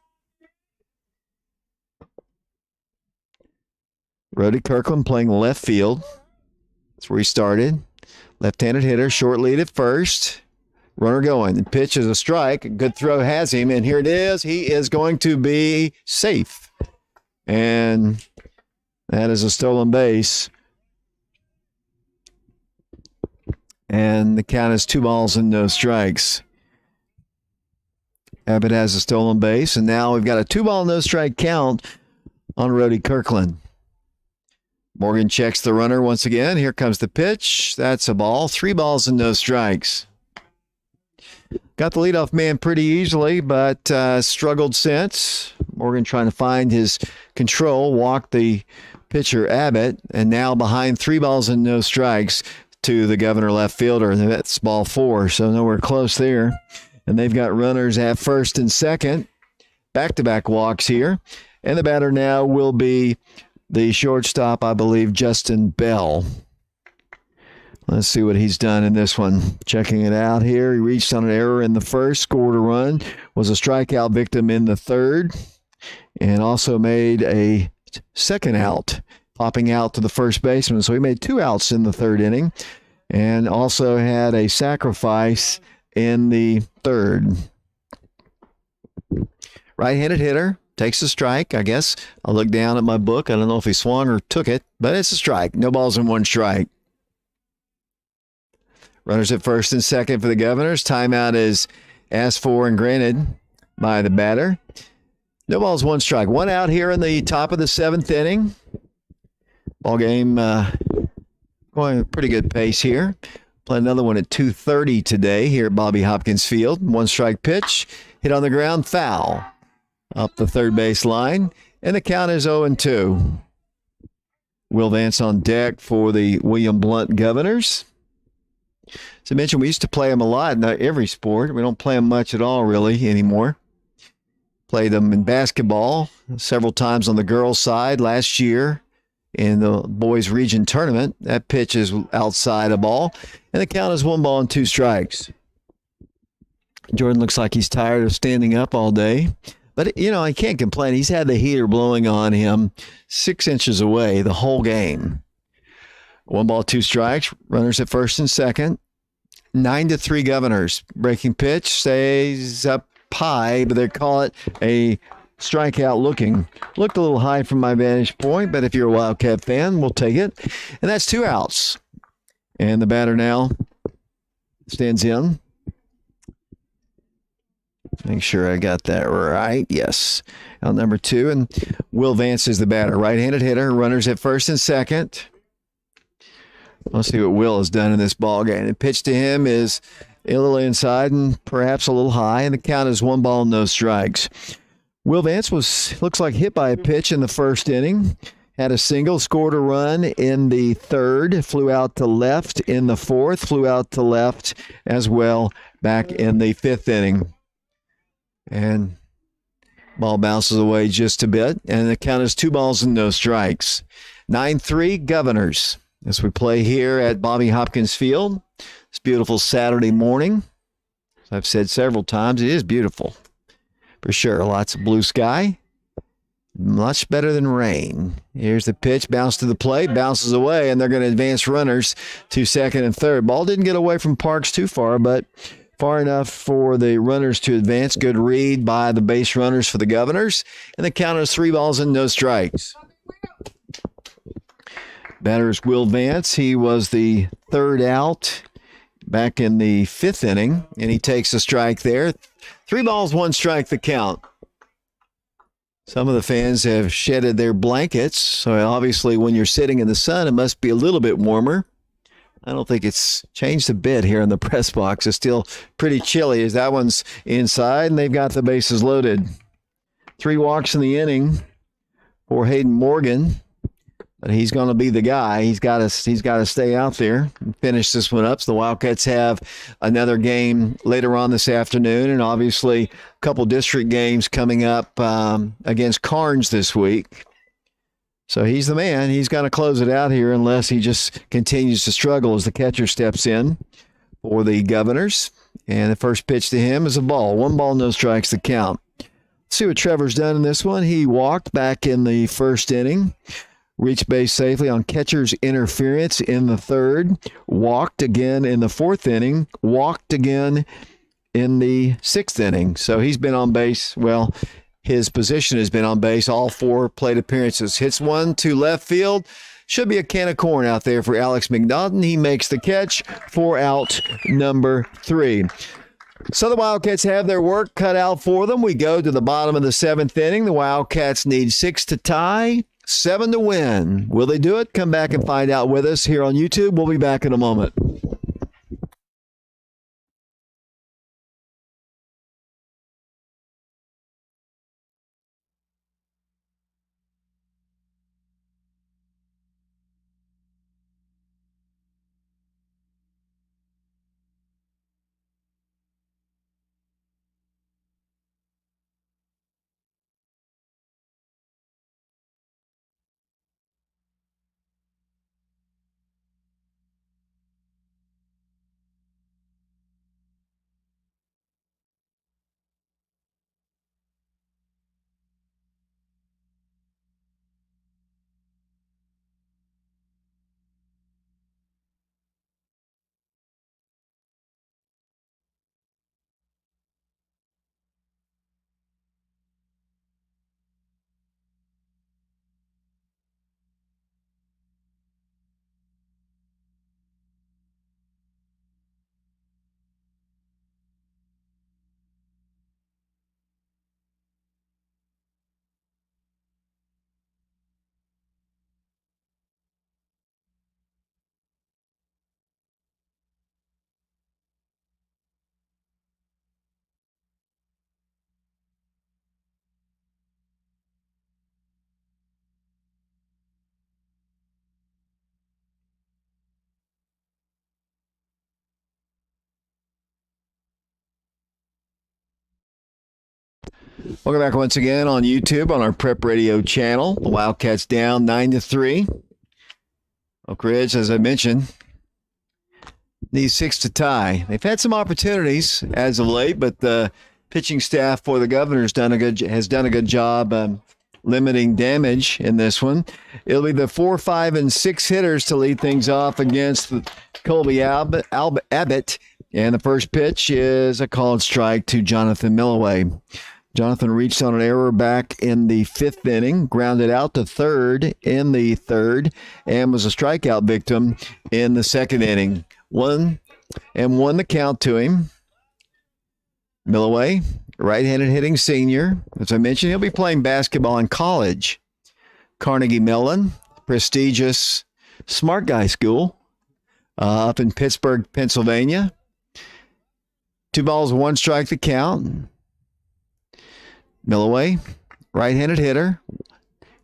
Rhodey Kirkland playing left field. That's where he started. Left-handed hitter, short lead at first. Runner going. The pitch is a strike. A good throw has him, and here it is. He is going to be safe. And that is a stolen base. And the count is 2 balls and no strikes. Abbott has a stolen base, and now we've got a 2 ball, no strike count on Rhodey Kirkland. Morgan checks the runner once again. Here comes the pitch. That's a ball. 3 balls and no strikes. Got the leadoff man pretty easily, but struggled since. Morgan trying to find his control, walked the pitcher Abbott, and now behind 3 balls and no strikes to the Governor left fielder. That's ball 4, so nowhere close there. And they've got runners at first and second. Back-to-back walks here. And the batter now will be the shortstop, I believe, Justin Bell. Let's see what he's done in this one. Checking it out here. He reached on an error in the 1st, scored a run, was a strikeout victim in the 3rd, and also made a 2nd out, popping out to the first baseman. So he made 2 outs in the 3rd inning, and also had a sacrifice in the 3rd. Right-handed hitter. Takes a strike, I guess. I'll look down at my book. I don't know if he swung or took it, but it's a strike. No balls and 1 strike. Runners at first and second for the Governors. Timeout is asked for and granted by the batter. No balls, 1 strike. 1 out here in the top of the 7th inning. Ball game going at a pretty good pace here. Play another one at 2:30 today here at Bobby Hopkins Field. 1 strike pitch. Hit on the ground, foul. Up the third base line, and the count is 0-2. Will Vance on deck for the William Blount Governors. As I mentioned, we used to play them a lot in every sport. We don't play them much at all, really, anymore. Played them in basketball several times on the girls' side last year in the boys' region tournament. That pitch is outside a ball, and the count is 1 ball and 2 strikes. Jordan looks like he's tired of standing up all day. But, you know, I can't complain. He's had the heater blowing on him 6 inches away the whole game. 1 ball, 2 strikes. Runners at first and second. 9-3 Governors. Breaking pitch stays up high, but they call it a strikeout looking. Looked a little high from my vantage point, but if you're a Wildcat fan, we'll take it. And that's 2 outs. And the batter now stands in. Make sure I got that right. Yes. Out number 2. And Will Vance is the batter. Right-handed hitter. Runners at first and second. Let's see what Will has done in this ball game. The pitch to him is a little inside and perhaps a little high. And the count is 1 ball, no strikes. Will Vance looks like hit by a pitch in the 1st inning. Had a single, scored a run in the 3rd, flew out to left in the 4th, flew out to left as well back in the 5th inning. And ball bounces away just a bit. And the count is 2 balls and no strikes. 9-3 Governors as we play here at Bobby Hopkins Field. It's beautiful Saturday morning. As I've said several times, it is beautiful. For sure. Lots of blue sky. Much better than rain. Here's the pitch. Bounce to the plate. Bounces away. And they're going to advance runners to second and third. Ball didn't get away from Parks too far, but far enough for the runners to advance. Good read by the base runners for the Governors. And the count is 3 balls and no strikes. Batter is Will Vance. He was the 3rd out back in the 5th inning, and he takes a strike there. 3 balls, 1 strike, the count. Some of the fans have shedded their blankets, so obviously when you're sitting in the sun, it must be a little bit warmer. I don't think it's changed a bit here in the press box. It's still pretty chilly as that one's inside, and they've got the bases loaded. 3 walks in the inning for Hayden Morgan. But he's going to be the guy. He's got to stay out there and finish this one up. So the Wildcats have another game later on this afternoon, and obviously a couple district games coming up against Carnes this week. So he's the man. He's going to close it out here unless he just continues to struggle as the catcher steps in for the Governors. And the first pitch to him is a ball. 1 ball, no strikes, the count. Let's see what Trevor's done in this one. He walked back in the first inning. Reached base safely on catcher's interference in the 3rd. Walked again in the 4th inning. Walked again in the 6th inning. So he's been on base. Well, his position has been on base all 4 plate appearances. Hits one to left field. Should be a can of corn out there for Alex Mcnaughton. He makes the catch for out number 3. So the Wildcats have their work cut out for them. We go to the bottom of the 7th inning. The Wildcats need 6 to tie, 7 to win. Will they do it? Come back and find out with us here on YouTube. We'll be back in a moment. Welcome back once again on YouTube on our Prep Radio channel. The Wildcats down 9-3. Oak Ridge, as I mentioned, needs 6 to tie. They've had some opportunities as of late, but the pitching staff for the Governors has done a good job limiting damage in this one. It'll be the 4, 5, and 6 hitters to lead things off against Colby Abbott. And the first pitch is a called strike to Jonathan Milloway. Jonathan reached on an error back in the 5th inning, grounded out to 3rd in the 3rd, and was a strikeout victim in the 2nd inning. Won the count to him. Milloway, right-handed hitting senior. As I mentioned, he'll be playing basketball in college. Carnegie Mellon, prestigious smart guy school up in Pittsburgh, Pennsylvania. 2 balls, 1 strike, the count. Milloway, right-handed hitter,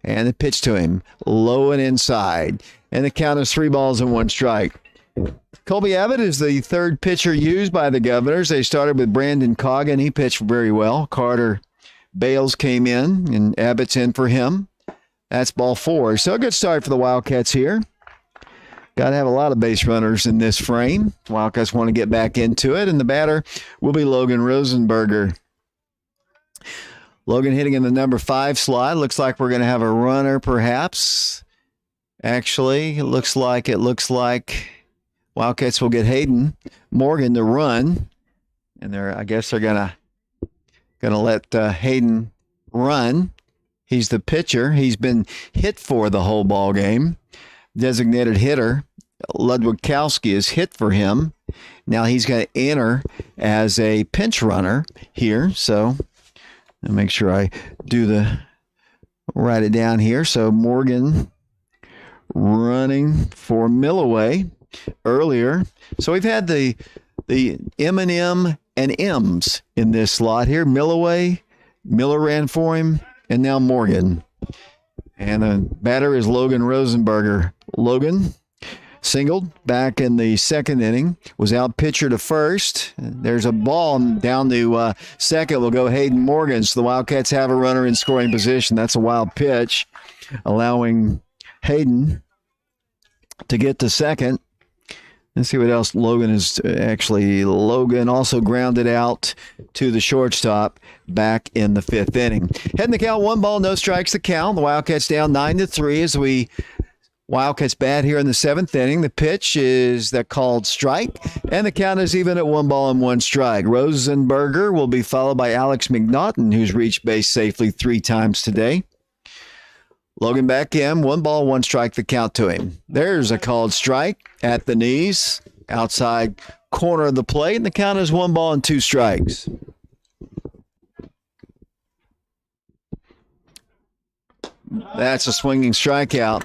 and the pitch to him, low and inside. And the count is 3 balls and 1 strike. Colby Abbott is the 3rd pitcher used by the Governors. They started with Brandon Coggin. He pitched very well. Carter Bales came in, and Abbott's in for him. That's ball 4. So a good start for the Wildcats here. Got to have a lot of base runners in this frame. Wildcats want to get back into it, and the batter will be Logan Rosenberger. Logan hitting in the number 5 slot. Looks like we're going to have a runner, perhaps. Actually, it looks like Wildcats will get Hayden Morgan to run, and I guess they're gonna let Hayden run. He's the pitcher. He's been hit for the whole ball game. Designated hitter Ludwigkowski is hit for him. Now he's going to enter as a pinch runner here. So I'll make sure I write it down here. So Morgan running for Milloway. earlier. So we've had the M&M and M's in this slot here. Milloway, Miller ran for him, and now Morgan. And the batter is Logan Rosenberger. Logan singled back in the second inning, was out pitcher to first. There's a ball down to second. Will go Hayden Morgan. So the Wildcats have a runner in scoring position. That's a wild pitch, allowing Hayden to get to second. Let's see what else Logan is actually. Logan also grounded out to the shortstop back in the fifth inning. Heading the count, 1 ball, no strikes to count. The Wildcats down 9-3 as we Wildcats bat here in the seventh inning. The pitch is that called strike, and the count is even at 1 ball and 1 strike. Rosenberger will be followed by Alex Mcnaughton, who's reached base safely 3 times today. Logan back in, 1 ball, 1 strike, the count to him. There's a called strike at the knees, outside corner of the plate, and the count is 1 ball and 2 strikes. That's a swinging strikeout.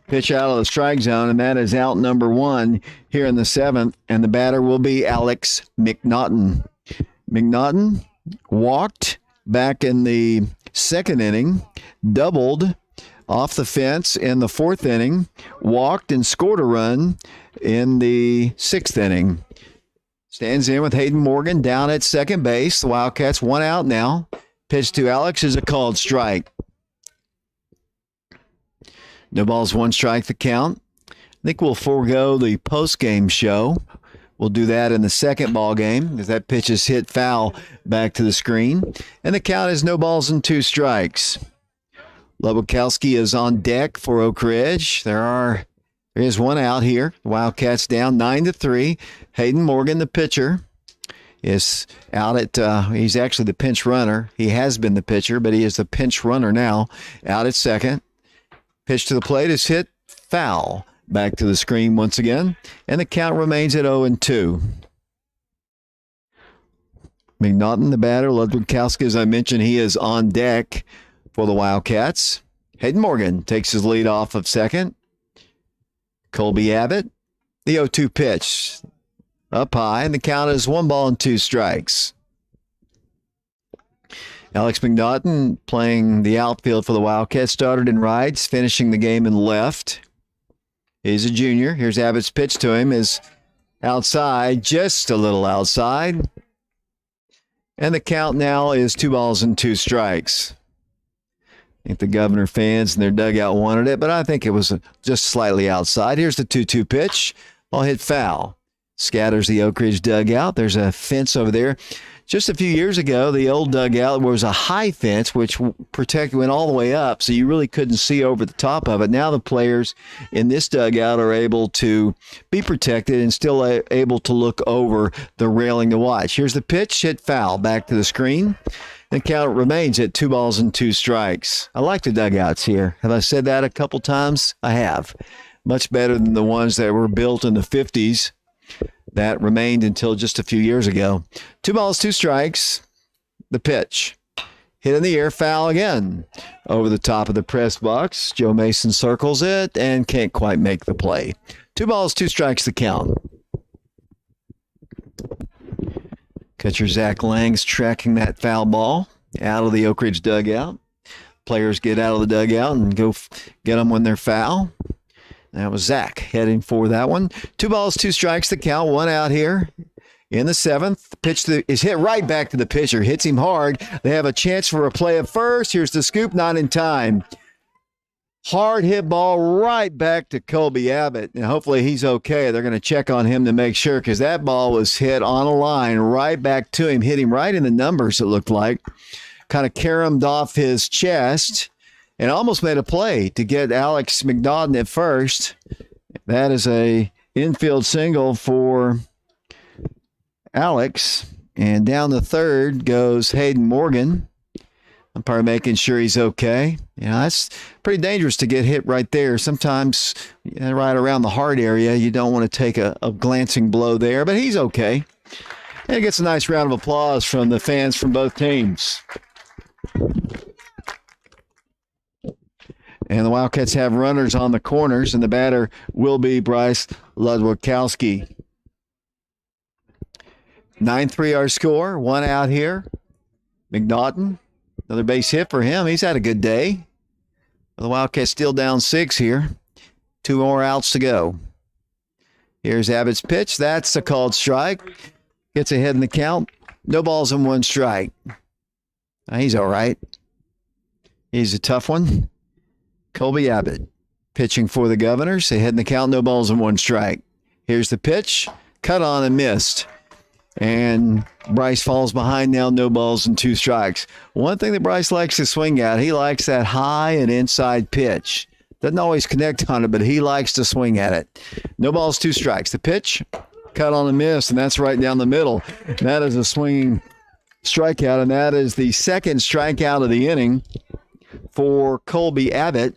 Pitch out of the strike zone, and that is out number 1 here in the seventh, and the batter will be Alex Mcnaughton. Mcnaughton walked back in the second inning, doubled off the fence in the fourth inning, walked and scored a run in the sixth inning. Stands in with Hayden Morgan down at second base. The Wildcats 1 out now. Pitch to Alex is a called strike. No balls, 1 strike, the count. I think we'll forego the post-game show. We'll do that in the second ball game as that pitch is hit foul back to the screen. And the count is no balls and 2 strikes. Lobakowski is on deck for Oak Ridge. There is 1 out here. The Wildcats down 9-3. Hayden Morgan, the pitcher, is out at, he's actually the pinch runner. He has been the pitcher, but he is the pinch runner now, out at second. Pitch to the plate is hit foul back to the screen once again, and the count remains at 0-2. Mcnaughton, the batter. Ludwigkowski, as I mentioned, he is on deck for the Wildcats. Hayden Morgan takes his lead off of second. Colby Abbott, the 0-2 pitch, up high, and the count is 1 ball and 2 strikes. Alex Mcnaughton playing the outfield for the Wildcats, started in rights, finishing the game in left. He's a junior. Here's Abbott's pitch to him, is outside, just a little outside. And the count now is 2 balls and 2 strikes. I think the Governor fans in their dugout wanted it, but I think it was just slightly outside. Here's the 2-2 pitch. Ball hit foul. Scatters the Oak Ridge dugout. There's a fence over there. Just a few years ago, the old dugout was a high fence, which went all the way up, so you really couldn't see over the top of it. Now the players in this dugout are able to be protected and still able to look over the railing to watch. Here's the pitch, hit foul, back to the screen. The count remains at 2 balls and 2 strikes. I like the dugouts here. Have I said that a couple times? I have. Much better than the ones that were built in the 50s. That remained until just a few years ago. 2 balls, 2 strikes. The pitch. Hit in the air, foul again. Over the top of the press box. Joe Mason circles it and can't quite make the play. 2 balls, 2 strikes the count. Catcher Zach Lang's tracking that foul ball out of the Oak Ridge dugout. Players get out of the dugout and go get them when they're foul. That was Zach heading for that one. 2 balls, 2 strikes, the count. 1 out here in the seventh. The pitch is hit right back to the pitcher. Hits him hard. They have a chance for a play at first. Here's the scoop, not in time. Hard hit ball right back to Colby Abbott. And hopefully he's okay. They're going to check on him to make sure because that ball was hit on a line right back to him. Hit him right in the numbers, it looked like. Kind of caromed off his chest. And almost made a play to get Alex Mcnaughton at first. That is a infield single for Alex. And down the third goes Hayden Morgan. I'm probably making sure he's okay. That's pretty dangerous to get hit right there. Sometimes right around the heart area, you don't want to take a glancing blow there, but he's okay. And he gets a nice round of applause from the fans from both teams. And the Wildcats have runners on the corners, and the batter will be Bryce Ludwikowski. 9-3 our score. One out here. Mcnaughton, another base hit for him. He's had a good day. The Wildcats still down 6 here. 2 more outs to go. Here's Abbott's pitch. That's a called strike. Gets ahead in the count. No balls and 1 strike. He's all right. He's a tough one. Colby Abbott pitching for the Governors. Ahead in the count. No balls and 1 strike. Here's the pitch. Cut on and missed. And Bryce falls behind now. No balls and 2 strikes. One thing that Bryce likes to swing at, he likes that high and inside pitch. Doesn't always connect on it, but he likes to swing at it. No balls, 2 strikes. The pitch, cut on a miss, and that's right down the middle. That is a swinging strikeout, and that is the second strikeout of the inning for Colby Abbott.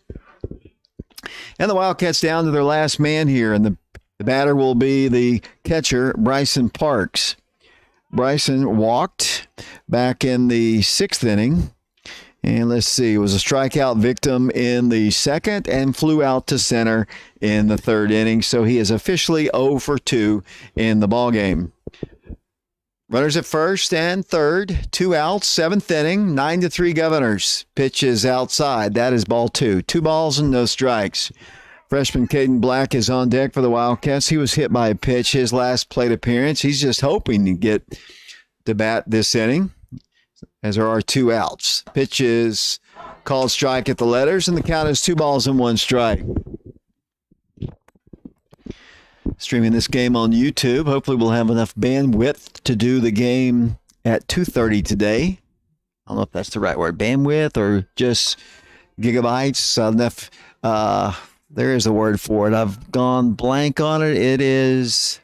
And the Wildcats down to their last man here, and the batter will be the catcher, Bryson Parks. Bryson walked back in the 6th inning. And let's see, it was a strikeout victim in the 2nd and flew out to center in the 3rd inning. So he is officially 0 for 2 in the ballgame. Runners at 1st and 3rd, 2 outs, 7th inning, 9-3 Governors. Pitch is outside. That is ball 2. 2 balls and no strikes. Freshman Caden Black is on deck for the Wildcats. He was hit by a pitch his last plate appearance. He's just hoping to get to bat this inning, as there are 2 outs. Pitch is called strike at the letters, and the count is 2 balls and 1 strike. Streaming this game on YouTube. Hopefully we'll have enough bandwidth to do the game at 2:30 today. I don't know if that's the right word, bandwidth or just gigabytes. Enough. There is a word for it. I've gone blank on it. It is,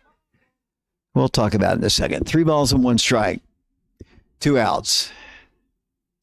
we'll talk about it in a second. 3 balls and 1 strike. 2 outs.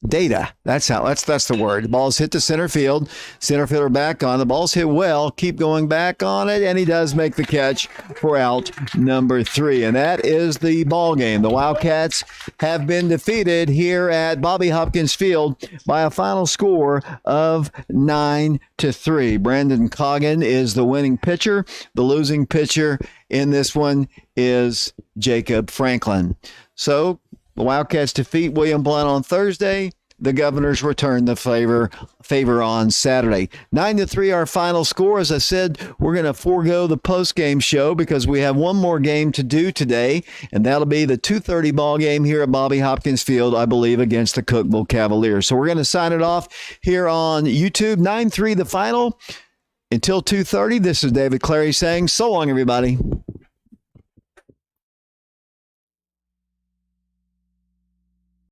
Data. That's the word. The ball's hit to center field. Center fielder back on. The ball's hit well. Keep going back on it, and he does make the catch for out number 3. And that is the ball game. The Wildcats have been defeated here at Bobby Hopkins Field by a final score of 9-3. Brandon Coggin is the winning pitcher. The losing pitcher in this one is Jacob Franklin. So the Wildcats defeat William Blount on Thursday. The Governors return the favor on Saturday. 9-3 our final score. As I said, we're going to forego the post-game show because we have one more game to do today, and that'll be the 2:30 ball game here at Bobby Hopkins Field, I believe, against the Cookeville Cavaliers. So we're going to sign it off here on YouTube. 9-3 the final. Until 2:30, this is David Clary saying so long, everybody.